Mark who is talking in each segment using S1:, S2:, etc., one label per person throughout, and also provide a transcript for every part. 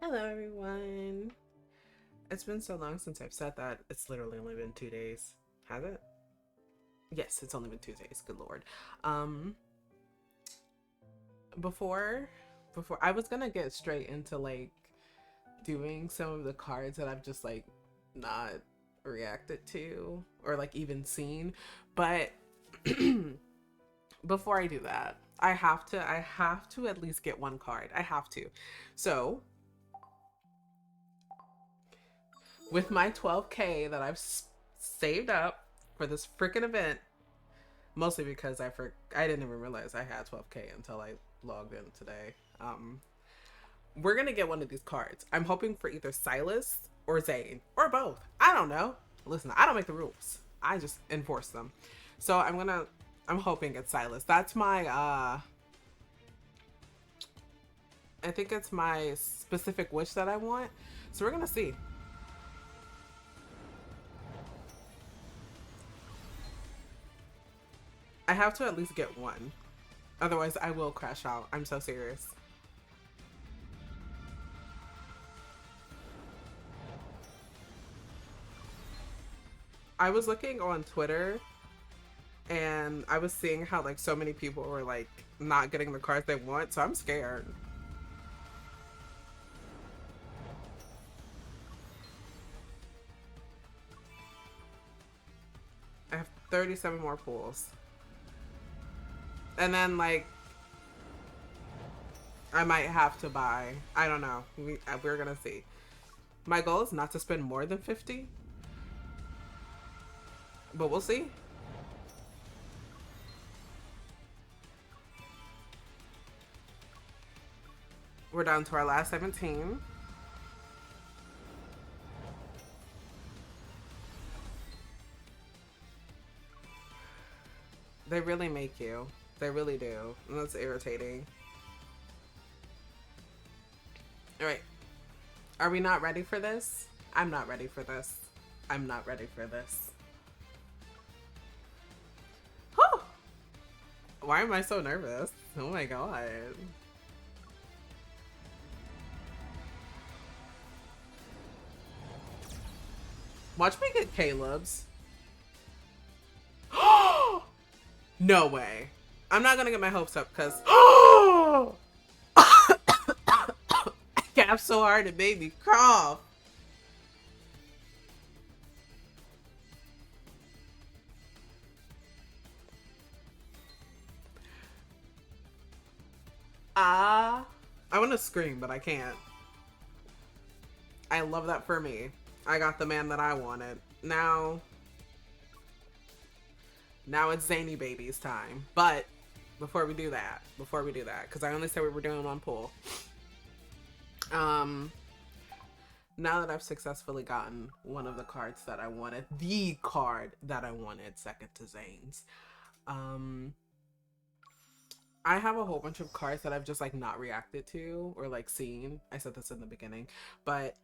S1: Hello, everyone. It's been so long since I've said that. It's literally only been 2 days. Has it? Yes, it's only been 2 days. Good Lord. Um, before, before I was gonna get straight into like doing some of the cards that I've just like not reacted to or like even seen, but before I do that, I have to at least get one card. I have to. So with my 12K that I've saved up for this freaking event, mostly because I didn't even realize I had 12K until I logged in today. We're gonna get one of these cards. I'm hoping for either Silas or Zane or both. I don't know. Listen, I don't make the rules. I just enforce them. So I'm hoping it's Silas. That's my I think it's my specific wish that I want. So we're gonna see. I have to at least get one. Otherwise, I will crash out. I'm so serious. I was looking on Twitter and I was seeing how like so many people were like not getting the cards they want, so I'm scared. I have 37 more pools. And then like I might have to buy. I don't know. We're gonna see. My goal is not to spend more than 50, but we'll see. We're down to our last 17. They really make you. They really do. And that's irritating. All right. Are we not ready for this? I'm not ready for this. I'm not ready for this. Whew! Why am I so nervous? Oh my god. Watch me get Caleb's. No way. I'm not gonna get my hopes up because I gasped so hard it made me cough. I want to scream, but I can't. I love that for me. I got the man that I wanted. Now it's Zany Baby's time. But before we do that, because I only said we were doing one pool. Now that I've successfully gotten one of the cards that I wanted, the card that I wanted, second to Zane's, I have a whole bunch of cards that I've just like not reacted to or like seen. I said this in the beginning, but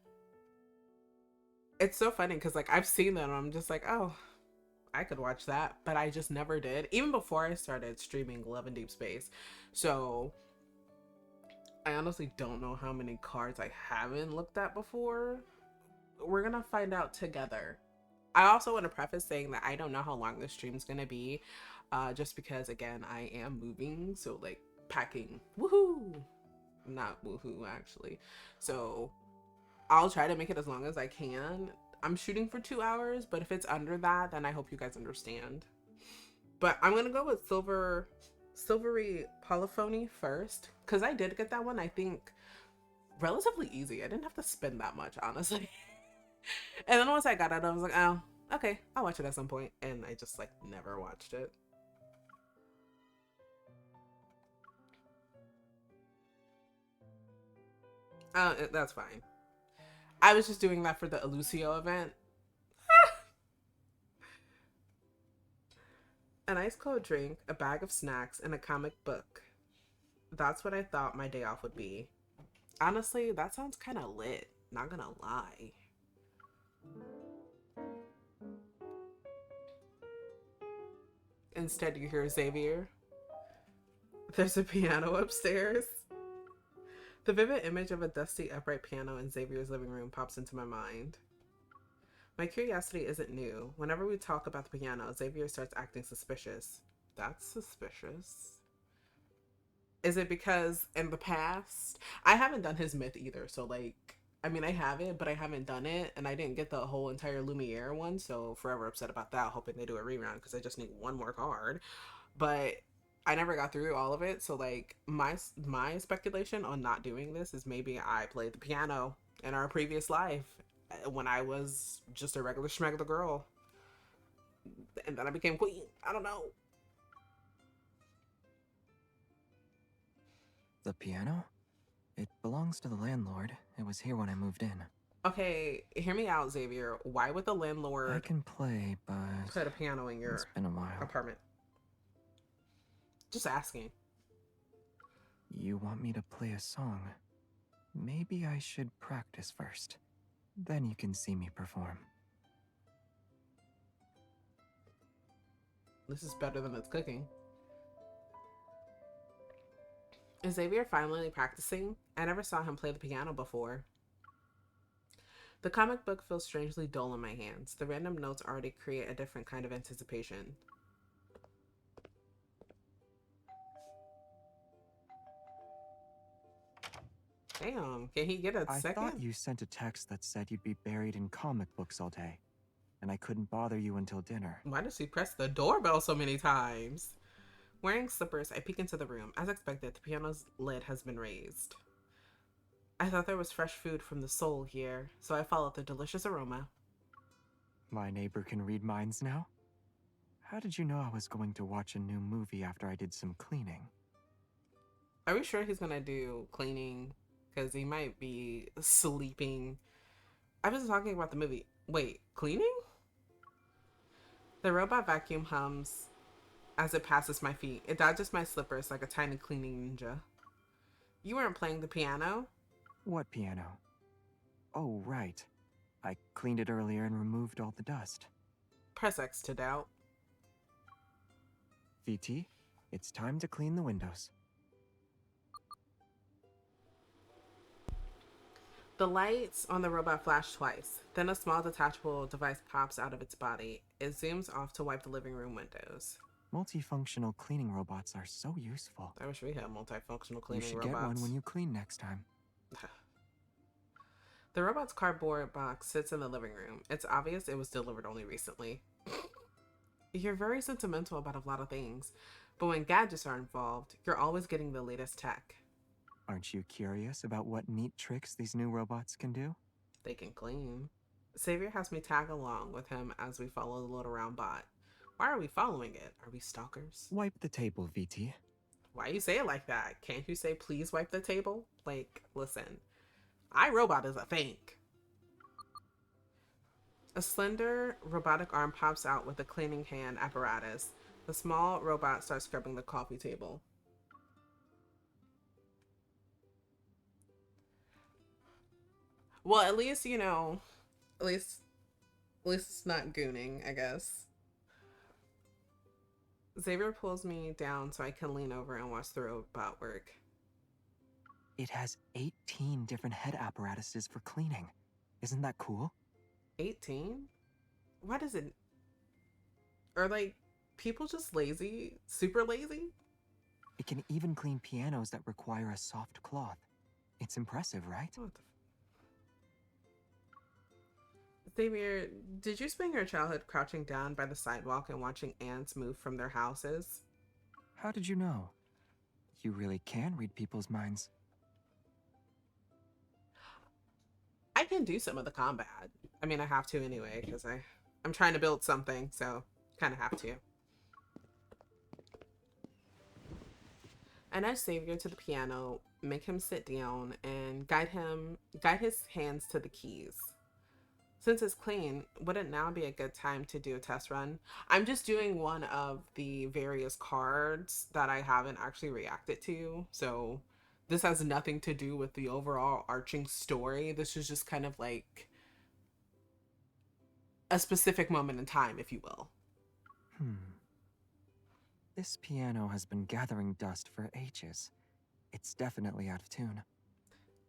S1: it's so funny because like I've seen them and I'm just like, oh, I could watch that, but I just never did, even before I started streaming Love and Deep Space. So I honestly don't know how many cards I haven't looked at before. We're gonna find out together. I also want to preface saying that I don't know how long this stream's gonna be, just because again I am moving, so like packing, woohoo, not woohoo actually. So I'll try to make it as long as I can. I'm shooting for 2 hours, but if it's under that, then I hope you guys understand. But I'm gonna go with silvery polyphony first, because I did get that one, I think relatively easy. I didn't have to spend that much, honestly. And then once I got it, I was like, oh, okay, I'll watch it at some point. And I just like never watched it. That's fine. I was just doing that for the Elucio event. An ice cold drink, a bag of snacks, and a comic book. That's what I thought my day off would be. Honestly, that sounds kind of lit. Not gonna lie. Instead, you hear Xavier. There's a piano upstairs. The vivid image of a dusty upright piano in Xavier's living room pops into my mind. My curiosity isn't new. Whenever we talk about the piano, Xavier starts acting suspicious. That's suspicious. Is it because in the past, I haven't done his myth either. So, like, I mean, I have it, but I haven't done it. And I didn't get the whole entire Lumiere one. So, forever upset about that. Hoping they do a rerun because I just need one more card. But I never got through all of it. So, like, my speculation on not doing this is maybe I played the piano in our previous life when I was just a regular schmegular girl. And then I became queen. I don't know.
S2: The piano? It belongs to the landlord. It was here when I moved in.
S1: Okay, hear me out, Xavier. Why would the landlord
S2: I can play, but
S1: put a piano in
S2: it's
S1: your
S2: been a while.
S1: apartment? Just asking.
S2: You want me to play a song? Maybe I should practice first. Then you can see me perform.
S1: This is better than it's cooking. Is Xavier finally practicing? I never saw him play the piano before. The comic book feels strangely dull in my hands. The random notes already create a different kind of anticipation. Damn, can he get a second?
S2: I thought you sent a text that said you'd be buried in comic books all day, and I couldn't bother you until dinner.
S1: Why does she press the doorbell so many times? Wearing slippers, I peek into the room. As expected, the piano's lid has been raised. I thought there was fresh food from the soul here, so I followed the delicious aroma.
S2: My neighbor can read minds now? How did you know I was going to watch a new movie after I did some cleaning?
S1: Are we sure he's gonna do cleaning? Because he might be sleeping. I was talking about the movie. Wait, cleaning? The robot vacuum hums as it passes my feet. It dodges my slippers like a tiny cleaning ninja. You weren't playing the piano?
S2: What piano? Oh, right. I cleaned it earlier and removed all the dust.
S1: Press X to doubt.
S2: VT, it's time to clean the windows.
S1: The lights on the robot flash twice. Then a small detachable device pops out of its body. It zooms off to wipe the living room windows.
S2: Multifunctional cleaning robots are so useful.
S1: I wish we had multifunctional cleaning robots.
S2: You should get one when you clean next time.
S1: The robot's cardboard box sits in the living room. It's obvious it was delivered only recently. You're very sentimental about a lot of things, but when gadgets are involved, you're always getting the latest tech.
S2: Aren't you curious about what neat tricks these new robots can do?
S1: They can clean. Xavier has me tag along with him as we follow the little round bot. Why are we following it? Are we stalkers?
S2: Wipe the table, VT.
S1: Why you say it like that? Can't you say please wipe the table? Like, listen, iRobot is a thing. A slender robotic arm pops out with a cleaning hand apparatus. The small robot starts scrubbing the coffee table. Well, at least, you know, at least it's not gooning, I guess. Xavier pulls me down so I can lean over and watch the robot work.
S2: It has 18 different head apparatuses for cleaning. Isn't that cool?
S1: 18? Why does it... Are, like, people just lazy? Super lazy?
S2: It can even clean pianos that require a soft cloth. It's impressive, right?
S1: What the... Xavier, did you spend your childhood crouching down by the sidewalk and watching ants move from their houses?
S2: How did you know? You really can read people's minds.
S1: I can do some of the combat. I mean, I have to anyway, because I'm trying to build something, so kind of have to. I nudge Xavier to the piano, make him sit down, and guide his hands to the keys. Since it's clean, wouldn't now be a good time to do a test run? I'm just doing one of the various cards that I haven't actually reacted to. So this has nothing to do with the overall arching story. This is just kind of like a specific moment in time, if you will.
S2: This piano has been gathering dust for ages. It's definitely out of tune.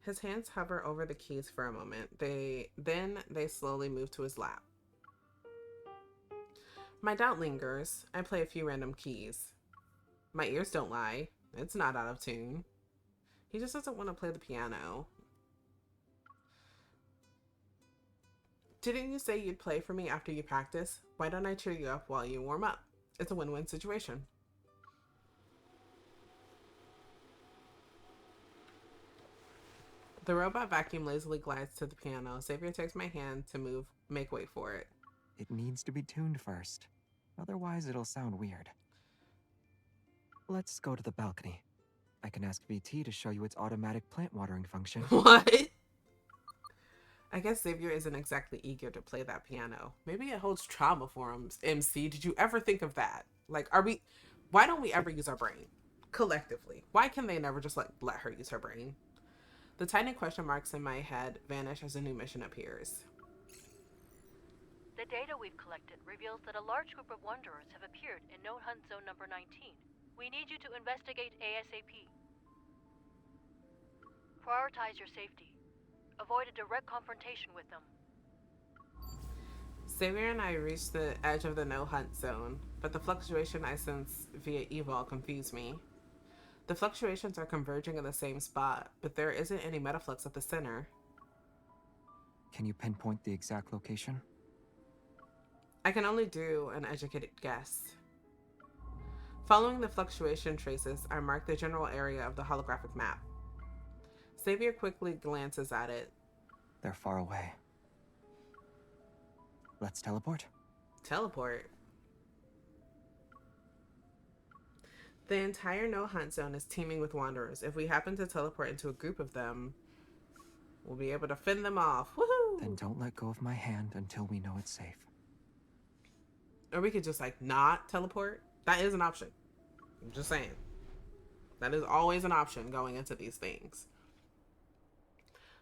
S1: His hands hover over the keys for a moment. Then they slowly move to his lap. My doubt lingers. I play a few random keys. My ears don't lie. It's not out of tune. He just doesn't want to play the piano. Didn't you say you'd play for me after you practice? Why don't I cheer you up while you warm up? It's a win-win situation. The robot vacuum lazily glides to the piano. Xavier takes my hand to make way for it.
S2: It needs to be tuned first. Otherwise, it'll sound weird. Let's go to the balcony. I can ask VT to show you its automatic plant watering function.
S1: What? I guess Xavier isn't exactly eager to play that piano. Maybe it holds trauma for him. MC, did you ever think of that? Like, why don't we ever use our brain? Collectively. Why can they never just let her use her brain? The tiny question marks in my head vanish as a new mission appears.
S3: The data we've collected reveals that a large group of wanderers have appeared in No Hunt Zone number 19. We need you to investigate ASAP. Prioritize your safety. Avoid a direct confrontation with them.
S1: Xavier and I reach the edge of the No Hunt Zone, but the fluctuation I sense via Evol confuse me. The fluctuations are converging in the same spot, but there isn't any metaflux at the center.
S2: Can you pinpoint the exact location?
S1: I can only do an educated guess. Following the fluctuation traces, I mark the general area of the holographic map. Xavier quickly glances at it.
S2: They're far away. Let's teleport?
S1: Teleport? The entire No Hunt Zone is teeming with wanderers. If we happen to teleport into a group of them, we'll be able to fend them off. Woohoo!
S2: Then don't let go of my hand until we know it's safe.
S1: Or we could just not teleport. That is an option. I'm just saying. That is always an option going into these things.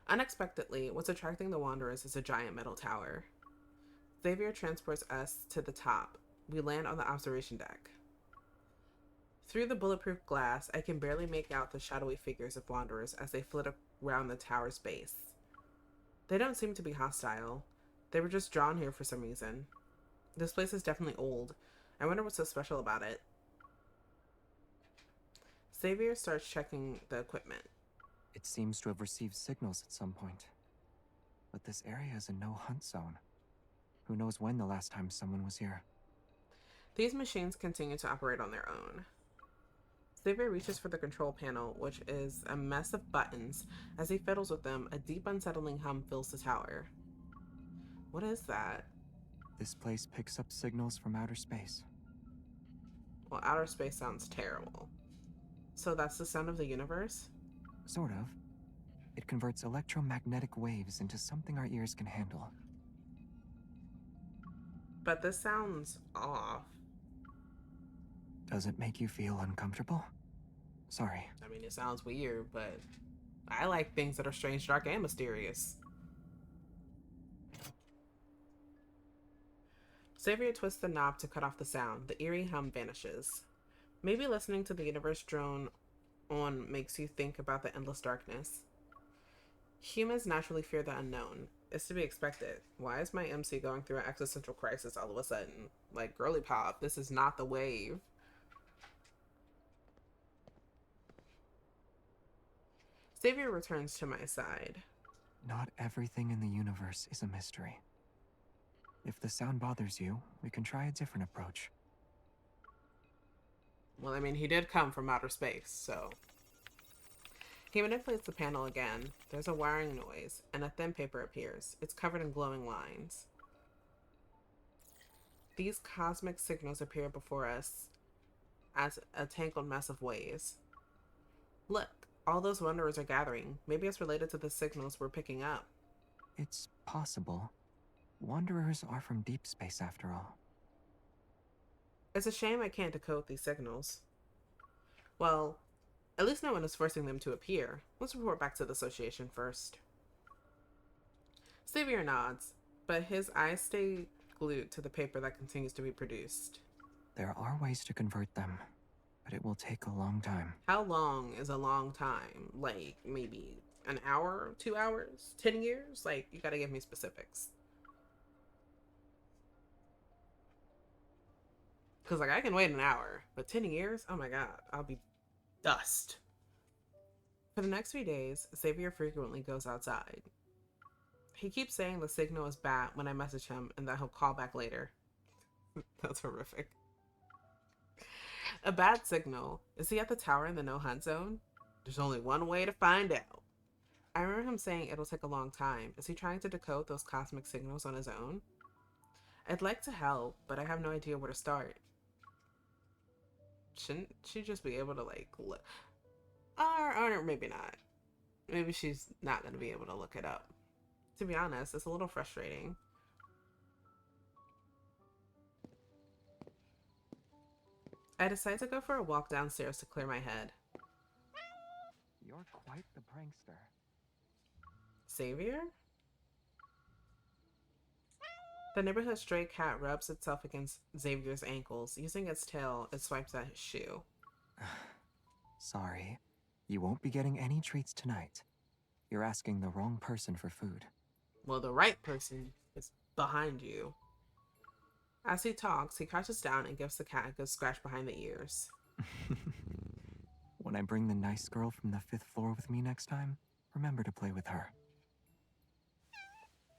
S1: Unexpectedly, what's attracting the wanderers is a giant metal tower. Xavier transports us to the top. We land on the observation deck. Through the bulletproof glass, I can barely make out the shadowy figures of wanderers as they flit around the tower's base. They don't seem to be hostile. They were just drawn here for some reason. This place is definitely old. I wonder what's so special about it. Xavier starts checking the equipment.
S2: It seems to have received signals at some point. But this area is a no-hunt zone. Who knows when the last time someone was here?
S1: These machines continue to operate on their own. Xavier reaches for the control panel, which is a mess of buttons. As he fiddles with them, a deep, unsettling hum fills the tower. What is that?
S2: This place picks up signals from outer space.
S1: Well, outer space sounds terrible. So that's the sound of the universe?
S2: Sort of. It converts electromagnetic waves into something our ears can handle.
S1: But this sounds off.
S2: Does it make you feel uncomfortable? Sorry.
S1: I mean, it sounds weird, but I like things that are strange, dark, and mysterious. Xavier twists the knob to cut off the sound. The eerie hum vanishes. Maybe listening to the universe drone on makes you think about the endless darkness. Humans naturally fear the unknown. It's to be expected. Why is my MC going through an existential crisis all of a sudden? Like, girly pop, this is not the wave. Xavier returns to my side.
S2: Not everything in the universe is a mystery. If the sound bothers you, we can try a different approach.
S1: Well, I mean, he did come from outer space, so... He manipulates the panel again. There's a wiring noise, and a thin paper appears. It's covered in glowing lines. These cosmic signals appear before us as a tangled mess of waves. Look, all those wanderers are gathering. Maybe it's related to the signals we're picking up.
S2: It's possible. Wanderers are from deep space, after all.
S1: It's a shame I can't decode these signals. Well, at least no one is forcing them to appear. Let's report back to the association first. Xavier nods, but his eyes stay glued to the paper that continues to be produced.
S2: There are ways to convert them, but it will take a long time.
S1: How long is a long time? Like, maybe An hour, 2 hours, 10 years? Like, you gotta give me specifics. Because, like, I can wait an hour, but 10 years? Oh my god, I'll be dust. For the next few days, Xavier frequently goes outside. He keeps saying the signal is bad when I message him and that he'll call back later. That's horrific. A bad signal. Is he at the tower in the no hunt zone? There's only one way to find out. I remember him saying it'll take a long time. Is he trying to decode those cosmic signals on his own? I'd like to help, but I have no idea where to start. Shouldn't she just be able to, like, look? Or maybe not. Maybe she's not going to be able to look it up. To be honest, it's a little frustrating. I decide to go for a walk downstairs to clear my head.
S2: You're quite the prankster.
S1: Xavier? The neighborhood stray cat rubs itself against Xavier's ankles. Using its tail, it swipes at his shoe.
S2: Sorry. You won't be getting any treats tonight. You're asking the wrong person for food.
S1: Well, the right person is behind you. As he talks, he crouches down and gives the cat a good scratch behind the ears.
S2: When I bring the nice girl from the 5th floor with me next time, remember to play with her.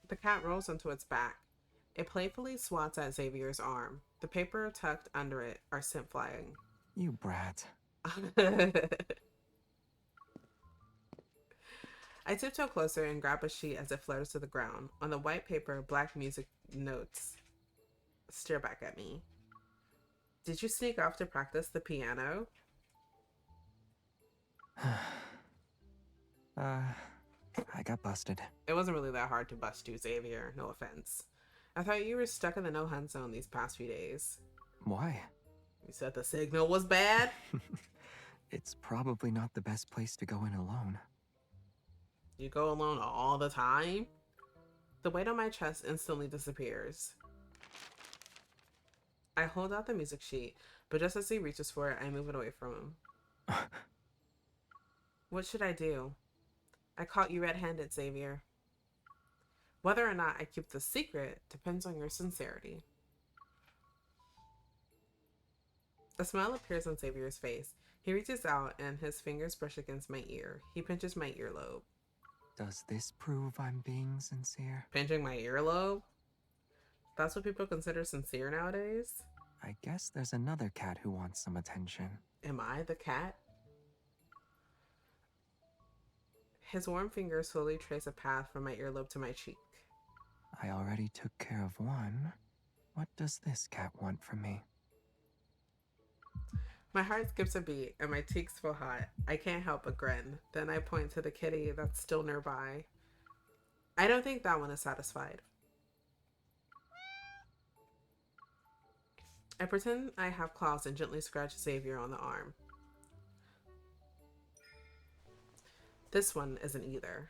S1: The cat rolls onto its back. It playfully swats at Xavier's arm. The paper tucked under it are scent flying.
S2: You brat.
S1: I tiptoe closer and grab a sheet as it flutters to the ground. On the white paper, black music notes stare back at me. Did you sneak off to practice the piano?
S2: I got busted.
S1: It wasn't really that hard to bust you, Xavier. No offense. I thought you were stuck in the no hunt zone these past few days.
S2: Why?
S1: You said the signal was bad?
S2: It's probably not the best place to go in alone.
S1: You go alone all the time? The weight on my chest instantly disappears. I hold out the music sheet, but just as he reaches for it, I move it away from him. What should I do? I caught you red-handed, Xavier. Whether or not I keep the secret depends on your sincerity. A smile appears on Xavier's face. He reaches out and his fingers brush against my ear. He pinches my earlobe.
S2: Does this prove I'm being sincere?
S1: Pinching my earlobe? That's what people consider sincere nowadays?
S2: I guess there's another cat who wants some attention.
S1: Am I the cat? His warm fingers slowly trace a path from my earlobe to my cheek.
S2: I already took care of one. What does this cat want from me?
S1: My heart skips a beat and my cheeks feel hot. I can't help but grin. Then I point to the kitty that's still nearby. I don't think that one is satisfied. I pretend I have claws and gently scratch Xavier on the arm. This one isn't either.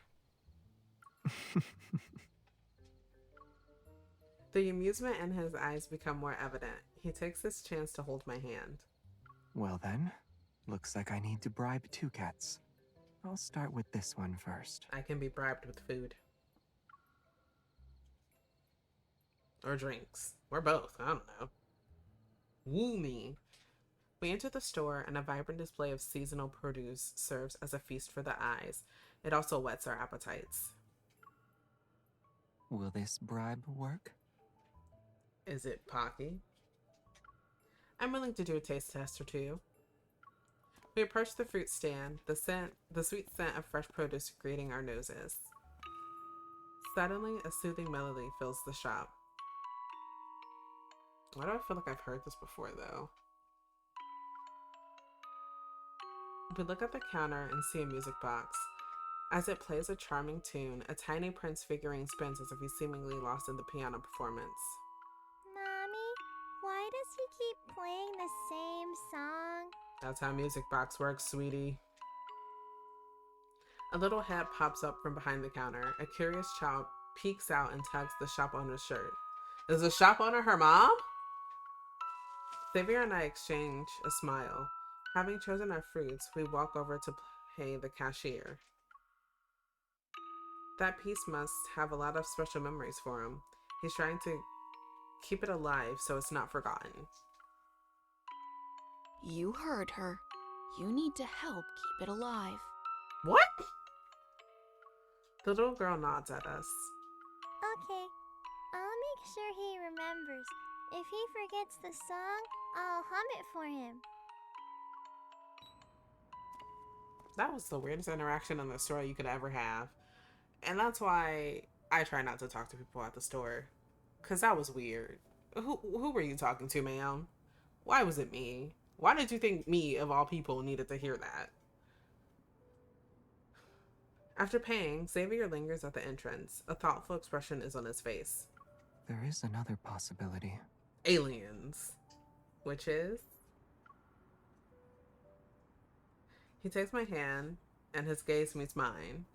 S1: The amusement in his eyes become more evident. He takes this chance to hold my hand.
S2: Well then, looks like I need to bribe 2 cats. I'll start with this one first.
S1: I can be bribed with food. Or drinks. Or both. I don't know. Woo me. We enter the store and a vibrant display of seasonal produce serves as a feast for the eyes. It also whets our appetites.
S2: Will this bribe work?
S1: Is it Pocky? I'm willing to do a taste test or two. We approach the fruit stand, the sweet scent of fresh produce greeting our noses. Suddenly, a soothing melody fills the shop. Why do I feel like I've heard this before, though? We look at the counter and see a music box. As it plays a charming tune, a tiny Prince figurine spins as if he's seemingly lost in the piano performance.
S4: Mommy, why does he keep playing the same song?
S1: That's how music box works, sweetie. A little head pops up from behind the counter. A curious child peeks out and tugs the shop owner's shirt. Is the shop owner her mom? Xavier and I exchange a smile. Having chosen our fruits, we walk over to pay the cashier. That piece must have a lot of special memories for him. He's trying to keep it alive so it's not forgotten.
S5: You heard her. You need to help keep it alive.
S1: What? The little girl nods at us.
S4: Okay, I'll make sure he remembers. If he forgets the song, I'll hum it for him.
S1: That was the weirdest interaction in the store you could ever have. And that's why I try not to talk to people at the store. Because that was weird. Who were you talking to, ma'am? Why was it me? Why did you think me, of all people, needed to hear that? After paying, Xavier lingers at the entrance. A thoughtful expression is on his face.
S2: There is another possibility.
S1: Aliens. Which is? He takes my hand, and his gaze meets mine.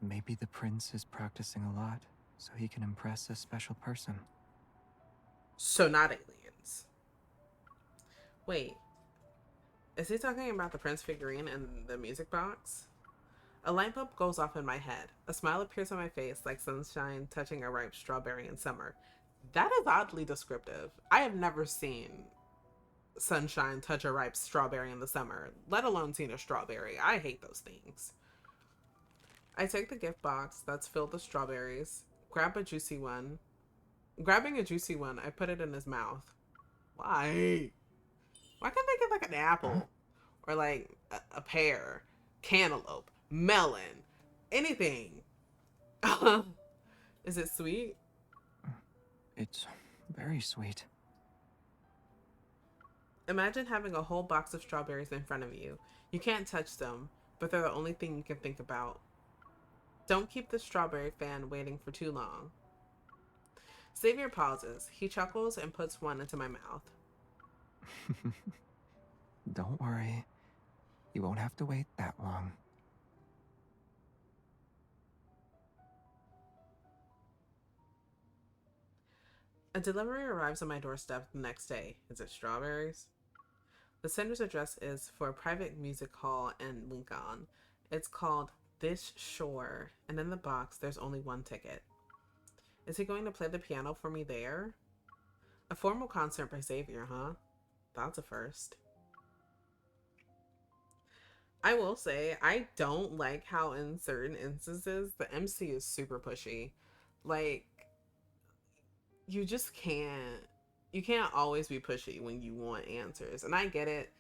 S2: Maybe the prince is practicing a lot, so he can impress a special person.
S1: So not aliens. Wait. Is he talking about the prince figurine in the music box? A light bulb goes off in my head. A smile appears on my face like sunshine touching a ripe strawberry in summer. That is oddly descriptive. I have never seen sunshine touch a ripe strawberry in the summer, let alone seen a strawberry. I hate those things. I take the gift box that's filled with strawberries, grab a juicy one. Grabbing a juicy one, I put it in his mouth. Why? Why can't they get like an apple? Or like a pear, cantaloupe, melon, anything? Is it sweet?
S2: It's very sweet.
S1: Imagine having a whole box of strawberries in front of you. You can't touch them, but they're the only thing you can think about. Don't keep the strawberry fan waiting for too long. Xavier pauses. He chuckles and puts one into my mouth.
S2: Don't worry. You won't have to wait that long.
S1: A delivery arrives on my doorstep the next day. Is it strawberries? The sender's address is for a private music hall in Lincoln. It's called This Shore, and in the box there's only one ticket. Is he going to play the piano for me there? A formal concert by Xavier, huh? That's a first. I will say, I don't like how in certain instances the MC is super pushy. Like, you just can't always be pushy when you want answers. And I get it.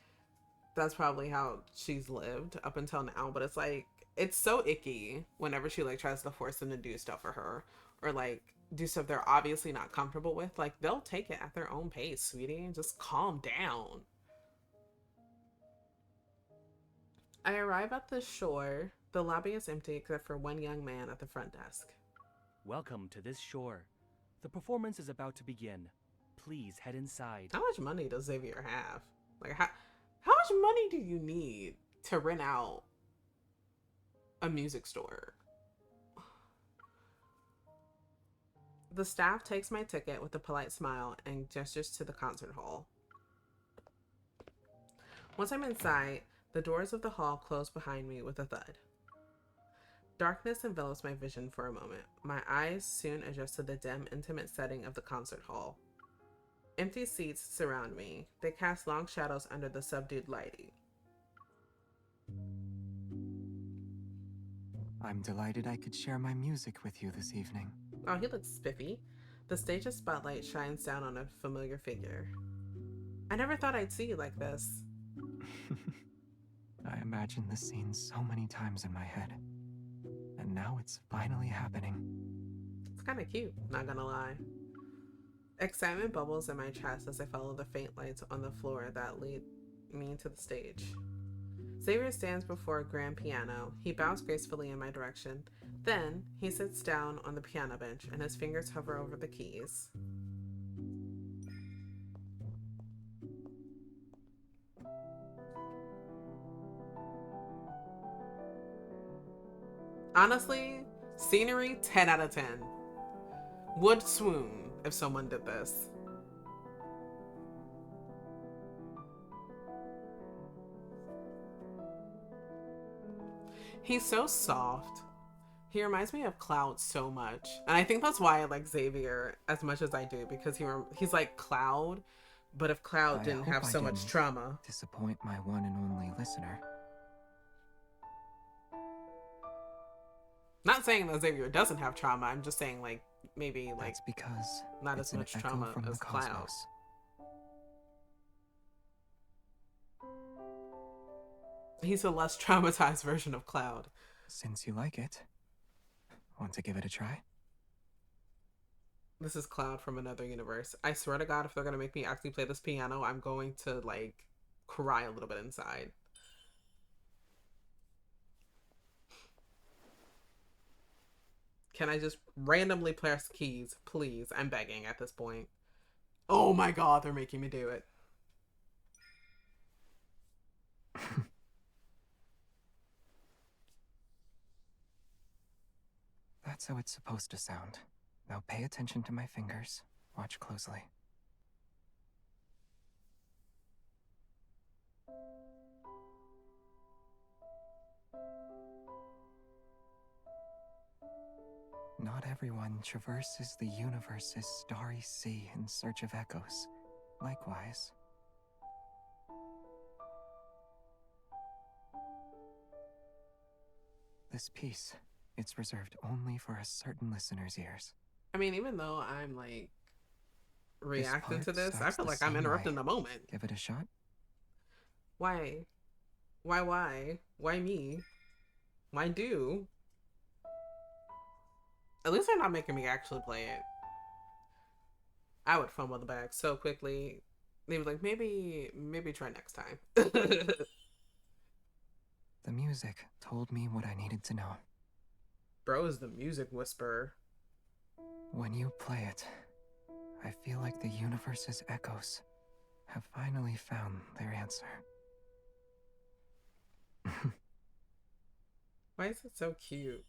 S1: That's probably how she's lived up until now, but it's like, it's so icky whenever she like tries to force them to do stuff for her, or like do stuff they're obviously not comfortable with. Like, they'll take it at their own pace, sweetie. Just calm down. I arrive at the shore. The lobby is empty except for one young man at the front desk.
S6: Welcome to this shore. The performance is about to begin. Please head inside.
S1: How much money does Xavier have? Like, how much money do you need to rent out a music store? The staff takes my ticket with a polite smile and gestures to the concert hall. Once I'm inside, the doors of the hall close behind me with a thud. Darkness envelops my vision for a moment. My eyes soon adjust to the dim, intimate setting of the concert hall. Empty seats surround me. They cast long shadows under the subdued lighting.
S2: I'm delighted I could share my music with you this evening.
S1: Oh, he looks spiffy. The stage's spotlight shines down on a familiar figure. I never thought I'd see you like this.
S2: I imagined this scene so many times in my head. And now it's finally happening.
S1: It's kind of cute, not gonna lie. Excitement bubbles in my chest as I follow the faint lights on the floor that lead me to the stage. Xavier stands before a grand piano. He bows gracefully in my direction. Then, he sits down on the piano bench and his fingers hover over the keys. Honestly, scenery, 10 out of 10. Would swoon if someone did this. He's so soft. He reminds me of Cloud so much, and I think that's why I like Xavier as much as I do, because he's like Cloud, but if Cloud
S2: I
S1: didn't
S2: hope
S1: have
S2: I
S1: so much
S2: didn't
S1: trauma.
S2: disappoint my one and only listener.
S1: Not saying that Xavier doesn't have trauma. I'm just saying like maybe like
S2: That's because
S1: not
S2: it's
S1: as
S2: an
S1: much
S2: echo
S1: trauma
S2: from
S1: as
S2: the
S1: Cloud.
S2: cosmos.
S1: He's a less traumatized version of Cloud.
S2: Since you like it, want to give it a try?
S1: This is Cloud from another universe. I swear to God, if they're gonna make me actually play this piano, I'm going to like cry a little bit inside. Can I just randomly press keys, please? I'm begging at this point. Oh my God, they're making me do it.
S2: That's how it's supposed to sound. Now pay attention to my fingers. Watch closely. Not everyone traverses the universe's starry sea in search of echoes. Likewise, this piece, it's reserved only for a certain listener's ears.
S1: I mean, even though I'm like reacting
S2: part
S1: to this, I
S2: starts
S1: feel
S2: the
S1: like I'm
S2: same
S1: interrupting
S2: way.
S1: the moment.
S2: Give it a shot?
S1: Why? Why? Why me? Why do? At least they're not making me actually play it. I would fumble the bag so quickly. They were like, maybe try next time.
S2: The music told me what I needed to know.
S1: Bro is the music whisperer.
S2: When you play it, I feel like the universe's echoes have finally found their answer.
S1: Why is it so cute?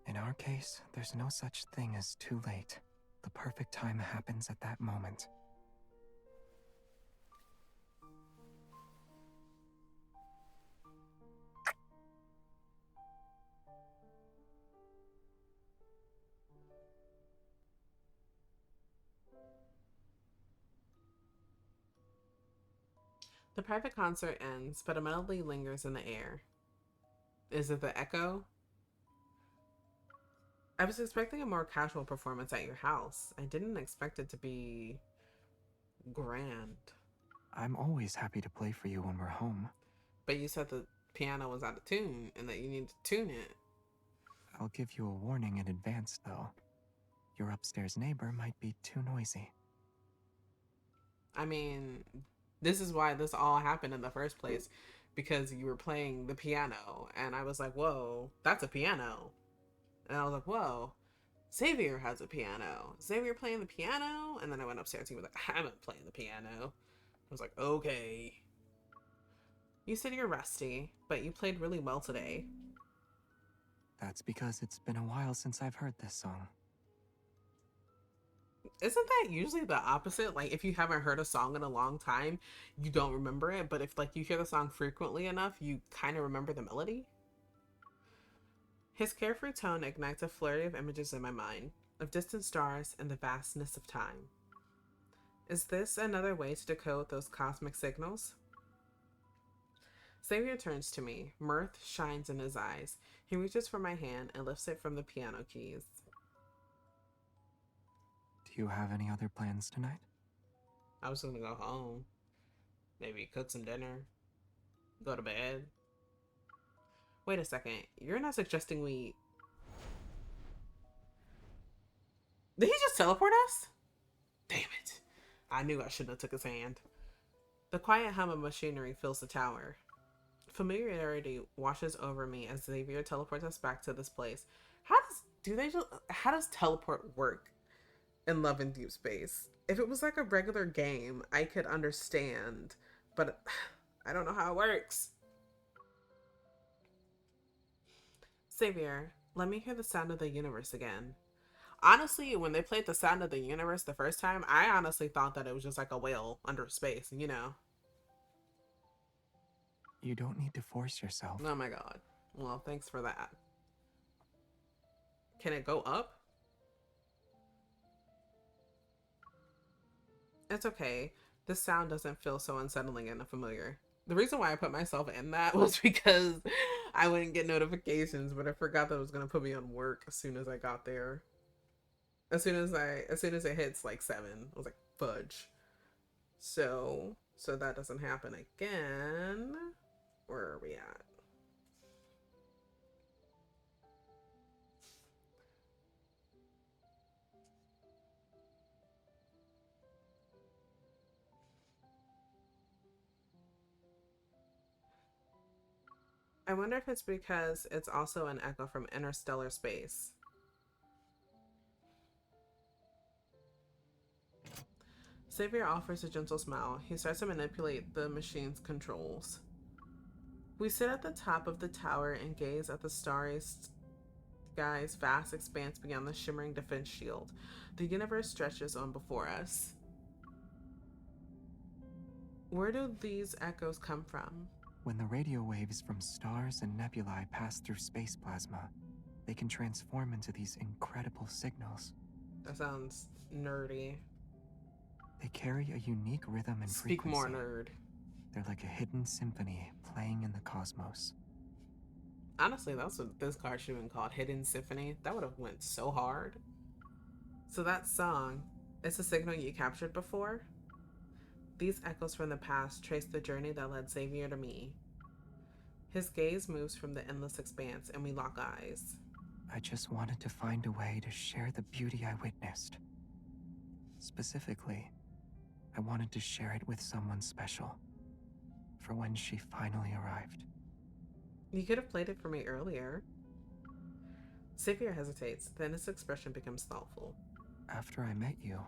S2: In our case, there's no such thing as too late. The perfect time happens at that moment.
S1: The private concert ends, but a melody lingers in the air. Is it the echo? I was expecting a more casual performance at your house. I didn't expect it to be grand.
S2: I'm always happy to play for you when we're home.
S1: But you said the piano was out of tune and that you need to tune it.
S2: I'll give you a warning in advance, though. Your upstairs neighbor might be too noisy.
S1: I mean, this is why this all happened in the first place, because you were playing the piano and I was like, whoa, that's a piano. And I was like, whoa, Xavier has a piano. Xavier playing the piano? And then I went upstairs and he was like, I'm playing the piano. I was like, okay. You said you're rusty, but you played really well today.
S2: That's because it's been a while since I've heard this song.
S1: Isn't that usually the opposite? Like, if you haven't heard a song in a long time, you don't remember it. But if, like, you hear the song frequently enough, you kind of remember the melody. His carefree tone ignites a flurry of images in my mind, of distant stars and the vastness of time. Is this another way to decode those cosmic signals? Xavier turns to me. Mirth shines in his eyes. He reaches for my hand and lifts it from the piano keys.
S2: Do you have any other plans tonight?
S1: I was gonna go home. Maybe cook some dinner. Go to bed. Wait a second. You're not suggesting we... Did he just teleport us? Damn it. I knew I shouldn't have took his hand. The quiet hum of machinery fills the tower. Familiarity washes over me as Xavier teleports us back to this place. How does teleport work in Love and Deep Space? If it was like a regular game, I could understand, but I don't know how it works. Xavier, let me hear the sound of the universe again. Honestly, when they played the sound of the universe the first time, I honestly thought that it was just like a whale under space, you know.
S2: You don't need to force yourself.
S1: Oh my god. Well, thanks for that. Can it go up? It's okay. This sound doesn't feel so unsettling and familiar. The reason why I put myself in that was because I wouldn't get notifications, but I forgot that it was gonna put me on work as soon as I got there. As soon as it hits like 7, I was like, fudge. So that doesn't happen again. Where are we at? I wonder if it's because it's also an echo from interstellar space. Xavier offers a gentle smile. He starts to manipulate the machine's controls. We sit at the top of the tower and gaze at the starry sky's vast expanse beyond the shimmering defense shield. The universe stretches on before us. Where do these echoes come from?
S2: When the radio waves from stars and nebulae pass through space plasma, they can transform into these incredible signals.
S1: That sounds nerdy.
S2: They carry a unique rhythm and
S1: Speak
S2: frequency.
S1: more, nerd.
S2: They're like a hidden symphony playing in the cosmos.
S1: Honestly, that's what this card should have been called, Hidden Symphony. That would have went so hard. So that song, it's a signal you captured before? These echoes from the past trace the journey that led Xavier to me. His gaze moves from the endless expanse, and we lock eyes.
S2: I just wanted to find a way to share the beauty I witnessed. Specifically, I wanted to share it with someone special. For when she finally arrived.
S1: You could have played it for me earlier. Xavier hesitates, then his expression becomes thoughtful.
S2: After I met you,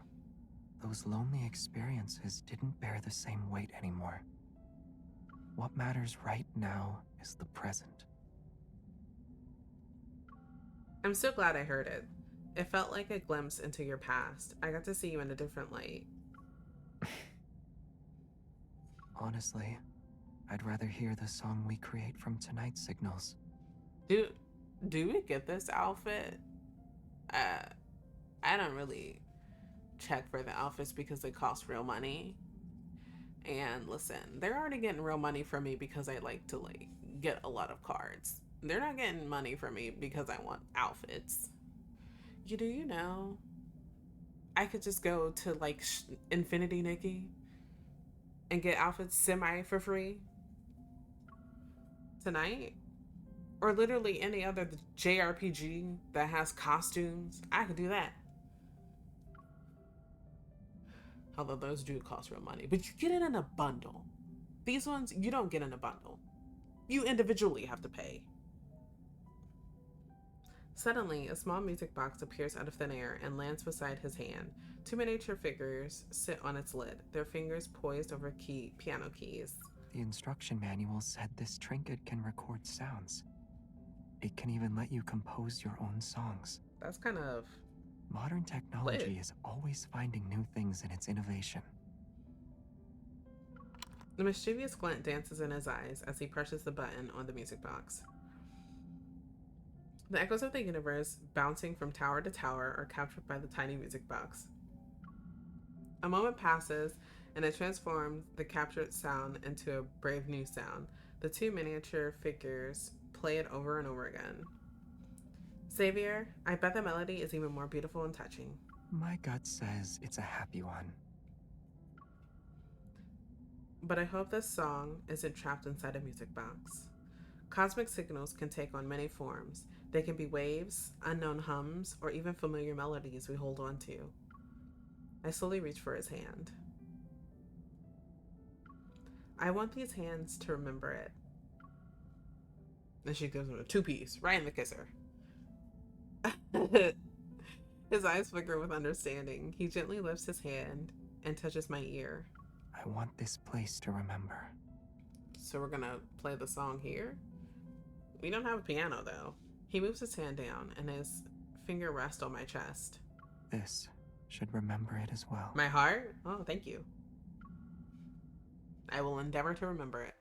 S2: those lonely experiences didn't bear the same weight anymore. What matters right now is the present.
S1: I'm so glad I heard it. It felt like a glimpse into your past. I got to see you in a different light.
S2: Honestly, I'd rather hear the song we create from tonight's signals.
S1: Do we get this outfit? I don't really check for the outfits because they cost real money. And listen, they're already getting real money from me because I like to get a lot of cards. They're not getting money from me because I want outfits. You know, I could just go to Infinity Nikki and get outfits semi for free tonight, or literally any other JRPG that has costumes. I could do that. Although those do cost real money, but you get it in a bundle. These ones you don't get in a bundle. You individually have to pay. Suddenly, a small music box appears out of thin air and lands beside his hand. 2 miniature figures sit on its lid, their fingers poised over piano keys.
S2: The instruction manual said this trinket can record sounds. It can even let you compose your own songs.
S1: That's kind of...
S2: Modern technology
S1: lit.
S2: is always finding new things in its innovation.
S1: The mischievous glint dances in his eyes as he presses the button on the music box. The echoes of the universe, bouncing from tower to tower, are captured by the tiny music box. A moment passes, and it transforms the captured sound into a brave new sound. The 2 miniature figures play it over and over again. Xavier, I bet the melody is even more beautiful and touching.
S2: My gut says it's a happy one.
S1: But I hope this song isn't trapped inside a music box. Cosmic signals can take on many forms. They can be waves, unknown hums, or even familiar melodies we hold on to. I slowly reach for his hand. I want these hands to remember it. And she gives him a 2-piece, right in the kisser. His eyes flicker with understanding. He gently lifts his hand and touches my ear.
S2: I want this place to remember.
S1: So we're gonna play the song here? We don't have a piano though. He moves his hand down and his finger rests on my chest.
S2: This should remember it as well.
S1: My heart? Oh, thank you. I will endeavor to remember it.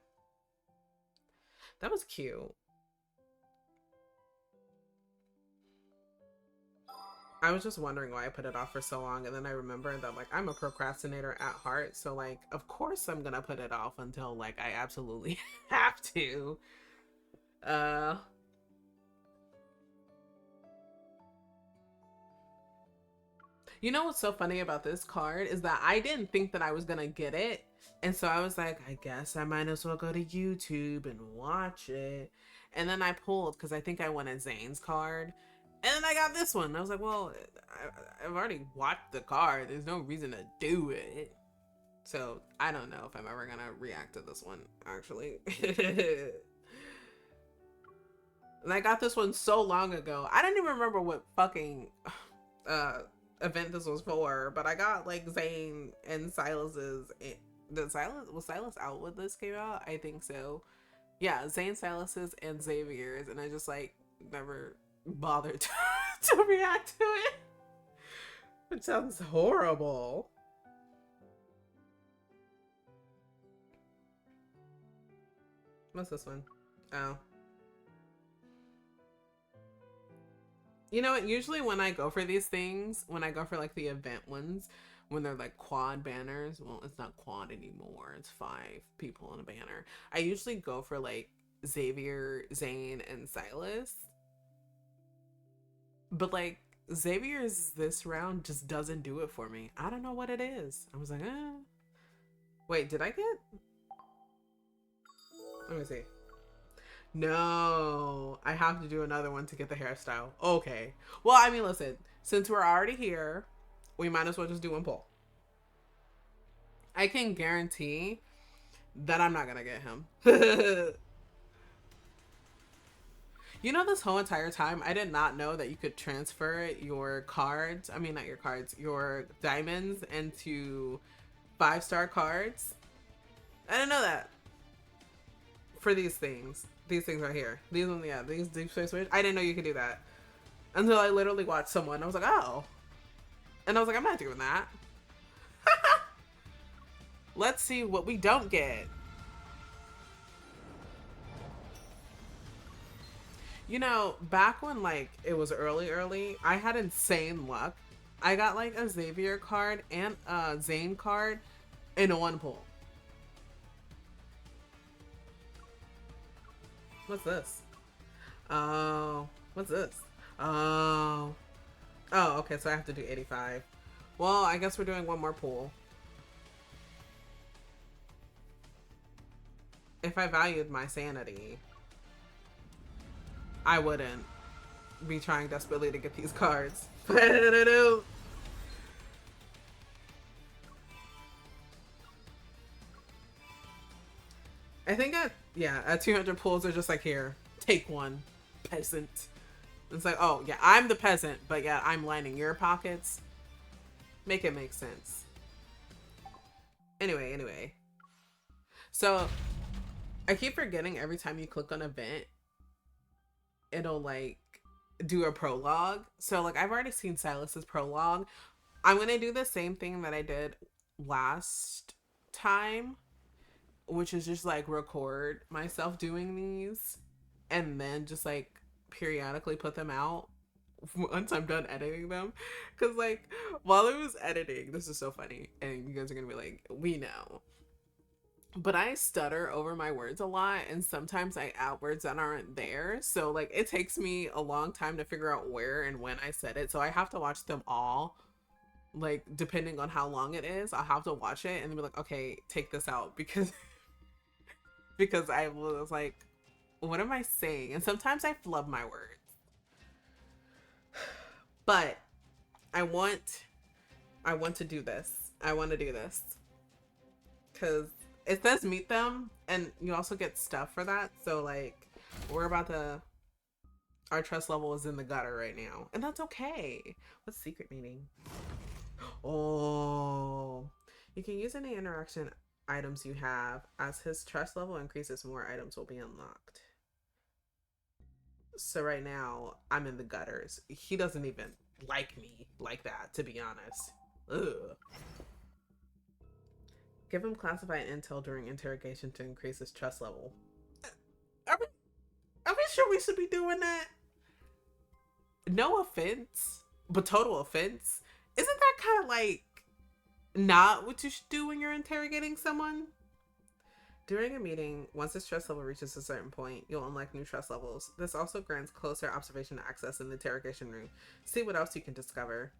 S1: That was cute. I was just wondering why I put it off for so long, and then I remembered that like I'm a procrastinator at heart, so like of course I'm gonna put it off until like I absolutely have to. You know what's so funny about this card is that I didn't think that I was gonna get it, and so I was like, I guess I might as well go to YouTube and watch it. And then I pulled because I think I wanted Zane's card, and then I got this one. I was like, well, I've already watched the card. There's no reason to do it. So I don't know if I'm ever gonna react to this one, actually. And I got this one so long ago. I don't even remember what fucking event this was for, but I got like Zane and Silas's. Was Silas out when this came out? I think so. Yeah, Zane, Silas's, and Xavier's, and I just like never bothered to react to it. It sounds horrible. What's this one? Oh. You know what? Usually when I go for these things, when I go for like the event ones, when they're like quad banners, well, it's not quad anymore. It's 5 people in a banner. I usually go for like Xavier, Zane, and Silas. But like Xavier's this round just doesn't do it for me. I don't know what it is. I was like, wait, did I get? Let me see. No, I have to do another one to get the hairstyle. Okay. Well, I mean, listen, since we're already here, we might as well just do one pull. I can guarantee that I'm not going to get him. You know, this whole entire time, I did not know that you could transfer your cards. I mean, not your cards, your diamonds into 5-star cards. I didn't know that. For these things. These things right here. These ones, yeah, these Deepspace Somehow. I didn't know you could do that. Until I literally watched someone. I was like, oh. And I was like, I'm not doing that. Let's see what we don't get. You know, back when like it was early, I had insane luck. I got like a Xavier card and a Zane card in one pull. What's this? Oh, what's this? Oh, okay, so I have to do 85. Well, I guess we're doing one more pull. If I valued my sanity, I wouldn't be trying desperately to get these cards. But I don't. I think at 200 pulls, they're just like, here, take one, peasant. It's like, oh, yeah, I'm the peasant, but yeah, I'm lining your pockets. Make it make sense. Anyway. So, I keep forgetting every time you click on event, it'll, like, do a prologue. So, like, I've already seen Silas's prologue. I'm going to do the same thing that I did last time, which is just like record myself doing these and then just like periodically put them out once I'm done editing them. Because like while I was editing, this is so funny and you guys are gonna be like, we know, but I stutter over my words a lot and sometimes I add words that aren't there, so like it takes me a long time to figure out where and when I said it, so I have to watch them all. Like depending on how long it is, I'll have to watch it and then be like, okay, take this out because I was like, what am I saying? And sometimes I flub my words. But I want to do this. I want to do this. Because it says meet them, and you also get stuff for that. So, like, our trust level is in the gutter right now. And that's okay. What's secret meeting? Oh. You can use any interaction items you have. As his trust level increases, more items will be unlocked. So right now I'm in the gutters. He doesn't even like me like that, to be honest. Ugh. Give him classified intel during interrogation to increase his trust level. Are we sure we should be doing that? No offense, but total offense. Isn't that kind of like not what you should do when you're interrogating someone? During a meeting, once the stress level reaches a certain point, you'll unlock new trust levels. This also grants closer observation access in the interrogation room. See what else you can discover.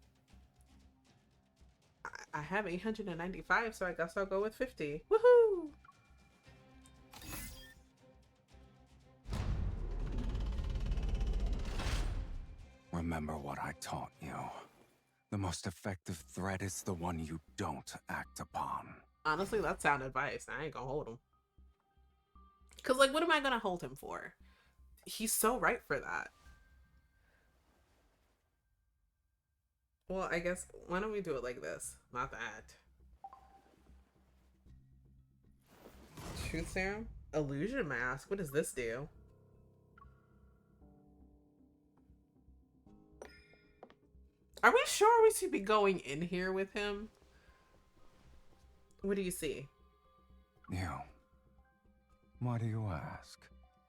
S1: I have 895, so I guess I'll go with 50. Woohoo!
S7: Remember what I taught you. The most effective threat is the one you don't act upon.
S1: Honestly, that's sound advice. I ain't gonna hold him. Because, like, what am I gonna hold him for? He's so right for that. Well, I guess, why don't we do it like this? Not that. Truth serum? Illusion mask? What does this do? Are we sure we should be going in here with him? What do you see?
S7: You. Why do you ask?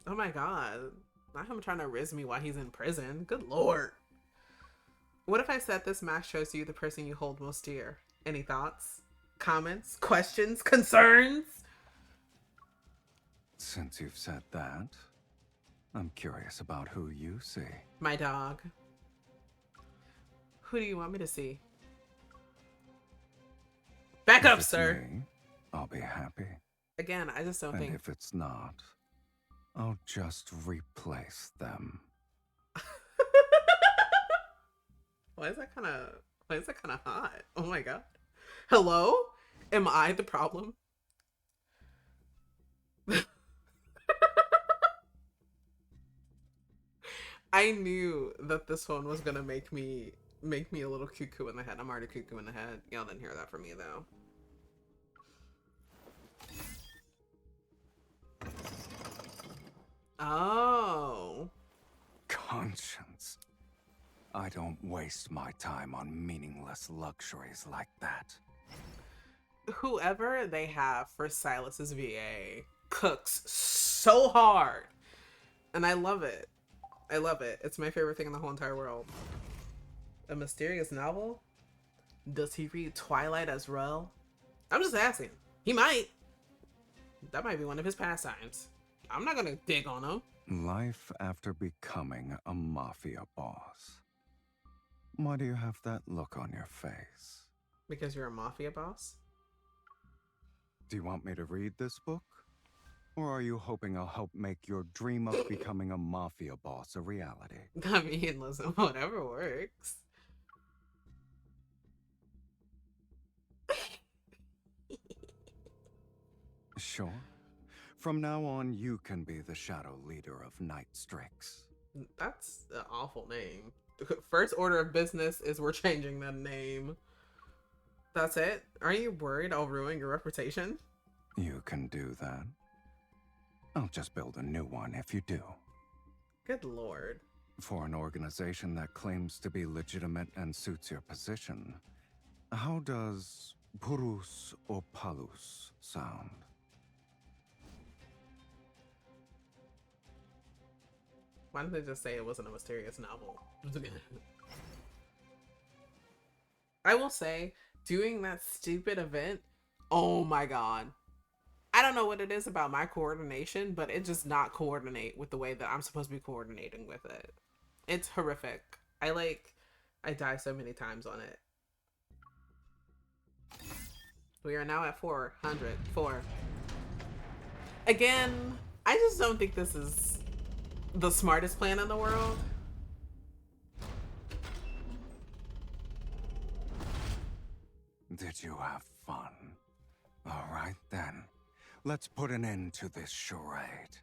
S1: Oh my god. Not him trying to riz me while he's in prison. Good lord. What if I said this mask shows you the person you hold most dear? Any thoughts? Comments? Questions? Concerns?
S7: Since you've said that, I'm curious about who you see.
S1: My dog. Who do you want me to see? Back
S7: If
S1: up,
S7: it's
S1: sir.
S7: me, I'll be happy.
S1: Again, I just don't
S7: And
S1: think.
S7: if it's not, I'll just replace them.
S1: Why is that kind of hot? Oh my god. Hello? Am I the problem? I knew that this one was gonna make me a little cuckoo in the head. I'm already cuckoo in the head. Y'all didn't hear that from me though. Oh.
S7: Conscience. I don't waste my time on meaningless luxuries like that.
S1: Whoever they have for Silas's VA cooks so hard. And I love it. I love it. It's my favorite thing in the whole entire world. A mysterious novel? Does he read Twilight as well? I'm just asking. He might. That might be one of his pastimes. I'm not gonna dig on him.
S7: Life after becoming a mafia boss. Why do you have that look on your face?
S1: Because you're a mafia boss?
S7: Do you want me to read this book? Or are you hoping I'll help make your dream of becoming a mafia boss a reality?
S1: I mean, listen, whatever works.
S7: Sure. From now on, you can be the shadow leader of Night Strix.
S1: That's an awful name. First order of business is we're changing the name. That's it? Aren't you worried I'll ruin your reputation?
S7: You can do that. I'll just build a new one if you do.
S1: Good lord.
S7: For an organization that claims to be legitimate and suits your position, how does Purus or Palus sound?
S1: Why didn't they just say it wasn't a mysterious novel? I will say, doing that stupid event, oh my god. I don't know what it is about my coordination, but it does not coordinate with the way that I'm supposed to be coordinating with it. It's horrific. I die so many times on it. We are now at 404. Again, I just don't think this is the smartest plan in the world.
S7: Did you have fun? All right then. Let's put an end to this charade.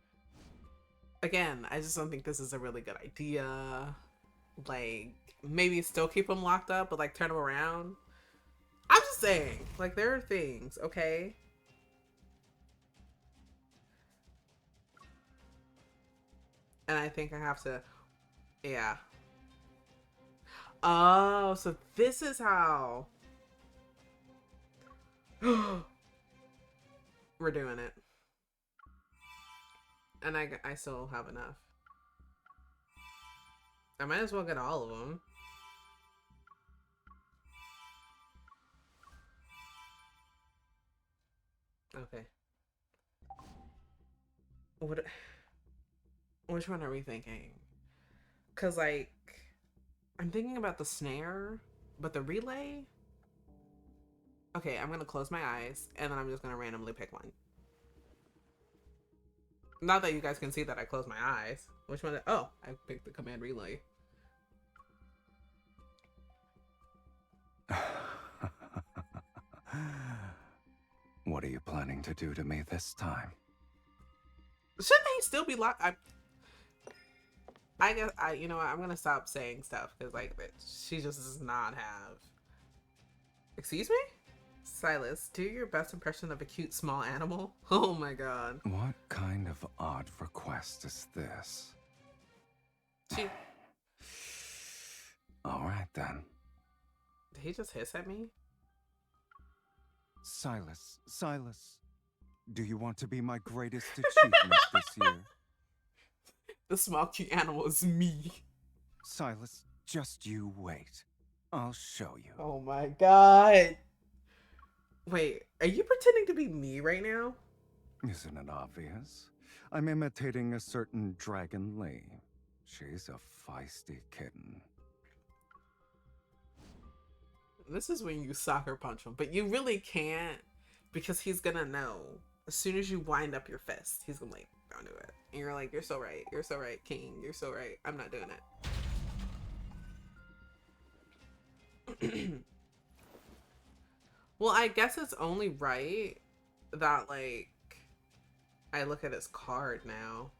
S1: Again, I just don't think this is a really good idea. Like, maybe still keep them locked up, but like turn them around. I'm just saying, like, there are things, okay? And I think I have to, yeah. Oh, so this is how we're doing it. And I still have enough. I might as well get all of them. Okay. Which one are we thinking? Cause like, I'm thinking about the snare, but the relay? Okay, I'm gonna close my eyes and then I'm just gonna randomly pick one. Not that you guys can see that I closed my eyes. Which one? Oh, I picked the command relay.
S7: What are you planning to do to me this time?
S1: Shouldn't he still be locked? I guess you know what? I'm gonna stop saying stuff because like she just does not have. Excuse me? Silas, do your best impression of a cute small animal. Oh my god.
S7: What kind of odd request is this?
S1: She.
S7: All right then.
S1: Did he just hiss at me?
S7: Silas, do you want to be my greatest achievement this year?
S1: The small cute animal is me.
S7: Silas, just you wait. I'll show you.
S1: Oh my god. Wait, are you pretending to be me right now?
S7: Isn't it obvious? I'm imitating a certain Dragon Lee. She's a feisty kitten.
S1: This is when you soccer punch him, but you really can't because he's gonna know. As soon as you wind up your fist, he's gonna like, don't do it. And you're like, you're so right, King, you're so right. I'm not doing it. Well, I guess it's only right that like I look at his card now.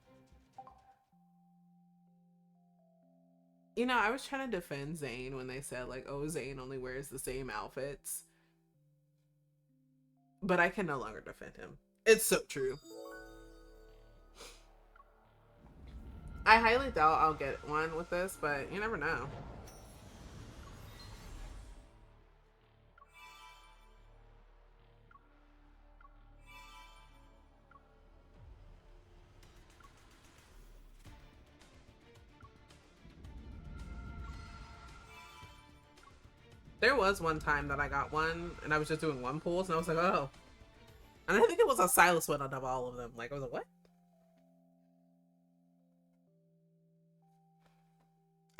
S1: You know, I was trying to defend Zayn when they said like, oh, Zayn only wears the same outfits. But I can no longer defend him. It's so true. I highly doubt I'll get one with this, but you never know. There was one time that I got one and I was just doing one pulls and I was like, oh. And I think it was a Silas one out of all of them. Like, I was like, what?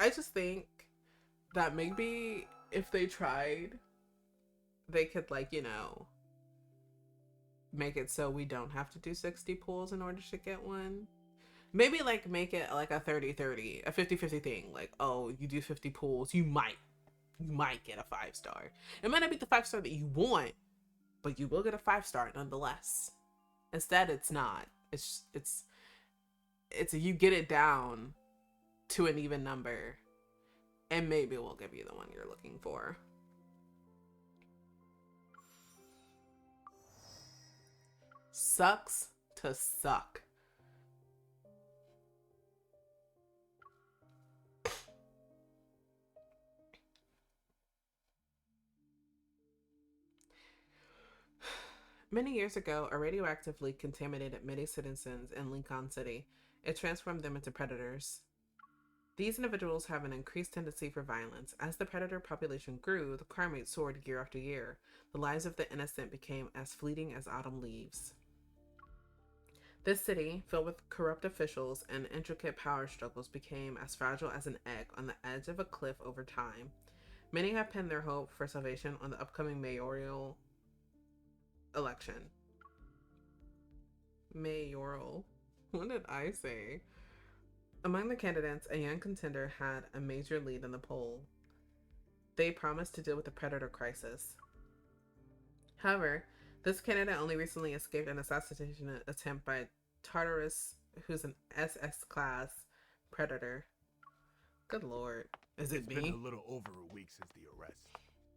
S1: I just think that maybe if they tried, they could like, you know, make it so we don't have to do 60 pulls in order to get one. Maybe like make it like a 30-30, a 50-50 thing. Like, oh, you do 50 pulls, you might get a 5-star. It might not be the 5-star that you want, but you will get a 5-star nonetheless. Instead, it's not. It's you get it down to an even number, and maybe we'll give you the one you're looking for. Sucks to suck. Many years ago, a radioactively contaminated many citizens in Lincoln City. It transformed them into predators. These individuals have an increased tendency for violence. As the predator population grew, the crime rate soared year after year. The lives of the innocent became as fleeting as autumn leaves. This city, filled with corrupt officials and intricate power struggles, became as fragile as an egg on the edge of a cliff over time. Many have pinned their hope for salvation on the upcoming mayoral election. Mayoral. What did I say? Among the candidates, a young contender had a major lead in the poll. They promised to deal with the predator crisis. However, this candidate only recently escaped an assassination attempt by Tartarus, who's an SS class predator. Good lord. Is it me?
S8: It's been a little over a week since the arrest,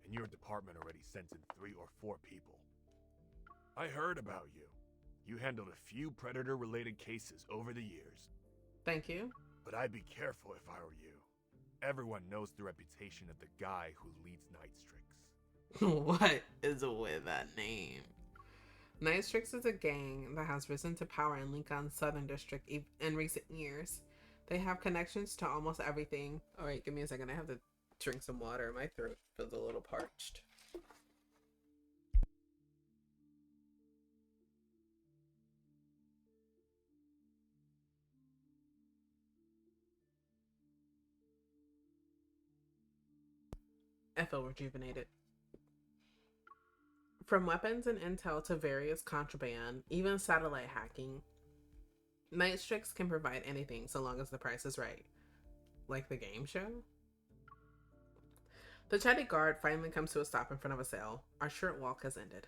S8: and your department already sentenced 3 or 4 people. I heard about you. You handled a few predator-related cases over the years.
S1: Thank you.
S8: But I'd be careful if I were you. Everyone knows the reputation of the guy who leads Night Strix.
S1: What is with that name? Night Strix is a gang that has risen to power in Lincoln's Southern District in recent years. They have connections to almost everything. All right, give me a second. I have to drink some water. My throat feels a little parched. I feel rejuvenated. From weapons and intel to various contraband, even satellite hacking, Nightstrix can provide anything so long as the price is right. Like the game show? The chatty guard finally comes to a stop in front of a cell. Our short walk has ended.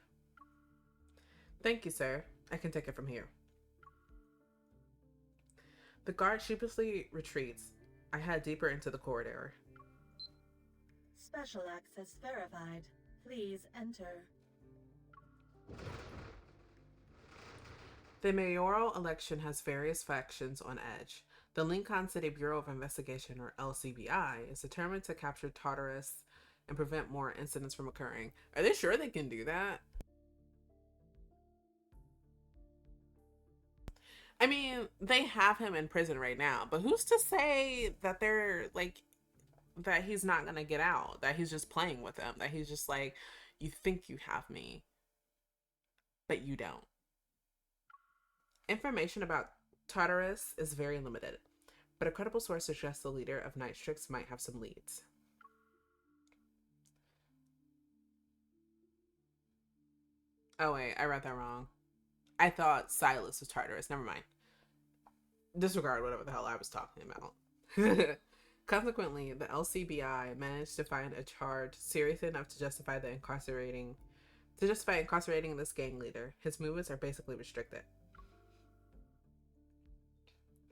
S1: Thank you, sir. I can take it from here. The guard sheepishly retreats. I head deeper into the corridor.
S9: Special access verified. Please enter.
S1: The mayoral election has various factions on edge. The Lincoln City Bureau of Investigation, or LCBI, is determined to capture Tartarus and prevent more incidents from occurring. Are they sure they can do that? I mean, they have him in prison right now, but who's to say that they're like, that he's not gonna get out, that he's just playing with them, that he's just like, you think you have me, but you don't. Information about Tartarus is very limited, but a credible source suggests the leader of Nightstrix might have some leads. Oh wait, I read that wrong. I thought Silas was Tartarus. Never mind. Disregard whatever the hell I was talking about. Consequently, the LCBI managed to find a charge serious enough to justify incarcerating this gang leader. His movements are basically restricted.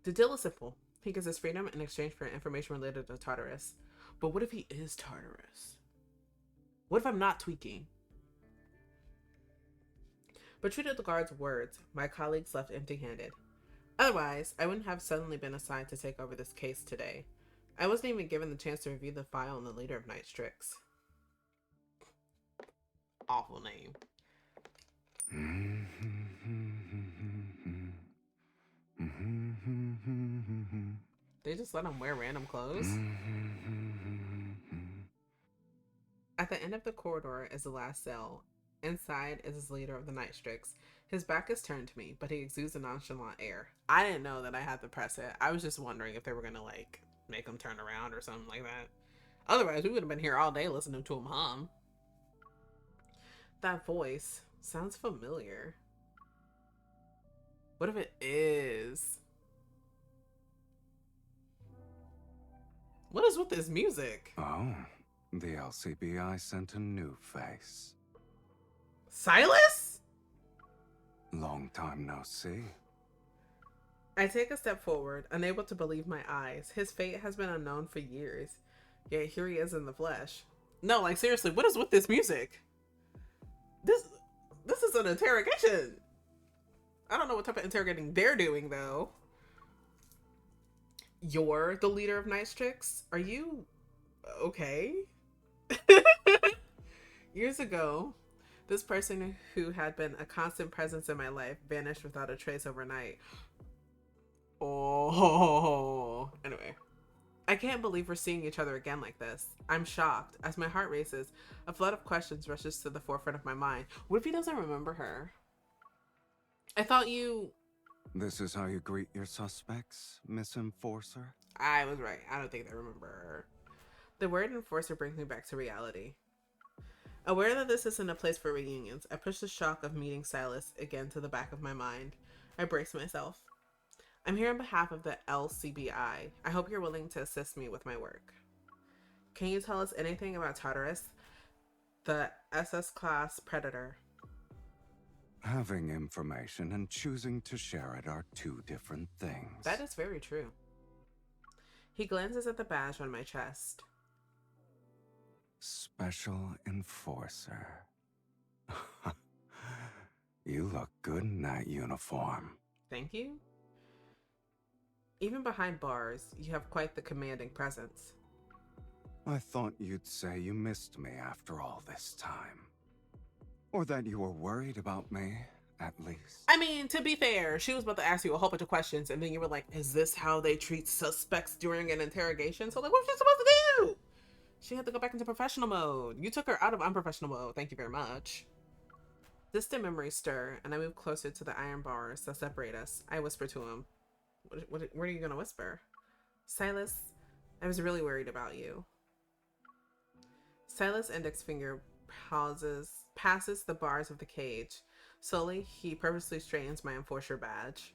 S1: The deal is simple. He gets his freedom in exchange for information related to Tartarus. But what if he is Tartarus? What if I'm not tweaking? But true to the guard's words, my colleagues left empty-handed. Otherwise, I wouldn't have suddenly been assigned to take over this case today. I wasn't even given the chance to review the file on the leader of Nightstrix. Awful name. They just let him wear random clothes? At the end of the corridor is the last cell. Inside is his leader of the Nightstrix. His back is turned to me, but he exudes a nonchalant air. I didn't know that I had to press it. I was just wondering if they were gonna like make him turn around or something like that. Otherwise, we would have been here all day listening to him hum. That voice sounds familiar. What if it is? What is with this music?
S7: Oh, the LCBI sent a new face.
S1: Silas?
S7: Long time no see.
S1: I take a step forward, unable to believe my eyes. His fate has been unknown for years, yet here he is in the flesh. No, like seriously, what is with this music? This is an interrogation. I don't know what type of interrogating they're doing though. You're the leader of Nightstrix? Are you okay? Years ago, this person who had been a constant presence in my life vanished without a trace overnight. Oh, anyway. I can't believe we're seeing each other again like this. I'm shocked. As my heart races, a flood of questions rushes to the forefront of my mind. What if he doesn't remember her? I thought you...
S7: This is how you greet your suspects, Miss Enforcer?
S1: I was right. I don't think they remember her. The word enforcer brings me back to reality. Aware that this isn't a place for reunions, I push the shock of meeting Silas again to the back of my mind. I brace myself. I'm here on behalf of the LCBI. I hope you're willing to assist me with my work. Can you tell us anything about Tartarus, the SS-class predator?
S7: Having information and choosing to share it are two different things.
S1: That is very true. He glances at the badge on my chest.
S7: Special Enforcer. You look good in that uniform.
S1: Thank you. Even behind bars, you have quite the commanding presence.
S7: I thought you'd say you missed me after all this time. Or that you were worried about me at least.
S1: I mean, to be fair, she was about to ask you a whole bunch of questions, and then you were like, is this how they treat suspects during an interrogation? So, like, what was she supposed to do? She had to go back into professional mode. You took her out of unprofessional mode. Thank you very much. Distant memories stir, and I move closer to the iron bars that separate us. I whisper to him. What are you going to whisper? Silas, I was really worried about you. Silas' index finger passes the bars of the cage. Slowly, he purposely straightens my enforcer badge.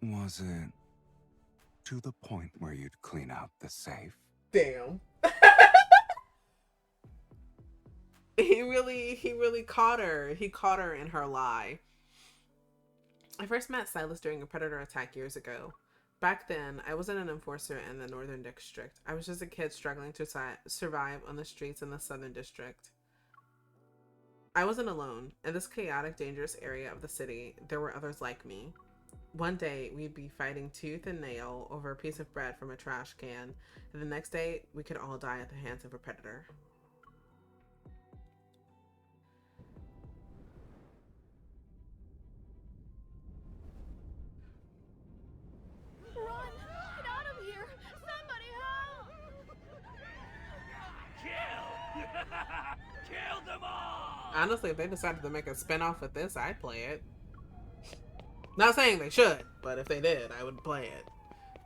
S7: Was it to the point where you'd clean out the safe?
S1: Damn. He really caught her. He caught her in her lie. I first met Silas during a predator attack years ago. Back then, I wasn't an enforcer in the Northern District. I was just a kid struggling to survive on the streets in the Southern District. I wasn't alone. In this chaotic, dangerous area of the city, there were others like me. One day, we'd be fighting tooth and nail over a piece of bread from a trash can, and the next day, we could all die at the hands of a predator.
S3: Run! Get out of here! Somebody help!
S6: Kill! Kill them all!
S1: Honestly, if they decided to make a spin-off with this, I'd play it. Not saying they should, but if they did, I would play it.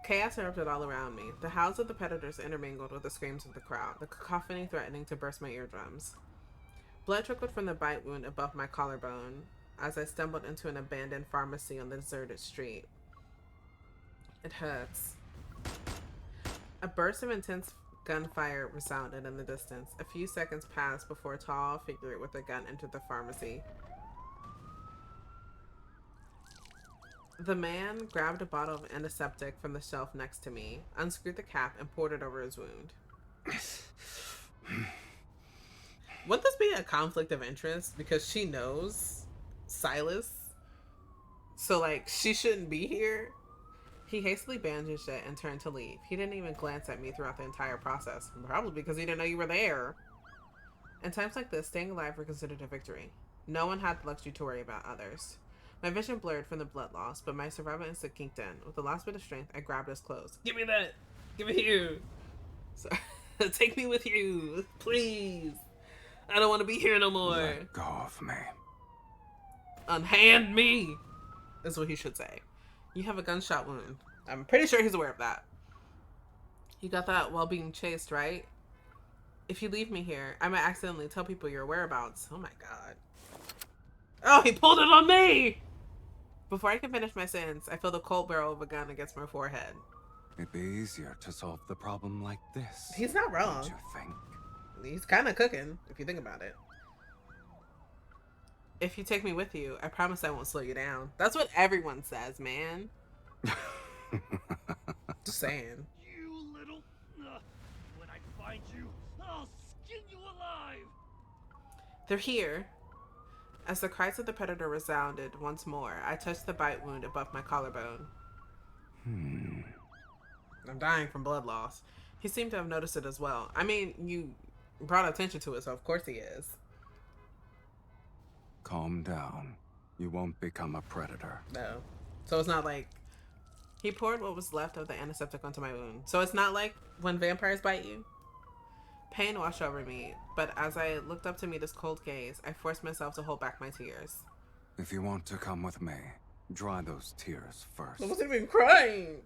S1: Chaos erupted all around me. The howls of the predators intermingled with the screams of the crowd, the cacophony threatening to burst my eardrums. Blood trickled from the bite wound above my collarbone as I stumbled into an abandoned pharmacy on the deserted street. It hurts. A burst of intense gunfire resounded in the distance. A few seconds passed before a tall figure with a gun entered the pharmacy. The man grabbed a bottle of antiseptic from the shelf next to me, unscrewed the cap, and poured it over his wound. Wouldn't this be a conflict of interest? Because she knows Silas. So, like, she shouldn't be here. He hastily bandaged it and turned to leave. He didn't even glance at me throughout the entire process. Probably because he didn't know you were there. In times like this, staying alive were considered a victory. No one had the luxury to worry about others. My vision blurred from the blood loss, but my survival instinct kicked in. With the last bit of strength, I grabbed his clothes. Give me that! Give it here! So, take me with you! Please! I don't want to be here no more!
S7: Let go of me.
S1: Unhand me! Is what he should say. You have a gunshot wound. I'm pretty sure he's aware of that. You got that while being chased, right? If you leave me here, I might accidentally tell people your whereabouts. Oh my god. Oh, he pulled it on me! Before I can finish my sentence, I feel the cold barrel of a gun against my forehead.
S7: It'd be easier to solve the problem like this.
S1: He's not wrong.
S7: Don't you think?
S1: He's kind of cooking, if you think about it. If you take me with you, I promise I won't slow you down. That's what everyone says, man. Just saying.
S6: You little... when I find you, I'll skin you alive!
S1: They're here. As the cries of the predator resounded once more, I touched the bite wound above my collarbone. I'm dying from blood loss. He seemed to have noticed it as well. I mean, you brought attention to it, so of course he is.
S7: Calm down. You won't become a predator.
S1: No. So it's not like... He poured what was left of the antiseptic onto my wound. So it's not like when vampires bite you? Pain washed over me, but as I looked up to meet his cold gaze, I forced myself to hold back my tears.
S7: If you want to come with me, dry those tears first.
S1: I wasn't even crying!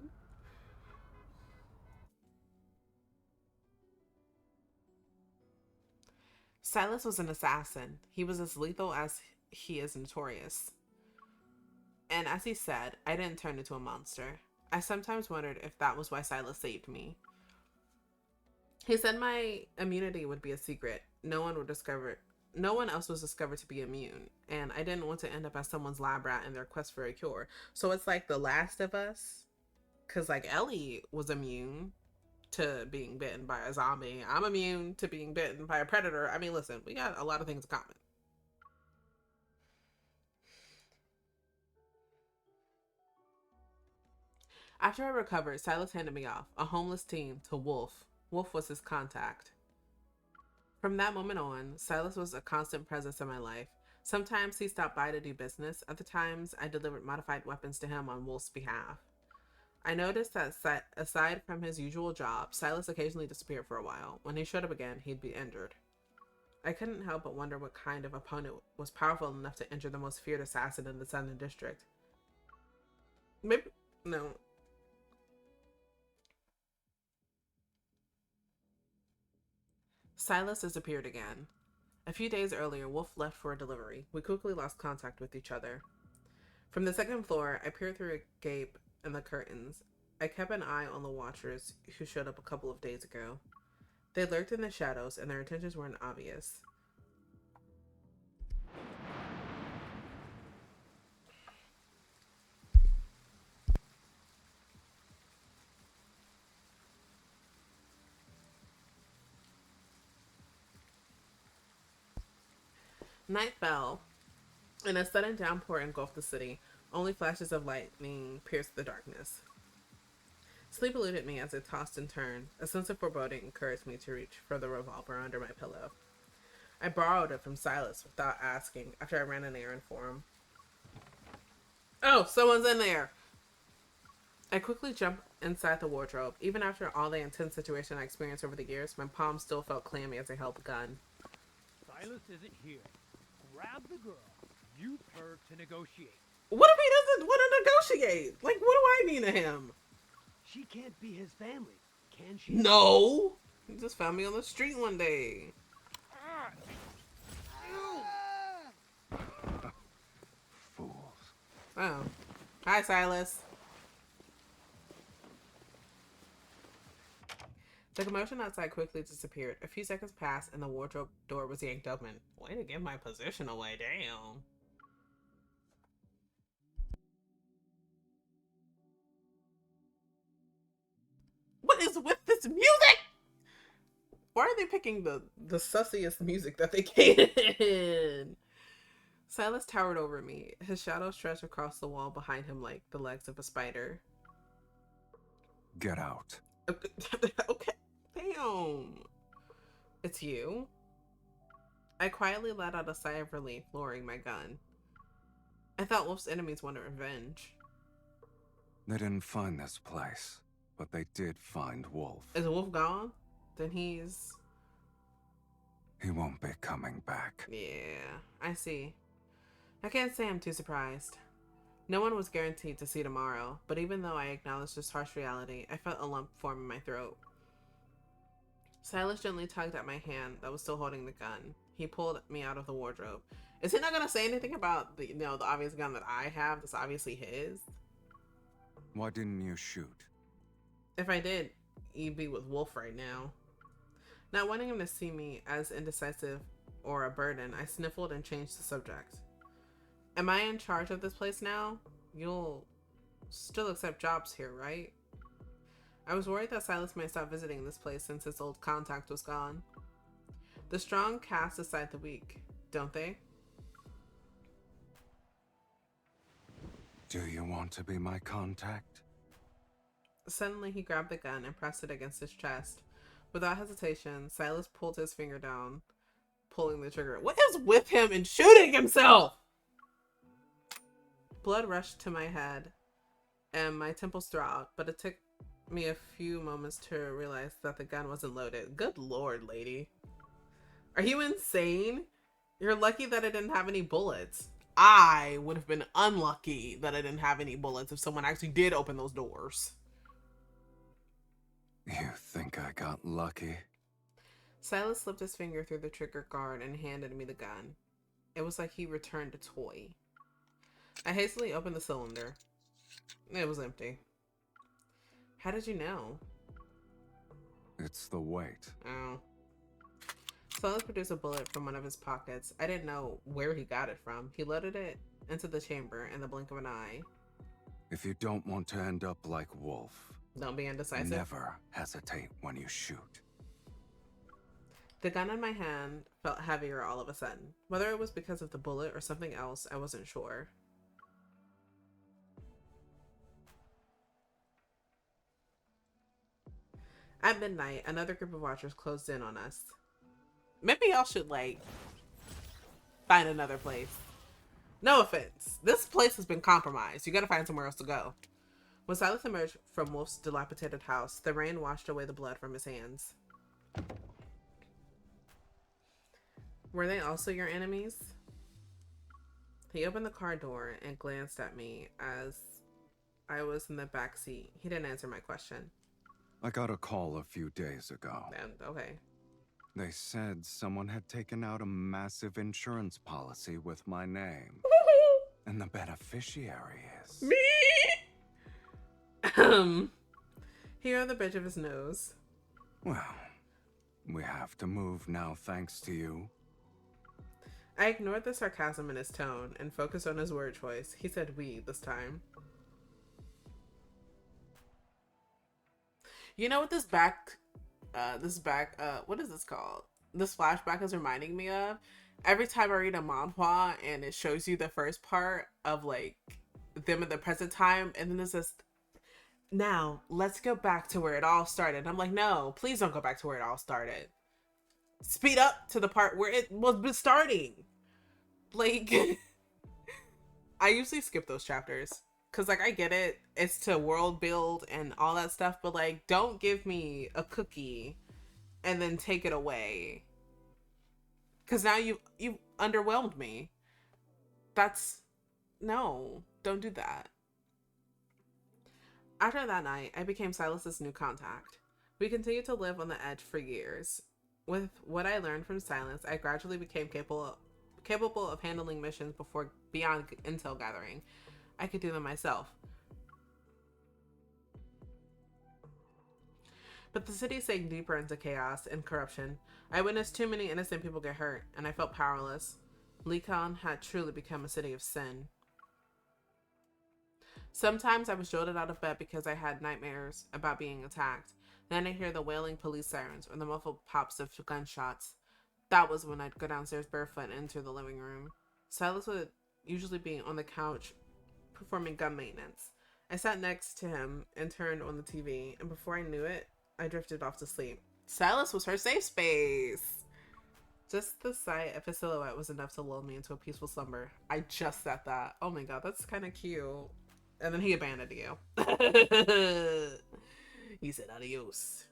S1: Silas was an assassin. He was as lethal as he is notorious. And as he said, I didn't turn into a monster. I sometimes wondered if that was why Silas saved me. He said my immunity would be a secret. No one else was discovered to be immune. And I didn't want to end up as someone's lab rat in their quest for a cure. So it's like The Last of Us. Because, like, Ellie was immune to being bitten by a zombie. I'm immune to being bitten by a predator. I mean, listen, we got a lot of things in common. After I recovered, Silas handed me off, a homeless teen, to Wolf. Wolf was his contact. From that moment on, Silas was a constant presence in my life. Sometimes he stopped by to do business. Other times, I delivered modified weapons to him on Wolf's behalf. I noticed that aside from his usual job, Silas occasionally disappeared for a while. When he showed up again, he'd be injured. I couldn't help but wonder what kind of opponent was powerful enough to injure the most feared assassin in the Southern District. Maybe... no. Silas disappeared again. A few days earlier, Wolf left for a delivery. We quickly lost contact with each other. From the second floor, I peered through a gap in the curtains. I kept an eye on the watchers who showed up a couple of days ago. They lurked in the shadows, and their intentions weren't obvious. Night fell, and a sudden downpour engulfed the city. Only flashes of lightning pierced the darkness. Sleep eluded me as I tossed and turned. A sense of foreboding encouraged me to reach for the revolver under my pillow. I borrowed it from Silas without asking after I ran an errand for him. Oh, someone's in there! I quickly jumped inside the wardrobe. Even after all the intense situation I experienced over the years, my palms still felt clammy as I held the gun.
S10: Silas isn't here. Grab the girl. Use her to negotiate.
S1: What if he doesn't want to negotiate? Like, what do I mean to him?
S10: She can't be his family, can she?
S1: No! He just found me on the street one day.
S7: Fools.
S1: Oh. Hi, Silas. The commotion outside quickly disappeared. A few seconds passed and the wardrobe door was yanked open. Way to give my position away, damn. What is with this music? Why are they picking the sussiest music that they can? Silas towered over me. His shadow stretched across the wall behind him like the legs of a spider.
S7: Get out.
S1: Okay. Damn. It's you? I quietly let out a sigh of relief, lowering my gun. I thought Wolf's enemies wanted revenge.
S7: They didn't find this place, but they did find Wolf.
S1: Is Wolf gone? Then he's...
S7: He won't be coming back.
S1: Yeah, I see. I can't say I'm too surprised. No one was guaranteed to see tomorrow, but even though I acknowledged this harsh reality, I felt a lump form in my throat. Silas gently tugged at my hand that was still holding the gun. He pulled me out of the wardrobe. Is he not gonna say anything about the, the obvious gun that I have that's obviously his?
S7: Why didn't you shoot?
S1: If I did, he'd be with Wolf right now. Not wanting him to see me as indecisive or a burden, I sniffled and changed the subject. Am I in charge of this place now? You'll still accept jobs here, right? I was worried that Silas might stop visiting this place since his old contact was gone. The strong cast aside the weak, don't they?
S7: Do you want to be my contact?
S1: Suddenly, he grabbed the gun and pressed it against his chest. Without hesitation, Silas pulled his finger down, pulling the trigger. What is with him and shooting himself? Blood rushed to my head, and my temples throbbed, but it took me a few moments to realize that the gun wasn't loaded. Good lord, lady. Are you insane? You're lucky that I didn't have any bullets. I would have been unlucky that I didn't have any bullets if someone actually did open those doors.
S7: You think I got lucky?
S1: Silas slipped his finger through the trigger guard and handed me the gun. It was like he returned a toy. I hastily opened the cylinder. It was empty. How did you know?
S7: It's the weight.
S1: Oh. Silas produced a bullet from one of his pockets. I didn't know where he got it from. He loaded it into the chamber in the blink of an eye.
S7: If you don't want to end up like Wolf,
S1: Don't be indecisive.
S7: never hesitate when you shoot.
S1: The gun in my hand felt heavier all of a sudden. Whether it was because of the bullet or something else, I wasn't sure. At midnight, another group of watchers closed in on us. Maybe y'all should, like... find another place. No offense. This place has been compromised. You gotta find somewhere else to go. When Silas emerged from Wolf's dilapidated house, the rain washed away the blood from his hands. Were they also your enemies? He opened the car door and glanced at me as I was in the back seat. He didn't answer my question.
S7: I got a call a few days ago.
S1: Okay.
S7: They said someone had taken out a massive insurance policy with my name. And the beneficiary is...
S1: Me? Here on the bridge of his nose.
S7: Well, we have to move now thanks to you.
S1: I ignored the sarcasm in his tone and focused on his word choice. He said we this time. You know what this what is this called? This flashback is reminding me of? Every time I read a manhwa and it shows you the first part of like them in the present time, and then it says, now let's go back to where it all started. I'm like, no, please don't go back to where it all started. Speed up to the part where it was starting. Like, I usually skip those chapters. Cause like I get it, it's to world build and all that stuff, but like don't give me a cookie and then take it away. Cause now you underwhelmed me. No, don't do that. After that night, I became Silas's new contact. We continued to live on the edge for years. With what I learned from Silence, I gradually became capable of handling missions beyond intel gathering. I could do them myself. But the city sank deeper into chaos and corruption. I witnessed too many innocent people get hurt, and I felt powerless. Lekon had truly become a city of sin. Sometimes I was jolted out of bed because I had nightmares about being attacked. Then I'd hear the wailing police sirens or the muffled pops of gunshots. That was when I'd go downstairs barefoot and enter the living room. Silas would usually be on the couch performing gun maintenance. I sat next to him and turned on the TV, and before I knew it, I drifted off to sleep. Silas was her safe space. Just the sight of his silhouette was enough to lull me into a peaceful slumber. I just said that. Oh my god, that's kind of cute. And then he abandoned you. He said adios.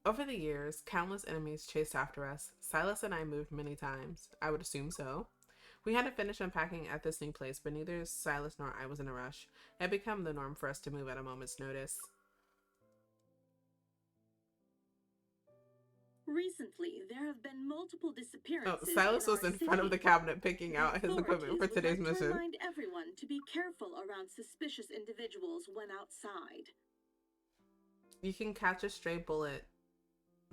S1: Over the years, countless enemies chased after us. Silas and I moved many times. I would assume so. We had to finish unpacking at this new place, but neither Silas nor I was in a rush. It had become the norm for us to move at a moment's notice.
S11: Recently, there have been multiple disappearances.
S1: Oh, Silas was in front of the cabinet picking out his equipment for today's mission.
S11: To remind everyone to be careful around suspicious individuals when outside.
S1: You can catch a stray bullet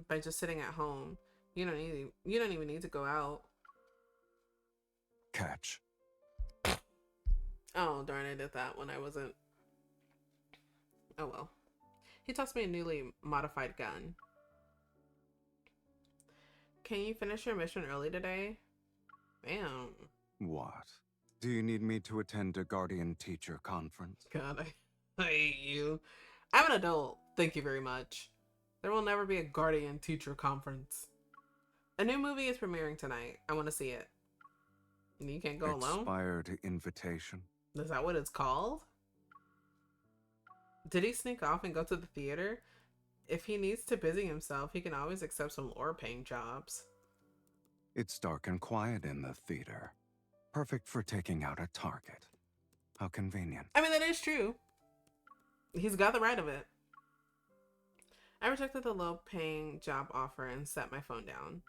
S1: by just sitting at home. You don't even need to go out.
S7: Catch.
S1: Oh darn, I did that when I wasn't. Oh well. He tossed me a newly modified gun. Can you finish your mission early today? Bam.
S7: What? Do you need me to attend a guardian teacher conference?
S1: God, I hate you. I'm an adult. Thank you very much. There will never be a guardian teacher conference. A new movie is premiering tonight. I want to see it. You can't go alone?
S7: Expired invitation.
S1: Is that what it's called? Did he sneak off and go to the theater? If he needs to busy himself, he can always accept some lower-paying jobs.
S7: It's dark and quiet in the theater. Perfect for taking out a target. How convenient.
S1: I mean, that is true. He's got the right of it. I rejected the low-paying job offer and set my phone down.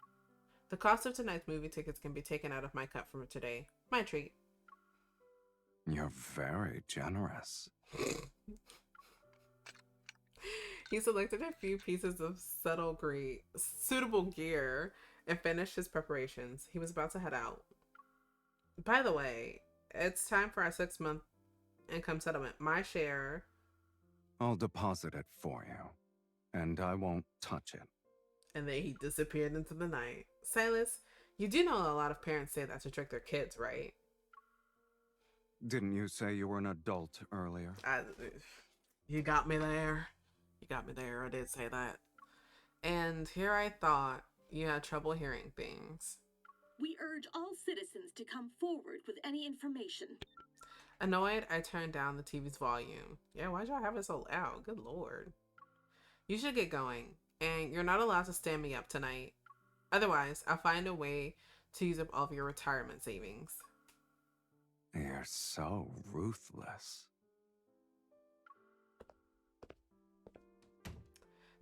S1: The cost of tonight's movie tickets can be taken out of my cut from today. My treat.
S7: You're very generous.
S1: He selected a few pieces of suitable gear and finished his preparations. He was about to head out. By the way, it's time for our 6-month income settlement. My share.
S7: I'll deposit it for you, and I won't touch it.
S1: And then he disappeared into the night. Silas, you do know a lot of parents say that to trick their kids, right?
S7: Didn't you say you were an adult earlier?
S1: You got me there. You got me there. I did say that. And here I thought you had trouble hearing things.
S11: We urge all citizens to come forward with any information.
S1: Annoyed, I turned down the TV's volume. Yeah, why'd y'all have it so loud? Good lord. You should get going, and you're not allowed to stand me up tonight. Otherwise, I'll find a way to use up all of your retirement savings.
S7: You're so ruthless.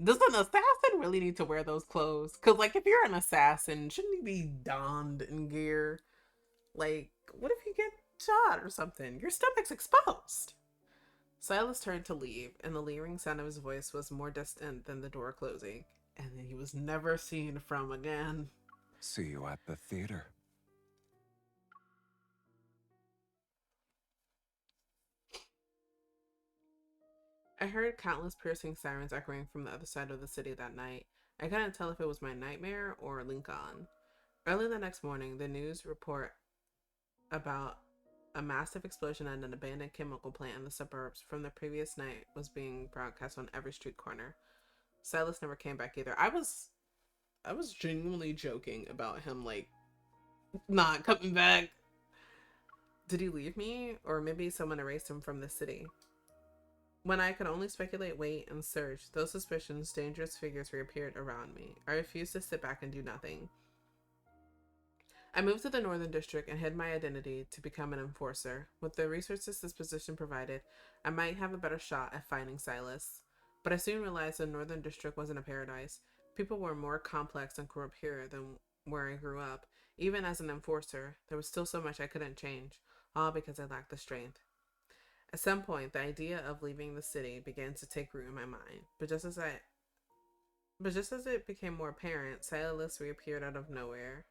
S1: Does an assassin really need to wear those clothes? Because, like, if you're an assassin, shouldn't he be donned in gear? Like, what if you get shot or something? Your stomach's exposed. Silas turned to leave, and the leering sound of his voice was more distant than the door closing. And then he was never seen from again.
S7: See you at the theater.
S1: I heard countless piercing sirens echoing from the other side of the city that night. I couldn't tell if it was my nightmare or Lincoln. Early the next morning, the news report about a massive explosion at an abandoned chemical plant in the suburbs from the previous night was being broadcast on every street corner. Silas never came back either. I was genuinely joking about him, like, not coming back. Did he leave me? Or maybe someone erased him from the city? When I could only speculate, wait, and search, those suspicions, dangerous figures reappeared around me. I refused to sit back and do nothing. I moved to the Northern District and hid my identity to become an enforcer. With the resources this position provided, I might have a better shot at finding Silas. But I soon realized the Northern District wasn't a paradise. People were more complex and corrupt here than where I grew up. Even as an enforcer, there was still so much I couldn't change, all because I lacked the strength. At some point, the idea of leaving the city began to take root in my mind. But just as it became more apparent, Silas reappeared out of nowhere.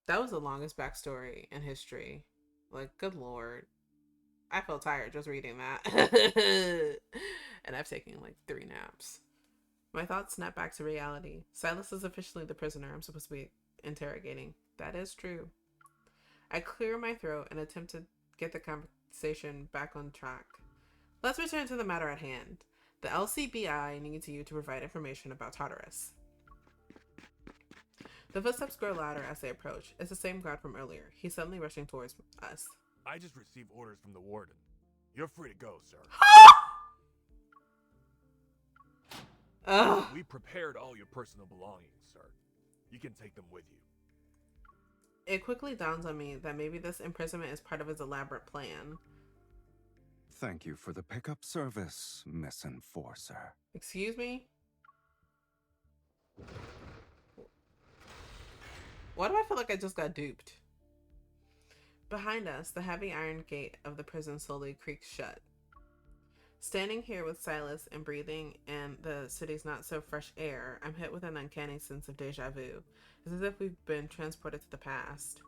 S1: That was the longest backstory in history. Like, good lord. I felt tired just reading that. And I've taken like 3 naps. My thoughts snapped back to reality. Silas is officially the prisoner I'm supposed to be interrogating. That is true. I clear my throat and attempt to get the conversation back on track. Let's return to the matter at hand. The LCBI needs you to provide information about Tartarus. The footsteps grow louder as they approach. It's the same guard from earlier. He's suddenly rushing towards us.
S8: I just received orders from the warden. You're free to go, sir. We prepared all your personal belongings, sir. You can take them with you.
S1: It quickly dawns on me that maybe this imprisonment is part of his elaborate plan.
S7: Thank you for the pickup service, Miss Enforcer.
S1: Excuse me? Why do I feel like I just got duped? Behind us, the heavy iron gate of the prison slowly creaks shut. Standing here with Silas and breathing in the city's not-so-fresh air, I'm hit with an uncanny sense of deja vu. It's as if we've been transported to the past.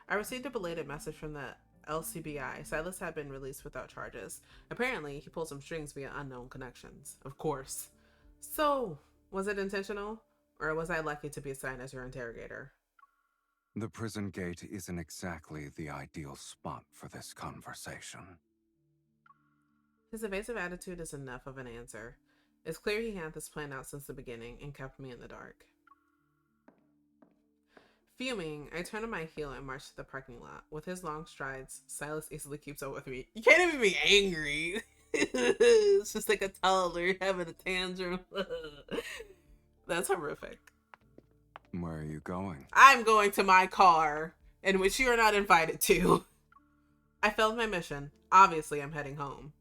S1: I received a belated message from the LCBI. Silas had been released without charges. Apparently, he pulled some strings via unknown connections. Of course. So, was it intentional? Or was I lucky to be assigned as your interrogator?
S7: The prison gate isn't exactly the ideal spot for this conversation.
S1: His evasive attitude is enough of an answer. It's clear he had this planned out since the beginning and kept me in the dark. Fuming, I turn on my heel and march to the parking lot. With his long strides, Silas easily keeps up with me. You can't even be angry. It's just like a toddler having a tantrum. That's horrific.
S7: Where are you going?
S1: I'm going to my car, in which you are not invited to. I failed my mission. Obviously, I'm heading home.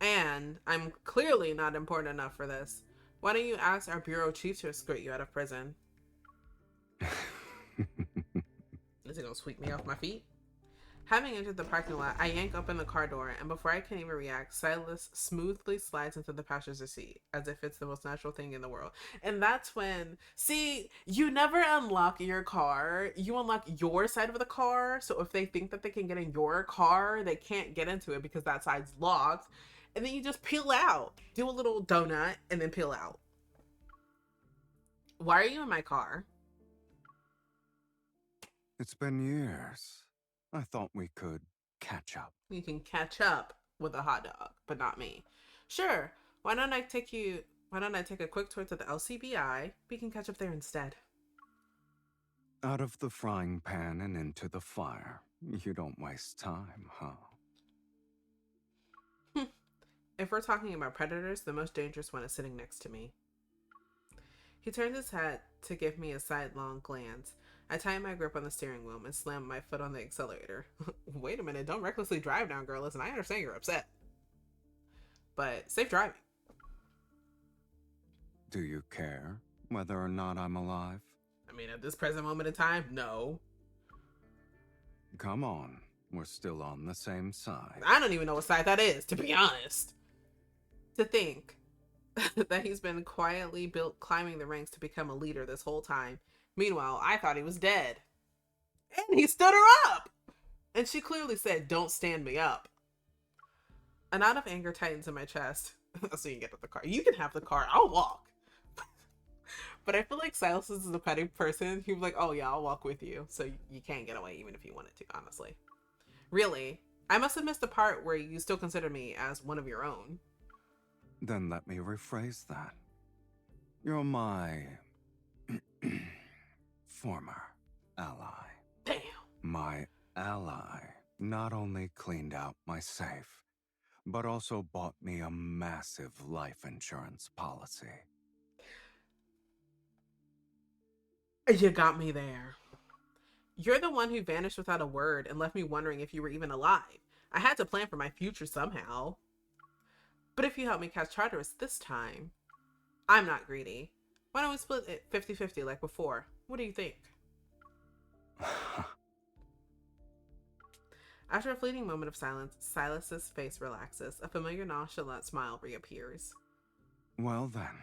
S1: And I'm clearly not important enough for this. Why don't you ask our bureau chief to escort you out of prison? Is he gonna sweep me off my feet? Having entered the parking lot, I yank open the car door, and before I can even react, Silas smoothly slides into the passenger seat, as if it's the most natural thing in the world. And that's when, see, you never unlock your car. You unlock your side of the car, so if they think that they can get in your car, they can't get into it because that side's locked. And then you just peel out. Do a little donut, and then peel out. Why are you in my car?
S7: It's been years. I thought we could catch up.
S1: You can catch up with a hot dog, but not me. Sure. Why don't I take a quick tour to the LCBI? We can catch up there instead.
S7: Out of the frying pan and into the fire. You don't waste time, huh?
S1: If we're talking about predators, the most dangerous one is sitting next to me. He turns his head to give me a sidelong glance. I tighten my grip on the steering wheel and slam my foot on the accelerator. Wait a minute, don't recklessly drive now, girl. Listen, I understand you're upset. But safe driving.
S7: Do you care whether or not I'm alive?
S1: I mean, at this present moment in time, no.
S7: Come on, we're still on the same side.
S1: I don't even know what side that is, to be honest. To think that he's been quietly climbing the ranks to become a leader this whole time. Meanwhile, I thought he was dead. And he stood her up! And she clearly said, don't stand me up. A knot of anger tightens in my chest. So you can get to the car. You can have the car. I'll walk. But I feel like Silas is the petty person. He was like, oh yeah, I'll walk with you. So you can't get away even if you wanted to, honestly. Really? I must have missed the part where you still consider me as one of your own.
S7: Then let me rephrase that. You're my former ally.
S1: Damn.
S7: My ally not only cleaned out my safe, but also bought me a massive life insurance policy.
S1: You got me there. You're the one who vanished without a word and left me wondering if you were even alive. I had to plan for my future somehow. But if you help me catch Tartarus this time, I'm not greedy. Why don't we split it 50-50 like before? What do you think? After a fleeting moment of silence, Silas's face relaxes. A familiar nonchalant smile reappears.
S7: Well then,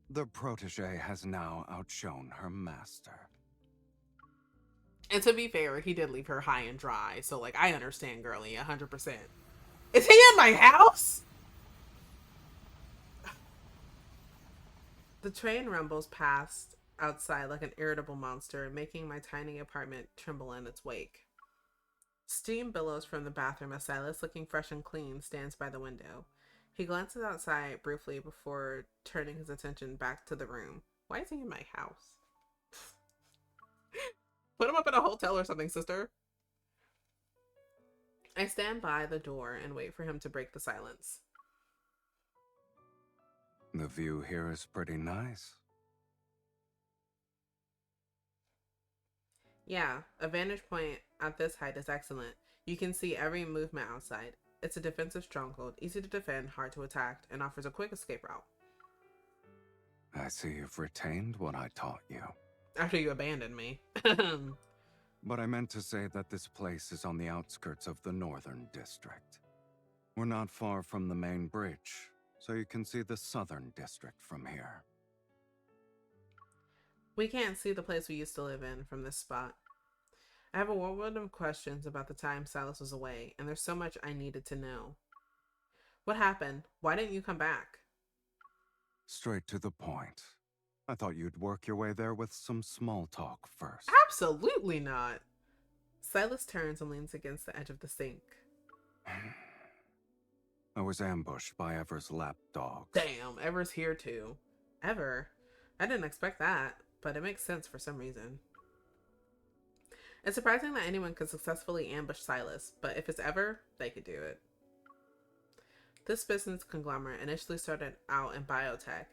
S7: the protege has now outshone her master.
S1: And to be fair, he did leave her high and dry, so like, I understand, girlie, 100%. Is he in my house? The train rumbles past outside like an irritable monster, making my tiny apartment tremble in its wake. Steam billows from the bathroom as Silas, looking fresh and clean, stands by the window. He glances outside briefly before turning his attention back to the room. Why is he in my house? Put him up in a hotel or something, sister. I stand by the door and wait for him to break the silence.
S7: The view here is pretty nice.
S1: Yeah, a vantage point at this height is excellent. You can see every movement outside. It's a defensive stronghold, easy to defend, hard to attack, and offers a quick escape route.
S7: I see you've retained what I taught you.
S1: After you abandoned me.
S7: But I meant to say that this place is on the outskirts of the Northern District. We're not far from the main bridge, so you can see the Southern District from here.
S1: We can't see the place we used to live in from this spot. I have a whirlwind of questions about the time Silas was away, and there's so much I needed to know. What happened? Why didn't you come back?
S7: Straight to the point. I thought you'd work your way there with some small talk first.
S1: Absolutely not. Silas turns and leans against the edge of the sink.
S7: I was ambushed by Ever's lapdogs.
S1: Damn, Ever's here too. Ever? I didn't expect that, but it makes sense for some reason. It's surprising that anyone could successfully ambush Silas, but if it's Ever, they could do it. This business conglomerate initially started out in biotech.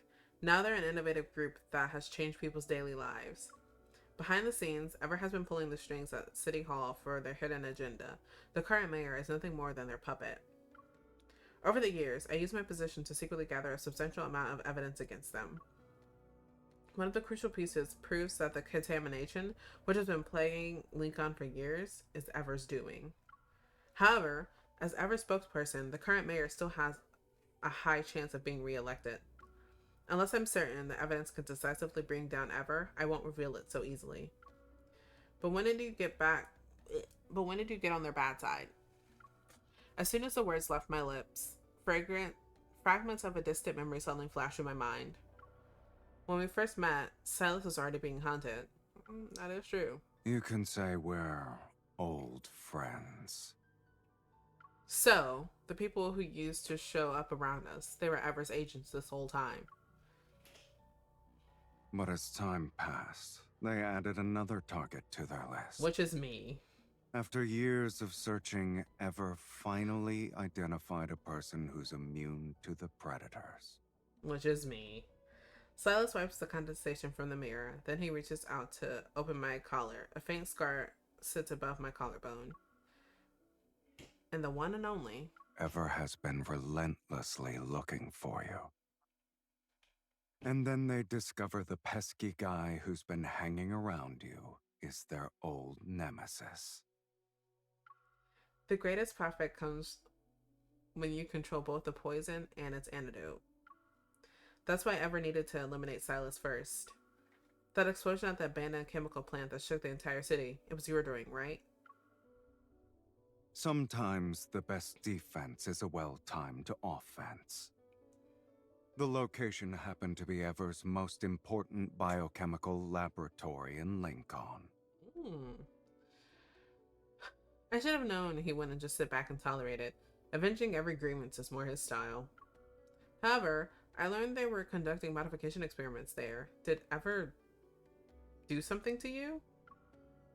S1: Now they're an innovative group that has changed people's daily lives. Behind the scenes, Ever has been pulling the strings at City Hall for their hidden agenda. The current mayor is nothing more than their puppet. Over the years, I used my position to secretly gather a substantial amount of evidence against them. One of the crucial pieces proves that the contamination, which has been plaguing Lincoln for years, is Ever's doing. However, as Ever's spokesperson, the current mayor still has a high chance of being reelected. Unless I'm certain the evidence can decisively bring down Ever, I won't reveal it so easily. But when did you get on their bad side? As soon as the words left my lips, fragments of a distant memory suddenly flashed through my mind. When we first met, Silas was already being hunted. That is true.
S7: You can say we're old friends.
S1: So, the people who used to show up around us, they were Ever's agents this whole time.
S7: But as time passed, they added another target to their list.
S1: Which is me.
S7: After years of searching, Ever finally identified a person who's immune to the predators.
S1: Which is me. Silas wipes the condensation from the mirror. Then he reaches out to open my collar. A faint scar sits above my collarbone. And the one and only
S7: Ever has been relentlessly looking for you. And then they discover the pesky guy who's been hanging around you is their old nemesis.
S1: The greatest profit comes when you control both the poison and its antidote. That's why Ever needed to eliminate Silas first. That explosion at the abandoned chemical plant that shook the entire city, it was your doing, right?
S7: Sometimes the best defense is a well-timed offense. The location happened to be Ever's most important biochemical laboratory in Lincoln.
S1: I should have known he wouldn't just sit back and tolerate it. Avenging every grievance is more his style. However, I learned they were conducting modification experiments there. Did Ever do something to you?